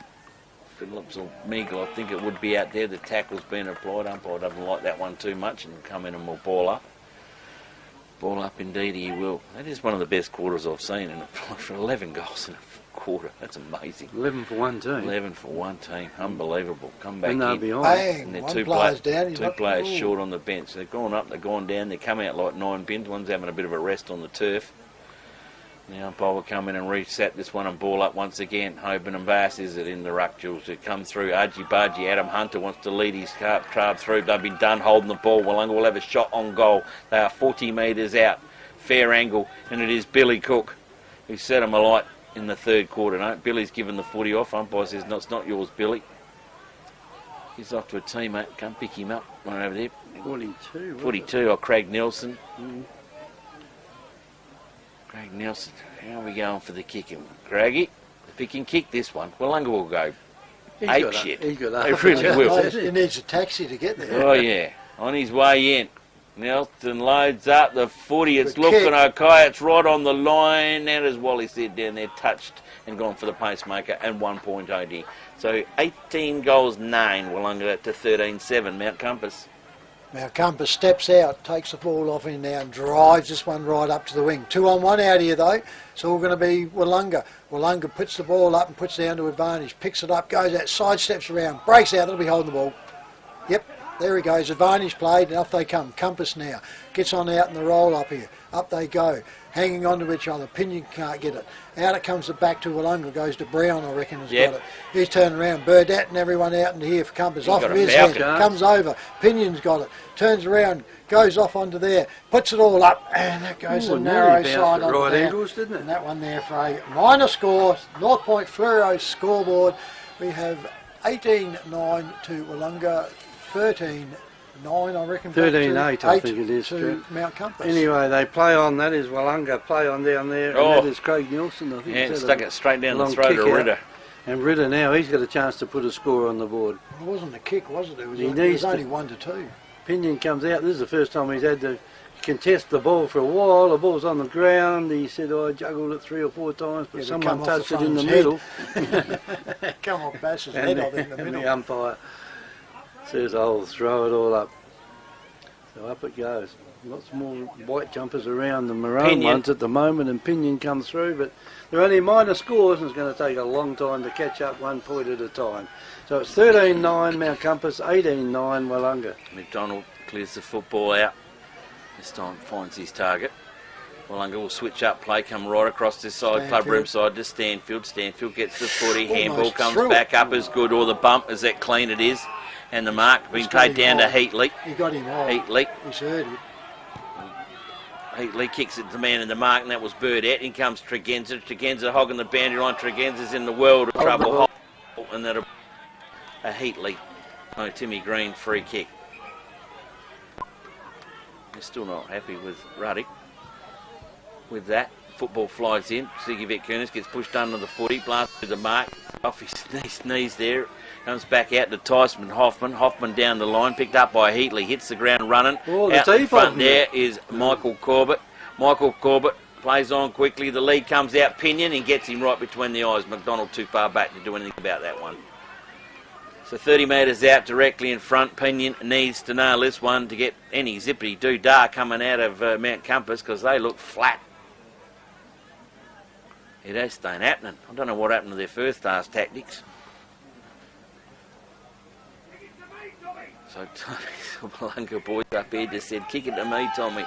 Phillips or Meagle. I think it would be out there. The tackle's been applied. Umpire doesn't like that one too much and come in and will ball up. Ball up indeed he will. That is one of the best quarters I've seen. And for 11 goals in a quarter, that's amazing. 11 for one team. 11 for one team. Unbelievable. Come back And they're in. behind. Bang, And they're one two player's down. two players short on the bench. They've gone up, they've gone down, they come out like 9 pins. One's having a bit of a rest on the turf. Now umpire will come in and reset this one and ball up once again. Hoban and Bass is it in the ruck, Jules, to come through. Argy Bargy, Adam Hunter wants to lead his crab through. They've been done holding the ball. Willunga will have a shot on goal. They are 40 metres out. fair angle, and it is Billy Cook who set him alight in the third quarter. No, Billy's given the footy off. Umpire says, no, it's not yours, Billy. He's off to a teammate. Can't pick him up. One over there. 42. 42, Craig Nelson. Mm. Craig Nelson. How are we going for the kicking? Craigie, if he can kick this one, Wellunga will go ape shit. He's got They really will. He needs a taxi to get there. Oh, yeah. On his way in. Nelson loads up the footy. It's Good looking kick. okay. It's right on the line. Now, as Wally said down there, touched and gone for the pacemaker and 1 point OD. So 18 goals, 9. Wellunga to 13-7. Mount Compass. Mount Compass steps out, takes the ball off him now and drives this one right up to the wing. 2-on-1 out here though. It's all going to be Willunga. Willunga puts the ball up and puts down to advantage. Picks it up, goes out, sidesteps around, breaks out. They'll be holding the ball. Yep. There he goes, advantage played, and off they come. Compass now gets on out in the roll up here. Up they go, hanging on to each other. Pinion can't get it. Out it comes back to Willunga, goes to Brown, I reckon, has got it. He's turning around, Burdett and everyone out into here for Compass. Off of his head, comes over. Pinion's got it, turns around, goes off onto there, puts it all up, and that goes the narrow side on right there. angles, didn't it? And that one there for a minor score, North Point Fluoro scoreboard. We have 18-9 to Willunga, 13-9, I reckon. 13-8, I think it is. To Mount Compass. Anyway, they play on. That is Wellunga. Play on down there. Oh. And that is Craig Nielsen, I think. Yeah, stuck it straight down the throat of Ritter. And Ritter now, he's got a chance to put a score on the board. It wasn't a kick, was it? It was, He it needs was only to- 1-2. Pinion comes out. This is the first time he's had to contest the ball for a while. The ball's on the ground. He said, I juggled it 3 or 4 times, but Yeah, someone come off touched the it in the front middle. Come on, Bass's And head the- on in the and middle. the umpire says, I'll throw it all up. So up it goes. Lots more white jumpers around the maroon Pinion. ones at the moment, and Pinion comes through, but they're only minor scores, and it's going to take a long time to catch up 1 point at a time. So it's 13-9 Mount Compass, 18-9 Wellunga. McDonald clears the football out. This time finds his target. Wellunga will switch up play, come right across this side, club room side to Stanfield. Stanfield gets the footy, handball comes through back it. up as good, or the bump as that clean it is. And the mark being He's got paid him down to high. Heatley. He got him high. Heatley. He's heard it. Heatley kicks it to the man in the mark, and that was Burdett. In comes Tregenza. Tregenza hogging the boundary line. Tregenza's in the world of trouble. And that'll a Heatley. No, Timmy Green free kick. They're still not happy with Ruddick. With that, football flies in. Ziggy Vetkunis gets pushed under the footy, blasts through the mark, off his knees there. Comes back out to Tyson Hoffman. Hoffman down the line, picked up by Heatley, hits the ground running. Oh, the out in teeth front off him. there is Michael Corbett. Michael Corbett plays on quickly. The lead comes out, Pinion, and gets him right between the eyes. McDonald too far back to do anything about that one. So 30 metres out, directly in front. Pinion needs to nail this one to get any zippity-doo-dah coming out of Mount Compass, because they look flat. It just ain't happening. I don't know what happened to their first half tactics. So Tommy's Wellunga boys up here just said, kick it to me, Tommy.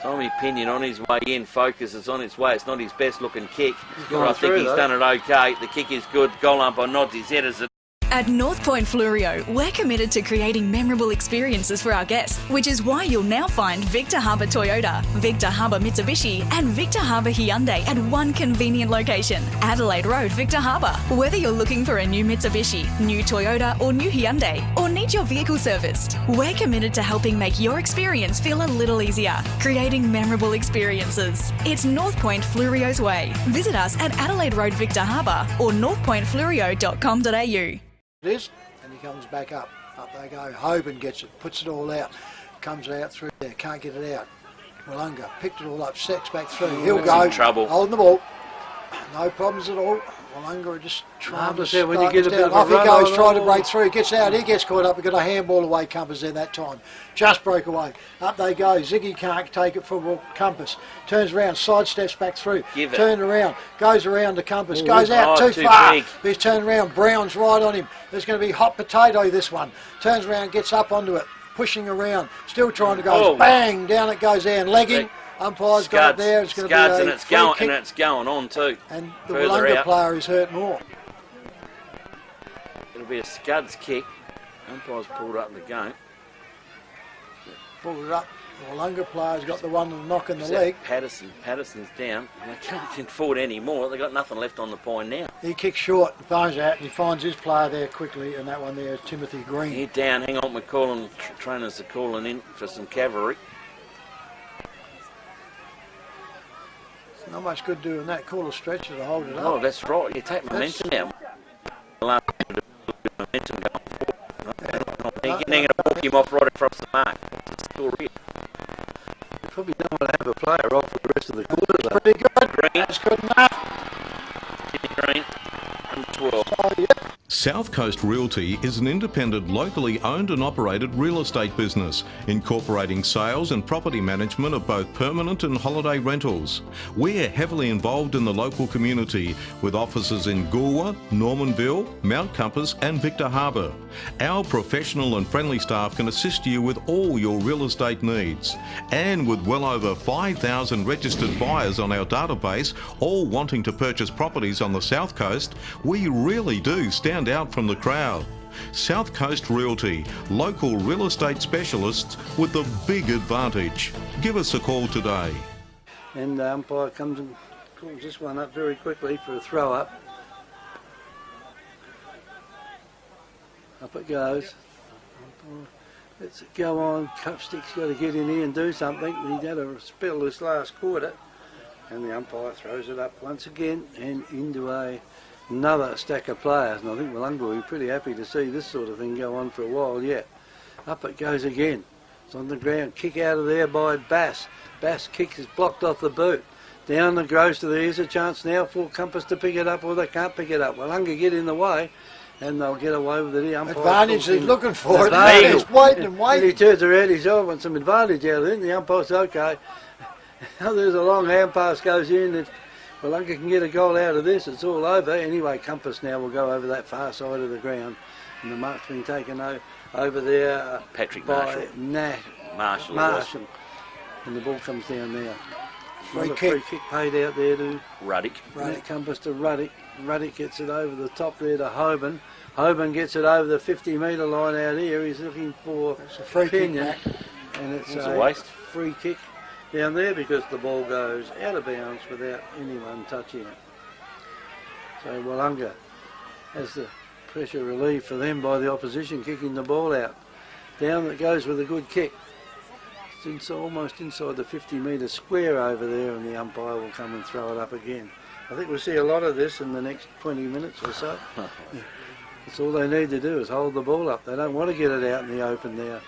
Tommy Pinion on his way in, focus is on its way. It's not his best looking kick, but I think he's done it okay. The kick is good. Goal umpire nods his head as it. At North Point Fluorio, we're committed to creating memorable experiences for our guests, which is why you'll now find Victor Harbour Toyota, Victor Harbour Mitsubishi and Victor Harbour Hyundai at one convenient location, Adelaide Road, Victor Harbour. Whether you're looking for a new Mitsubishi, new Toyota or new Hyundai, or need your vehicle serviced, we're committed to helping make your experience feel a little easier, creating memorable experiences. It's North Point Fluorio's way. Visit us at Adelaide Road, Victor Harbour or northpointfluorio.com.au. It is, and he comes back up. Up they go. Hoban gets it, puts it all out. Comes out through there, can't get it out. Willunga picked it all up, sets back through. He'll That's go. in trouble. Holding the ball. No problems at all. Willunga are just trying to when you get a bit of a off he run goes, on trying to it. break through. Gets out, he gets caught up. We've got a handball away, Compass there that time. Just broke away. Up they go. Ziggy can't take it from Compass. Turns around, sidesteps back through. Give it. Turns around, goes around to Compass. Ooh, Goes out oh, too too far. big. He's turned around, Brown's right on him. There's going to be hot potato this one. Turns around, gets up onto it, pushing around, still trying to go. Oh. Bang, down it goes there, and legging. Umpire's got it there. It's going to be Scuds, a and it's free going, kick. and it's going on too. And the Further Willunga out. player is hurt more. It'll be a Scuds kick. Umpire's pulled up the game. Pulled it up. Wellunga player's got the one knock in the Except leg. Patterson's down. They can't afford any more. They've got nothing left on the point now. He kicks short, phones out, and he finds his player there quickly, and that one there is Timothy Green. He's down. Hang on, we're calling, trainers are calling in for some cavalry. It's not much good doing that. Call a stretcher to hold it up. Oh, that's right. You take momentum out. Momentum going forward. They're going to walk him off right across the mark. It's still real. You probably don't want to have a player off for the rest of the quarter. It's pretty good. Green. That's good enough. Green. 12. Oh, yeah. South Coast Realty is an independent, locally owned and operated real estate business, incorporating sales and property management of both permanent and holiday rentals. We're heavily involved in the local community, with offices in Goolwa, Normanville, Mount Compass and Victor Harbour. Our professional and friendly staff can assist you with all your real estate needs. And with well over 5,000 registered buyers on our database, all wanting to purchase properties on the South Coast, we really do stand out from the crowd. South Coast Realty, local real estate specialists with the big advantage. Give us a call today. And the umpire comes and calls this one up very quickly for a throw up. Up it goes. Let's go on. Cupstick's got to get in here and do something. He had a spell this last quarter. And the umpire throws it up once again and into another stack of players. And I think Willunga will be pretty happy to see this sort of thing go on for a while yet. Up it goes again. It's on the ground. Kick out of there by Bass. Bass kicks is blocked off the boot. Down the goes to there's a chance now for Compass to pick it up, or they can't pick it up. Willunga get in the way. And they'll get away with it. The umpire advantage he's looking for. He's waiting and waiting. He turns around, he's want some advantage out of it. And the umpire's okay. There's a long hand pass goes in. If Wellunga can get a goal out of this, it's all over. Anyway, Compass now will go over that far side of the ground. And the mark's been taken over there Patrick by Marshall. Marshall. And the ball comes down there. Free kick paid out there to Ruddick. Compass to Ruddick. Ruddick gets it over the top there to Hoban. Hoban gets it over the 50-metre line out here. He's looking for a free Pinion. kick. And it's a waste. Free kick down there because the ball goes out of bounds without anyone touching it. So Wellunga has the pressure relieved for them by the opposition kicking the ball out. Down it goes with a good kick. It's almost inside the 50-metre square over there, and the umpire will come and throw it up again. I think we'll see a lot of this in the next 20 minutes or so. That's all they need to do is hold the ball up. They don't want to get it out in the open now.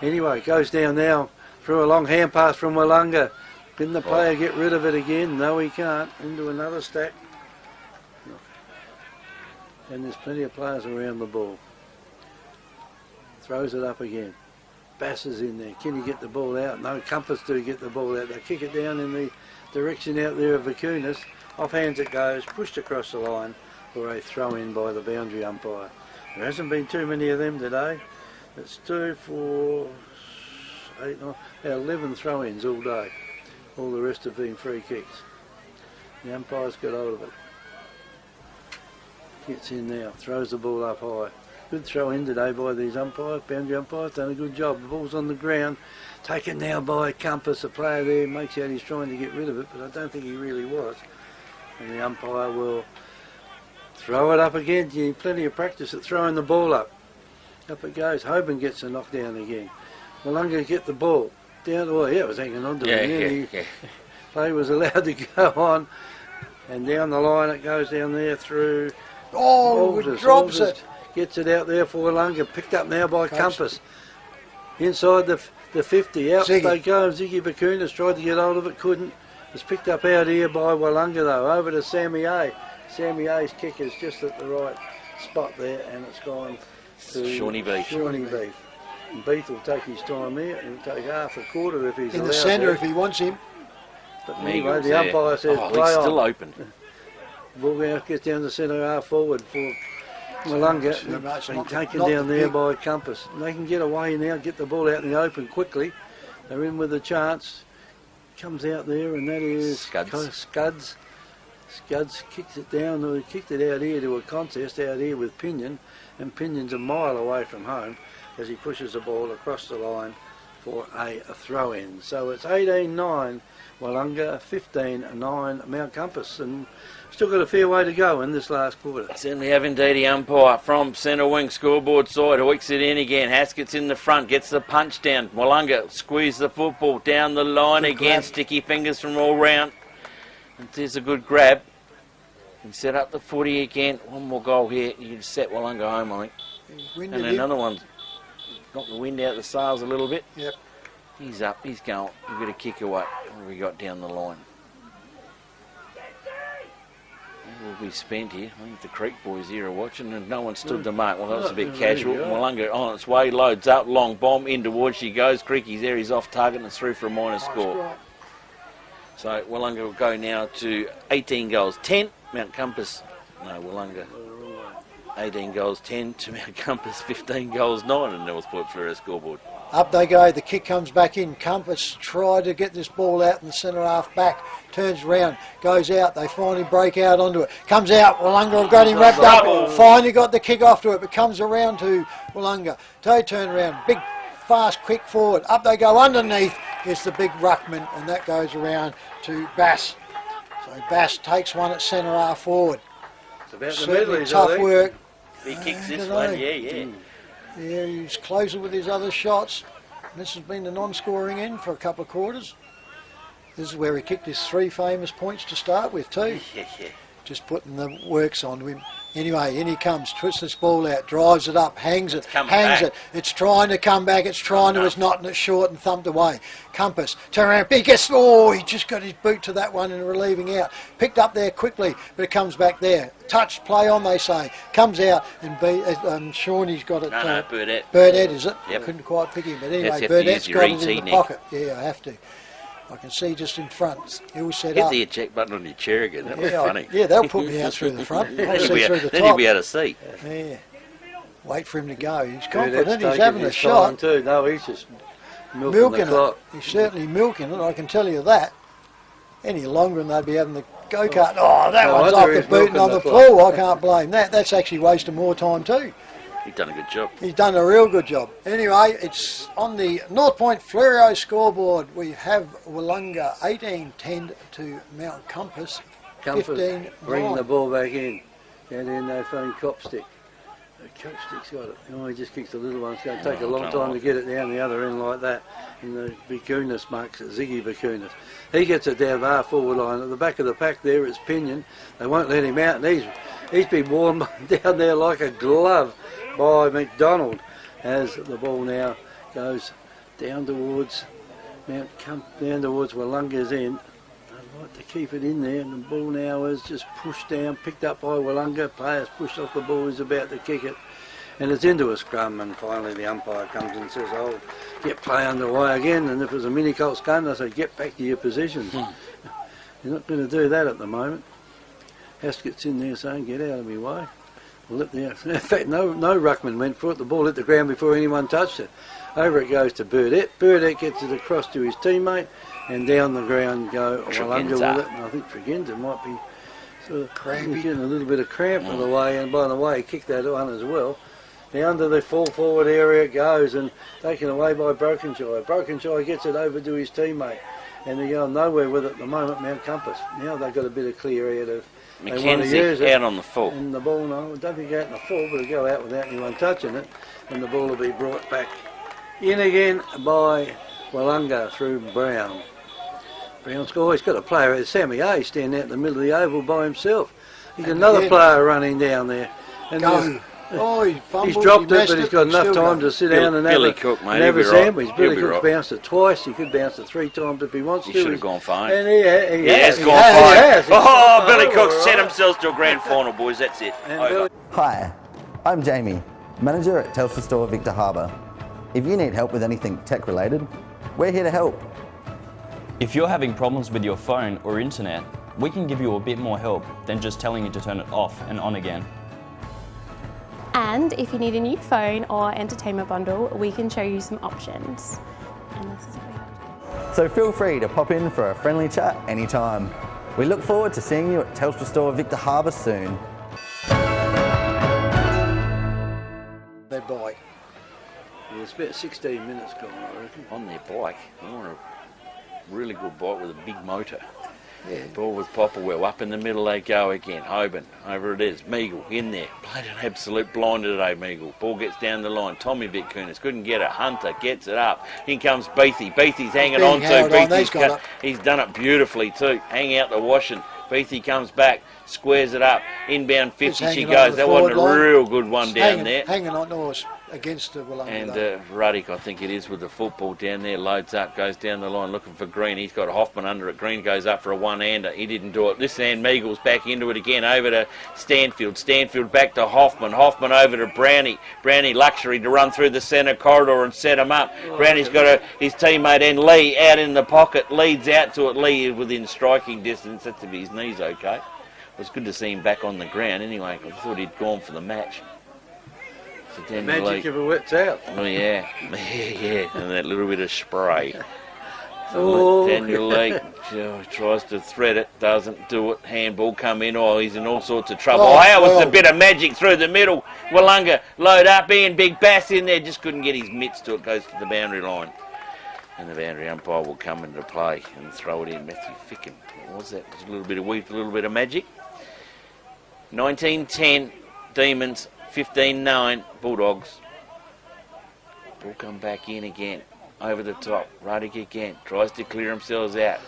Anyway, it goes down now through a long hand pass from Wellunga. Can the player get rid of it again? No, he can't. Into another stack. And there's plenty of players around the ball. Throws it up again. Bass is in there. Can he get the ball out? No, Compass do get the ball out. They kick it down in the direction out there of Vicunas. Off hands it goes, pushed across the line for a throw in by the boundary umpire. There hasn't been too many of them today. It's 2, 4, 8, 9, 11 throw ins all day. All the rest have been free kicks. The umpire's got hold of it. Gets in now, throws the ball up high. Good throw in today by these umpires, boundary umpires, done a good job. The ball's on the ground, taken now by Compass. The player there makes out he's trying to get rid of it, but I don't think he really was. And the umpire will throw it up again. You need plenty of practice at throwing the ball up. Up it goes. Hoban gets a knockdown again. Wellunga get the ball. Down, oh yeah, it was hanging on to him. Play was allowed to go on. And down the line it goes down there through... Oh, it drops it. Gets it out there for Wellunga, picked up now by Compass. Inside the 50, out they go. Ziggy Bakunas tried to get hold of it, couldn't. It's picked up out here by Wellunga though, over to Sammy A. Sammy A's kick is just at the right spot there, and it's gone to Shawnee Beef. Shawnee Beef. And Beef will take his time here, and he'll take half a quarter if he's in allowed the centre to. if he wants him. But anyway, the umpire says play he's on. still open. Ball now gets down the centre half forward for Wellunga. Been taken down there by Compass. They can get away now, get the ball out in the open quickly. They're in with a chance. Comes out there, and that is Scuds. Scuds kicks it down, or kicked it out here to a contest out here with Pinion, and Pinion's a mile away from home as he pushes the ball across the line for a throw-in. So it's 18-9 Wellunga, 15-9 Mount Compass, and still got a fair way to go in this last quarter. Certainly have indeed. The umpire from centre wing scoreboard side hoiks it in again. Haskett's in the front, gets the punch down. Wellunga squeeze the football down the line Good again. grab. Sticky fingers from all round. And there's a good grab. And set up the footy again. One more goal here. You can set Wellunga home, I think. And another one. Knocked the wind out of the sails a little bit. Yep. He's up, he's going. We've got a kick away. What have we got down the line? We'll be spent here. I think the Creek boys here are watching, and no one stood the mark. Well, that was a bit casual. Wellunga on its way, loads up, long bomb in towards she goes. Creaky's there, he's off target and it's through for a minor score. So Wellunga will go now to 18 goals 10. Mount Compass, no, Wellunga. 18 goals 10 to Mount Compass, 15 goals 9 in North Port Flurio scoreboard. Up they go, the kick comes back in. Compass try to get this ball out in the centre half back, turns around, goes out, they finally break out onto it. Comes out, Wellunga have got him wrapped up, finally got the kick off to it, but comes around to Wellunga. They turn around, big, fast, quick forward. Up they go, underneath is the big ruckman, and that goes around to Bass. So Bass takes one at centre half forward. It's about the Certainly middle, tough work. He kicks this one, yeah. Yeah, he's closer with his other shots. This has been the non-scoring end for a couple of quarters. This is where he kicked his 3 famous points to start with too. Yeah. Just putting the works onto him. Anyway, in he comes, twists this ball out, drives it up, hangs it. It's trying to come back, it's not, and it's short and thumped away. Compass, turn around, he just got his boot to that one and relieving out. Picked up there quickly, but it comes back there. Touch, play on, they say. Comes out, and Shawnee's got it. No, Burdett. Burdett, is it? Yep. I couldn't quite pick him, but anyway, Have to Burdett's use your got it in ET, the Nick. pocket. Yeah, I have to. I can see just in front. He'll set Hit up. the eject button on your chair again. That was funny. Yeah, they'll put me out through the front. I'll see through the top. Then you'll be able to see. Yeah. Wait for him to go. He's That's confident. He's taking having a his shot. time too. No, he's just milking the clock. He's certainly milking it, I can tell you that. Any longer and they'd be having the go-kart. Oh, that one's off the boot and on the floor. I can't blame that. That's actually wasting more time too. He's done a good job. He's done a real good job. Anyway, it's on the North Point Flurio scoreboard. We have Willunga 18-10 to Mount Compass. 15-9. Bringing the ball back in. Down in that phone Copstick. Copstick's got it. Oh, he just kicks the little one. It's going to take a long time to get it down the other end like that. And the Bakunis marks it, Ziggy Bakunis. He gets it down the half forward line. At the back of the pack there, it's Pinion. They won't let him out, and he's been worn down there like a glove by McDonald as the ball now goes down towards down towards Wellunga's end. They like to keep it in there, and the ball now is just pushed down, picked up by Wellunga. Players pushed off the ball, he's about to kick it, and it's into a scrum, and finally the umpire comes and says, "Oh, get play underway again." And if it was a mini Colts game, they say, "Get back to your positions." You're not going to do that at the moment. Haskett's in there saying, "Get out of my way." In fact, no ruckman went for it. The ball hit the ground before anyone touched it. Over it goes to Burdett. Burdett gets it across to his teammate, and down the ground go Wellunga with it. And I think Tregenza might be sort of getting a little bit of cramp on the way. And by the way, he kicked that one as well. Down to the full forward area it goes, and taken away by Brokenshaw. Brokenshaw gets it over to his teammate, and they're going nowhere with it at the moment, Mount Compass. Now they've got a bit of clear air to McKenzie out on the full. And the ball, no, I don't think out in the full, but it'll go out without anyone touching it. And the ball will be brought back in again by Wellunga through Brown. Brown's he's got a player, Sammy A, standing out in the middle of the oval by himself. He's got another player running down there. And he's dropped it, but he's got enough time to sit down and have a sandwich. Billy Cook's bounced it twice. He could bounce it 3 times if he wants to. He should have gone fine. And he has gone fine. Oh, Billy Cook set himself to a grand final, boys. That's it. Hi, I'm Jamie, manager at Telstra Store Victor Harbour. If you need help with anything tech related, we're here to help. If you're having problems with your phone or internet, we can give you a bit more help than just telling you to turn it off and on again. And if you need a new phone or entertainment bundle, we can show you some options. And this is what we have. So feel free to pop in for a friendly chat anytime. We look forward to seeing you at Telstra Store Victor Harbour soon. Their bike. It's about 16 minutes gone, I reckon. On their bike. I want a really good bike with a big motor. Yeah. Ball with Popplewell. Up in the middle they go again. Hoban. Over it is. Meagle in there. Played an absolute blinder today, Meagle. Ball gets down the line. Tommy Vitkunis couldn't get it. Hunter gets it up. In comes Beathy. Beathy's hanging on to. He's done it beautifully too. Hang out the washing. Beathy comes back. Squares it up. Inbound 50 she goes. That wasn't a real good one down there. Hanging on to us against the Willunga. And Ruddick, I think it is, with the football down there, loads up, goes down the line looking for Green. He's got Hoffman under it. Green goes up for a one-hander. He didn't do it. This hand, Meagle's back into it again, over to Stanfield. Stanfield back to Hoffman. Hoffman over to Brownie. Brownie luxury to run through the centre corridor and set him up. Brownie's got his teammate and Lee out in the pocket. Leads out to it. Lee is within striking distance. That's to be his knees okay. It was good to see him back on the ground anyway. I thought he'd gone for the match. So the magic of a wet's out. Oh yeah, yeah, and that little bit of spray. So Daniel Lee tries to thread it, doesn't do it. Handball come in. Oh, he's in all sorts of trouble. Oh, how was a bit of magic through the middle. Wellunga load up in, Big Bass in there, just couldn't get his mitts to it. Goes to the boundary line, and the boundary umpire will come into play and throw it in. Matthew Fickham. What was that? It was a little bit of weave, a little bit of magic. 19-10 Demons. 15-9 Bulldogs. Ball come back in again. Over the top. Ruddick again. Tries to clear themselves out.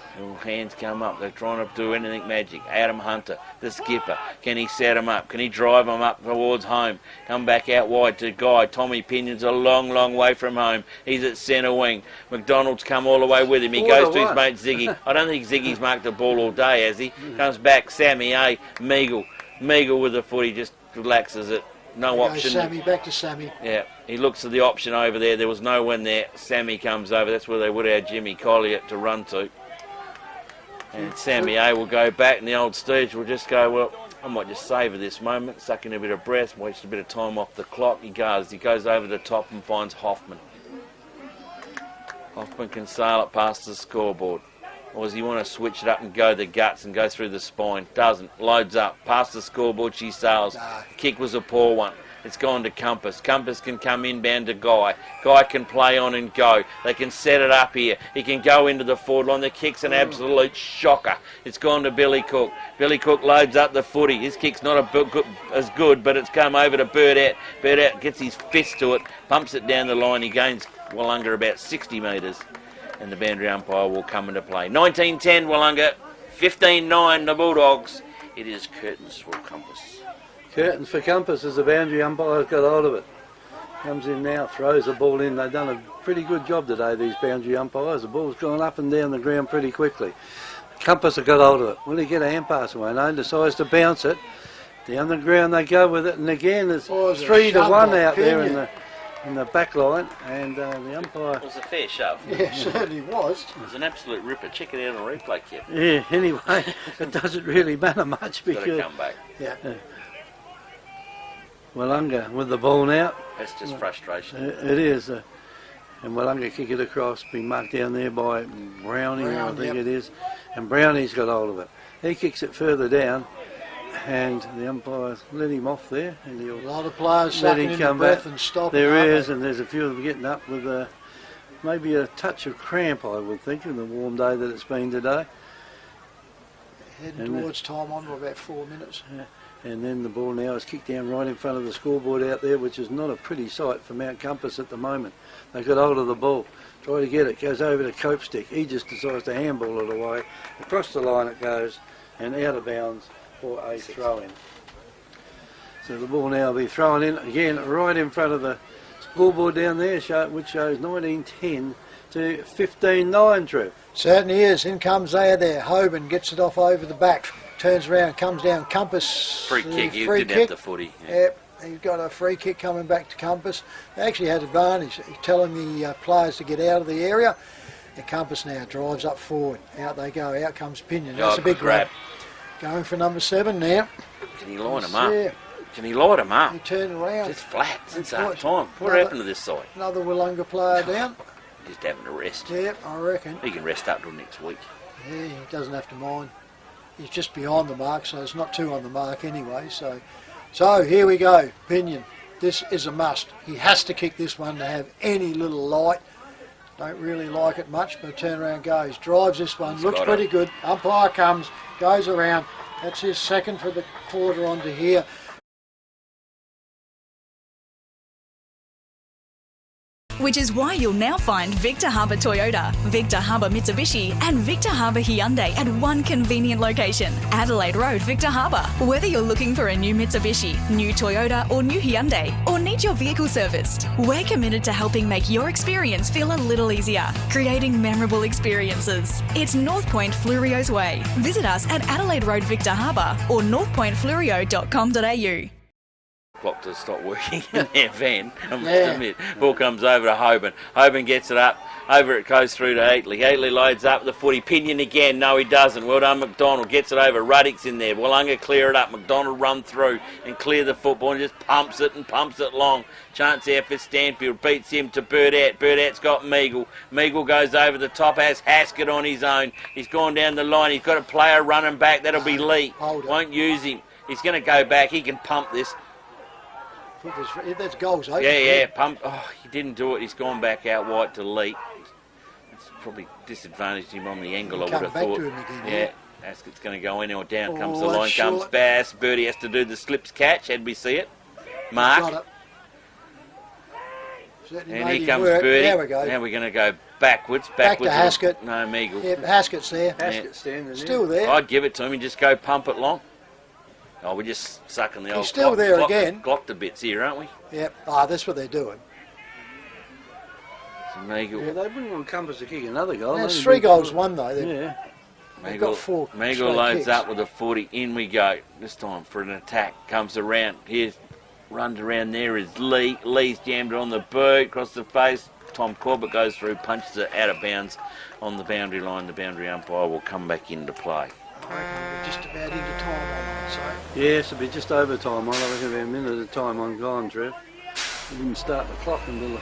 Hands come up. They're trying to do anything magic. Adam Hunter, the skipper. Can he set him up? Can he drive him up towards home? Come back out wide to Guy. Tommy Pinion's a long, long way from home. He's at centre wing. McDonald's come all the way with him. He goes to his mate Ziggy. I don't think Ziggy's marked the ball all day, has he? Comes back. Sammy A. Meagle. Meagle with the foot. He just relaxes it. No option. Sammy, back to Sammy. Yeah, he looks at the option over there. There was no one there. Sammy comes over. That's where they would have Jimmy Collier to run to. And Sammy A will go back, and the old Stooge will just go, well, I might just savour this moment, suck in a bit of breath, waste a bit of time off the clock. He goes over the top and finds Hoffman. Hoffman can sail it past the scoreboard. Or does he want to switch it up and go the guts and go through the spine? Doesn't. Loads up. Past the scoreboard she sails. Kick was a poor one. It's gone to Compass. Compass can come inbound to Guy. Guy can play on and go. They can set it up here. He can go into the forward line. The kick's an absolute shocker. It's gone to Billy Cook. Billy Cook loads up the footy. His kick's not as good, but it's come over to Burdett. Burdett gets his fist to it, pumps it down the line. He gains Wellunga about 60 metres. And the boundary umpire will come into play. 19-10 Wellunga, 15-9 the Bulldogs. It is curtains for Compass. Curtains for Compass as the boundary umpire's got hold of it. Comes in now, throws the ball in. They've done a pretty good job today, these boundary umpires. The ball's gone up and down the ground pretty quickly. Compass have got hold of it. Will he get a hand pass away? No, decides to bounce it. Down the ground they go with it, and again there's 3-1 out there in the back line, and the umpire... It was a fair shove. Yeah, it certainly was. It was an absolute ripper. Check it out on replay, Kev. Yeah, anyway, it doesn't really matter much because... Got to come back. Yeah. Wellunga with the ball now. That's just frustration. It is. And Wellunga kick it across, being marked down there by Brownie, I think it is. And Brownie's got hold of it. He kicks it further down, and the umpire let him off there. And a lot of players sucking in the breath and stopping. There is, and there's a few of them getting up with maybe a touch of cramp, I would think, in the warm day that it's been today. Heading towards time on for about 4 minutes. Yeah. And then the ball now is kicked down right in front of the scoreboard out there, which is not a pretty sight for Mount Compass at the moment. They got hold of the ball, try to get it, goes over to Copestick. He just decides to handball it away. Across the line it goes, and out of bounds for a throw-in. So the ball now will be thrown in again right in front of the scoreboard down there, which shows 19-10 to 15-9, Trev. Certainly is. In comes there. Hoban gets it off over the back. Turns around, comes down. Compass. Free kick. You did have the footy. Yep. He's got a free kick coming back to Compass. They actually had advantage. He's telling the players to get out of the area. And Compass now drives up forward. Out they go. Out comes Pinion. That's a big grab. Going for number 7 now. Can he line him up? Can he light him up? He turned around. It's flat since half time. What happened to this side? Another Willunga player down. Just having a rest. Yep, I reckon. He can rest up till next week. Yeah, he doesn't have to mind. He's just behind the mark, so it's not too on the mark anyway. So here we go. Pinion this is a must. He has to kick this one to have any little light. Don't really like it much, but turn around goes. Drives this one, looks pretty good. Umpire comes, goes around. That's his second for the quarter onto here. Which is why you'll now find Victor Harbour Toyota, Victor Harbour Mitsubishi and Victor Harbour Hyundai at one convenient location, Adelaide Road, Victor Harbour. Whether you're looking for a new Mitsubishi, new Toyota or new Hyundai, or need your vehicle serviced, we're committed to helping make your experience feel a little easier, creating memorable experiences. It's North Point Flurio's way. Visit us at Adelaide Road, Victor Harbour or northpointflurio.com.au. Clock to stop working in their van, I must admit. Ball comes over to Hoban. Hoban gets it up. Over it goes through to Aitley. Aitley loads up the footy. Pinion again. No, he doesn't. Well done, McDonald. Gets it over. Ruddick's in there. Wellunga clear it up. McDonald run through and clear the football and just pumps it long. Chance there for Stanfield. Beats him to Burdett. Burdett's got Meagle. Meagle goes over the top. Has Haskett on his own. He's gone down the line. He's got a player running back. That'll be Lee. Won't use him. He's going to go back. He can pump this. That's goals, eh? Yeah, pump. Oh, he didn't do it. He's gone back out wide to Lee. That's probably disadvantaged him on the angle, I would have thought. Yeah, Haskett's going to go in or down. Comes the line, comes Bass. Birdie has to do the slips catch. Had we see it? Mark. And here comes Birdie. There we go. Now we're going to go backwards. Back to Haskett. No, Meagle. Yeah, Haskett's there. Haskett's standing still there. I'd give it to him and just go pump it long. Oh, we're just sucking the old. He's still there again. Glock the bits here, aren't we? Yep. That's what they're doing. So Meagle. Yeah, they wouldn't want Compass to kick another goal. That's 3 goals, 1 though. Yeah. They've got 4. Meagle loads up with a 40. In we go. This time for an attack. Comes around. Here's runs around there is Lee. Lee's jammed it on the boot, across the face. Tom Corbett goes through, punches it out of bounds on the boundary line. The boundary umpire will come back into play. I reckon we're just about into time on it, so. Yes, it'll be just over time on. I reckon about a minute at a time on gone, Trev. We didn't start the clock until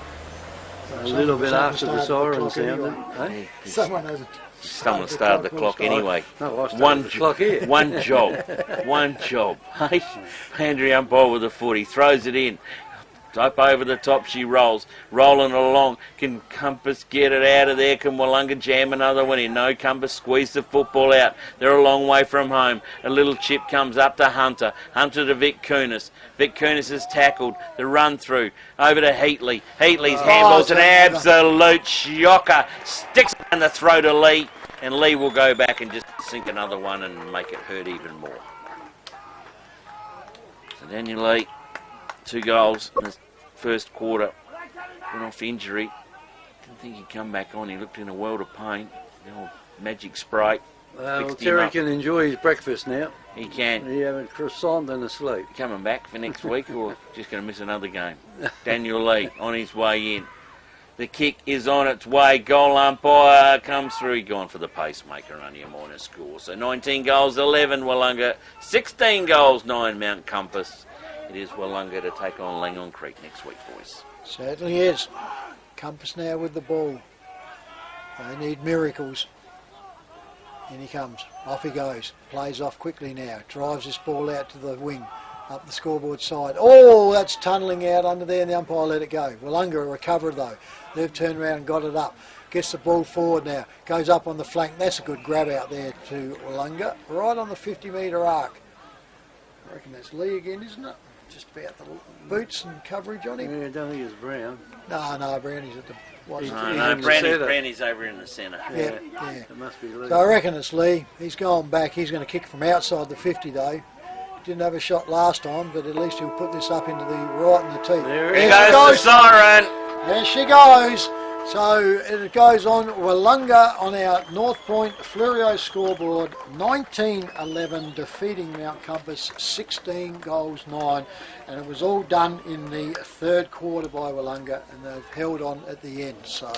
a little bit after the siren sounded. Anyway. Someone hasn't. Someone started the clock anyway. No, I started the clock here. One job. Hey, boundary umpire with a 40, throws it in. Up over the top she rolls, rolling along. Can Compass get it out of there? Can Wellunga jam another one in? No, Compass squeeze the football out. They're a long way from home. A little chip comes up to Hunter. Hunter to Vic Kunis. Vic Kunis is tackled. The run through over to Heatley. Heatley's handball's an absolute shocker. Sticks it in the throat of Lee, and Lee will go back and just sink another one and make it hurt even more. So Daniel Lee. 2 goals in the first quarter. Went off injury. Didn't think he'd come back on. He looked in a world of pain. The old magic spray. Well, Terry can enjoy his breakfast now. He can. He have a croissant and a sleep. Coming back for next week or just going to miss another game? Daniel Lee on his way in. The kick is on its way. Goal umpire comes through. He gone for the pacemaker and only a minor score. So 19 goals, 11 Wellunga. 16 goals, 9 Mount Compass. It is Wellunga to take on Langon Creek next week, boys. Certainly is. Compass now with the ball. They need miracles. In he comes. Off he goes. Plays off quickly now. Drives this ball out to the wing. Up the scoreboard side. Oh, that's tunnelling out under there and the umpire let it go. Wellunga recover though. They've turned around and got it up. Gets the ball forward now. Goes up on the flank. That's a good grab out there to Wellunga. Right on the 50-metre arc. I reckon that's Lee again, isn't it? Just about the boots and coverage on him. Yeah, I don't think it's Brown. No, Brownie's at the... Brownie's over in the centre. Yeah. It must be Lee. So I reckon it's Lee. He's going back. He's going to kick from outside the 50 though. Didn't have a shot last time, but at least he'll put this up into the right in the teeth. There goes the siren. There she goes. So it goes on Wellunga on our North Point Flurio scoreboard, 19-11, defeating Mount Compass, 16 goals, 9. And it was all done in the 3rd quarter by Wellunga, and they've held on at the end. So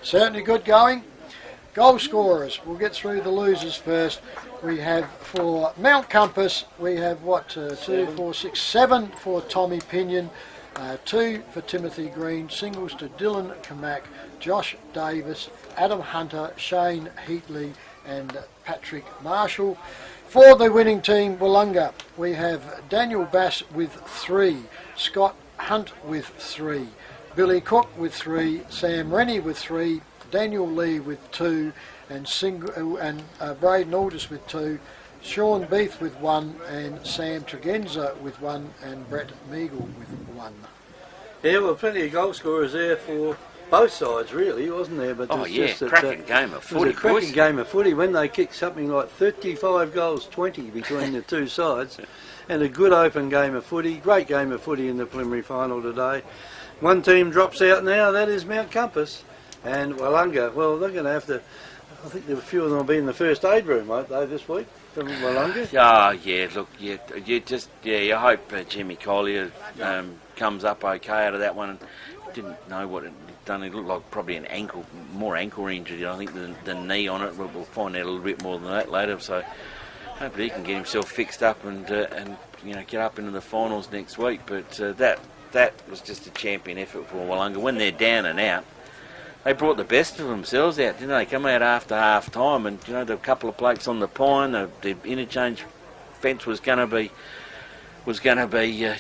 certainly good going. Goal scorers, we'll get through the losers first. We have for Mount Compass, we have 7 for Tommy Pinion. 2 for Timothy Green, singles to Dylan Kamak, Josh Davis, Adam Hunter, Shane Heatley and Patrick Marshall. For the winning team, Wellunga, we have Daniel Bass with 3, Scott Hunt with 3, Billy Cook with 3, Sam Rennie with 3, Daniel Lee with 2, and Braden Aldis with 2, Sean Beath with 1, and Sam Tregenza with 1, and Brett Meagle with 1. Yeah, well, plenty of goal scorers there for both sides, really, wasn't there? But cracking game of footy. It was a cracking game of footy when they kicked something like 35 goals, 20 between the two sides, and a good open game of footy. Great game of footy in the preliminary final today. One team drops out now, that is Mount Compass. And Wellunga, well, they're going to have to, I think a few of them will be in the first aid room, won't they, this week, from Wellunga? You hope Jimmy Collier comes up okay out of that one. Didn't know what it done. It looked like probably an more ankle injury, I think, than knee on it. We'll find out a little bit more than that later. So hopefully he can get himself fixed up and get up into the finals next week. But that was just a champion effort for Wellunga. When they're down and out, they brought the best of themselves out, didn't they? Come out after half time, and there were a couple of blokes on the pine. The interchange fence was going to be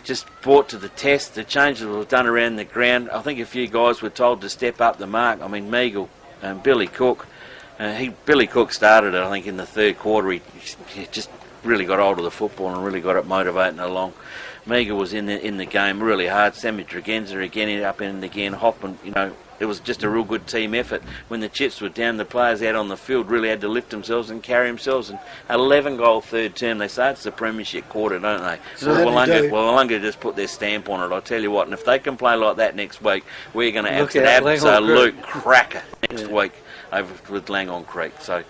just brought to the test. The changes were done around the ground. I think a few guys were told to step up the mark. I mean, Meagle and Billy Cook. Billy Cook started it, I think, in the third quarter. He just really got hold of the football and really got it motivating along. Meagle was in the game really hard. Sammy Tregenza again up in again, hopping. It was just a real good team effort. When the chips were down, the players out on the field really had to lift themselves and carry themselves. And 11-goal third term. They say it's the premiership quarter, don't they? So Wellunga just put their stamp on it. I'll tell you what. And if they can play like that next week, we're going to have an absolute cracker next week over with Langhorne Creek. So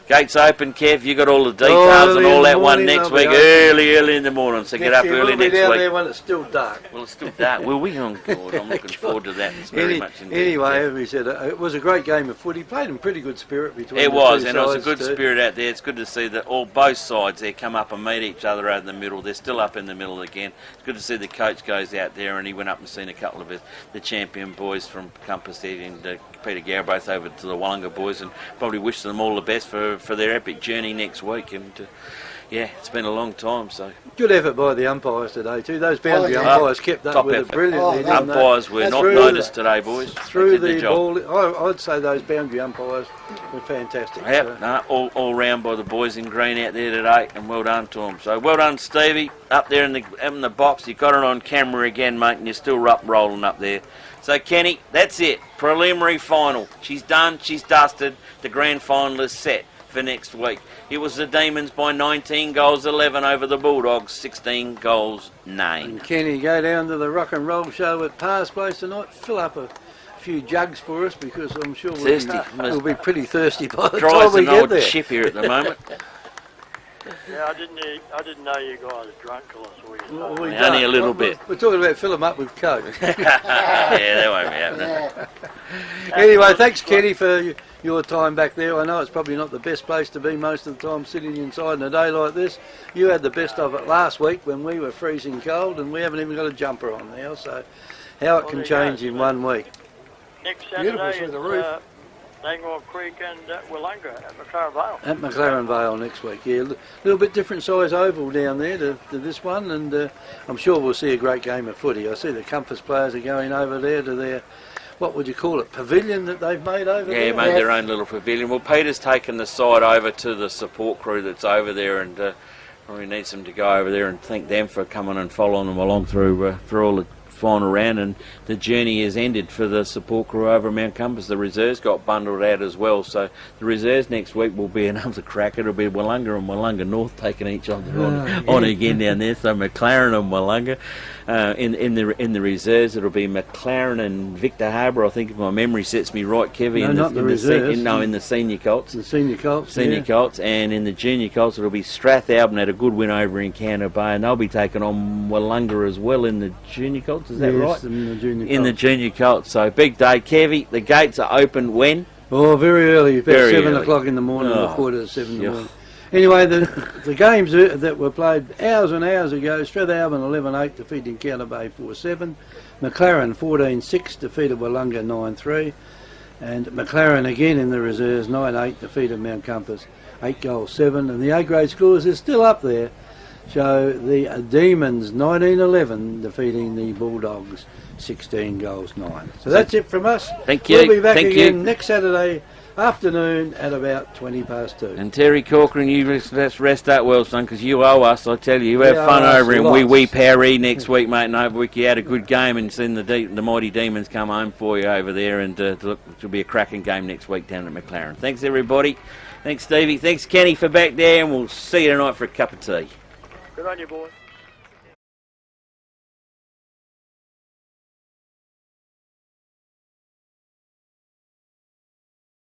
gates open, Kev. You got all the details and all that one next week, early in the morning. So get up early next week. We'll be down there when it's still dark. Well, it's still dark. Will we? Oh, God, I'm looking forward to that. It's very much indeed. Anyway, as we said, it was a great game of footy. Played in pretty good spirit between it the was, two and it was a sides good too. spirit out there. It's good to see that both sides there come up and meet each other over the middle. They're still up in the middle again. It's good to see the coach goes out there and he went up and seen a couple of the champion boys from Compass there and Peter Gower both over to the Wellunga boys, and probably wish them all the best for their epic journey next week. And it's been a long time. So good effort by the umpires today too. Those boundary umpires kept up with it brilliantly. Umpires were not noticed today, boys. Through the ball, I'd say those boundary umpires were fantastic. Yep, all round by the boys in green out there today, and well done to them. So well done, Stevie, up there in the box. You got it on camera again, mate, and you're still rolling up there. So Kenny, that's it. Preliminary final. She's done. She's dusted. The grand final is set for next week. It was the Demons by 19 goals 11 over the Bulldogs, 16 goals 9. And Kenny, go down to the rock and roll show at Parr's Place tonight. Fill up a few jugs for us, because I'm sure we'll be pretty thirsty by the time we get there. Ship here at the moment. Yeah, I didn't know you guys drunk last week. Only a little bit. We're talking about fill them up with Coke. Yeah, that won't be happening. Anyway, thanks, Kenny, for your time back there. I know it's probably not the best place to be most of the time, sitting inside in a day like this. You had the best of it last week when we were freezing cold, and we haven't even got a jumper on now. So how it can change in 1 week. Next Saturday is Langhorne Creek and Willunga at McLaren Vale. At McLaren Vale next week, yeah. A little bit different size oval down there to this one, and I'm sure we'll see a great game of footy. I see the Compass players are going over there to their, what would you call it, pavilion that they've made over there? Yeah, made their own little pavilion. Well, Peter's taken the side over to the support crew that's over there, and probably needs them to go over there and thank them for coming and following them along through for all the final round, and the journey has ended for the support crew over Mount Compass. The reserves got bundled out as well, so the reserves next week will be another crack. It'll be Wellunga and Wellunga North taking each other on again down there. So McLaren and Wellunga in the reserves. It'll be McLaren and Victor Harbour, I think, if my memory sets me right, Kevin. No, not the reserves. In the senior colts. The senior colts. Senior colts, and in the junior colts it'll be Strathalbyn had a good win over in Canterbury Bay, and they'll be taking on Wellunga as well in the junior colts. Is that right? In the junior colts. In the junior colts. So big day, Kevy. The gates are open when? Oh, very early, about Very 7 early. o'clock in the morning, or 7:15 in the morning. Anyway, the games that were played hours and hours ago: Strathalbyn 11-8 defeating Counter Bay 4-7, McLaren 14-6 defeated Wellunga 9-3, and McLaren again in the reserves 9-8 defeated Mount Compass 8-7, and the A grade scores are still up there. So the Demons 19-11 defeating the Bulldogs 16 goals 9. So that's it from us. Thank you. We'll be back Thank again you. next Saturday afternoon at about 2:20. And Terry Corcoran, you let's rest up well, son, because you owe us. I tell you, you have Yeah, fun I owe us over him. lots. We parry next week, mate, and over week you had a good game, and seen the mighty Demons come home for you over there, and look, it'll be a cracking game next week down at McLaren. Thanks everybody. Thanks Stevie. Thanks Kenny for back there, and we'll see you tonight for a cup of tea. Good on you, boys.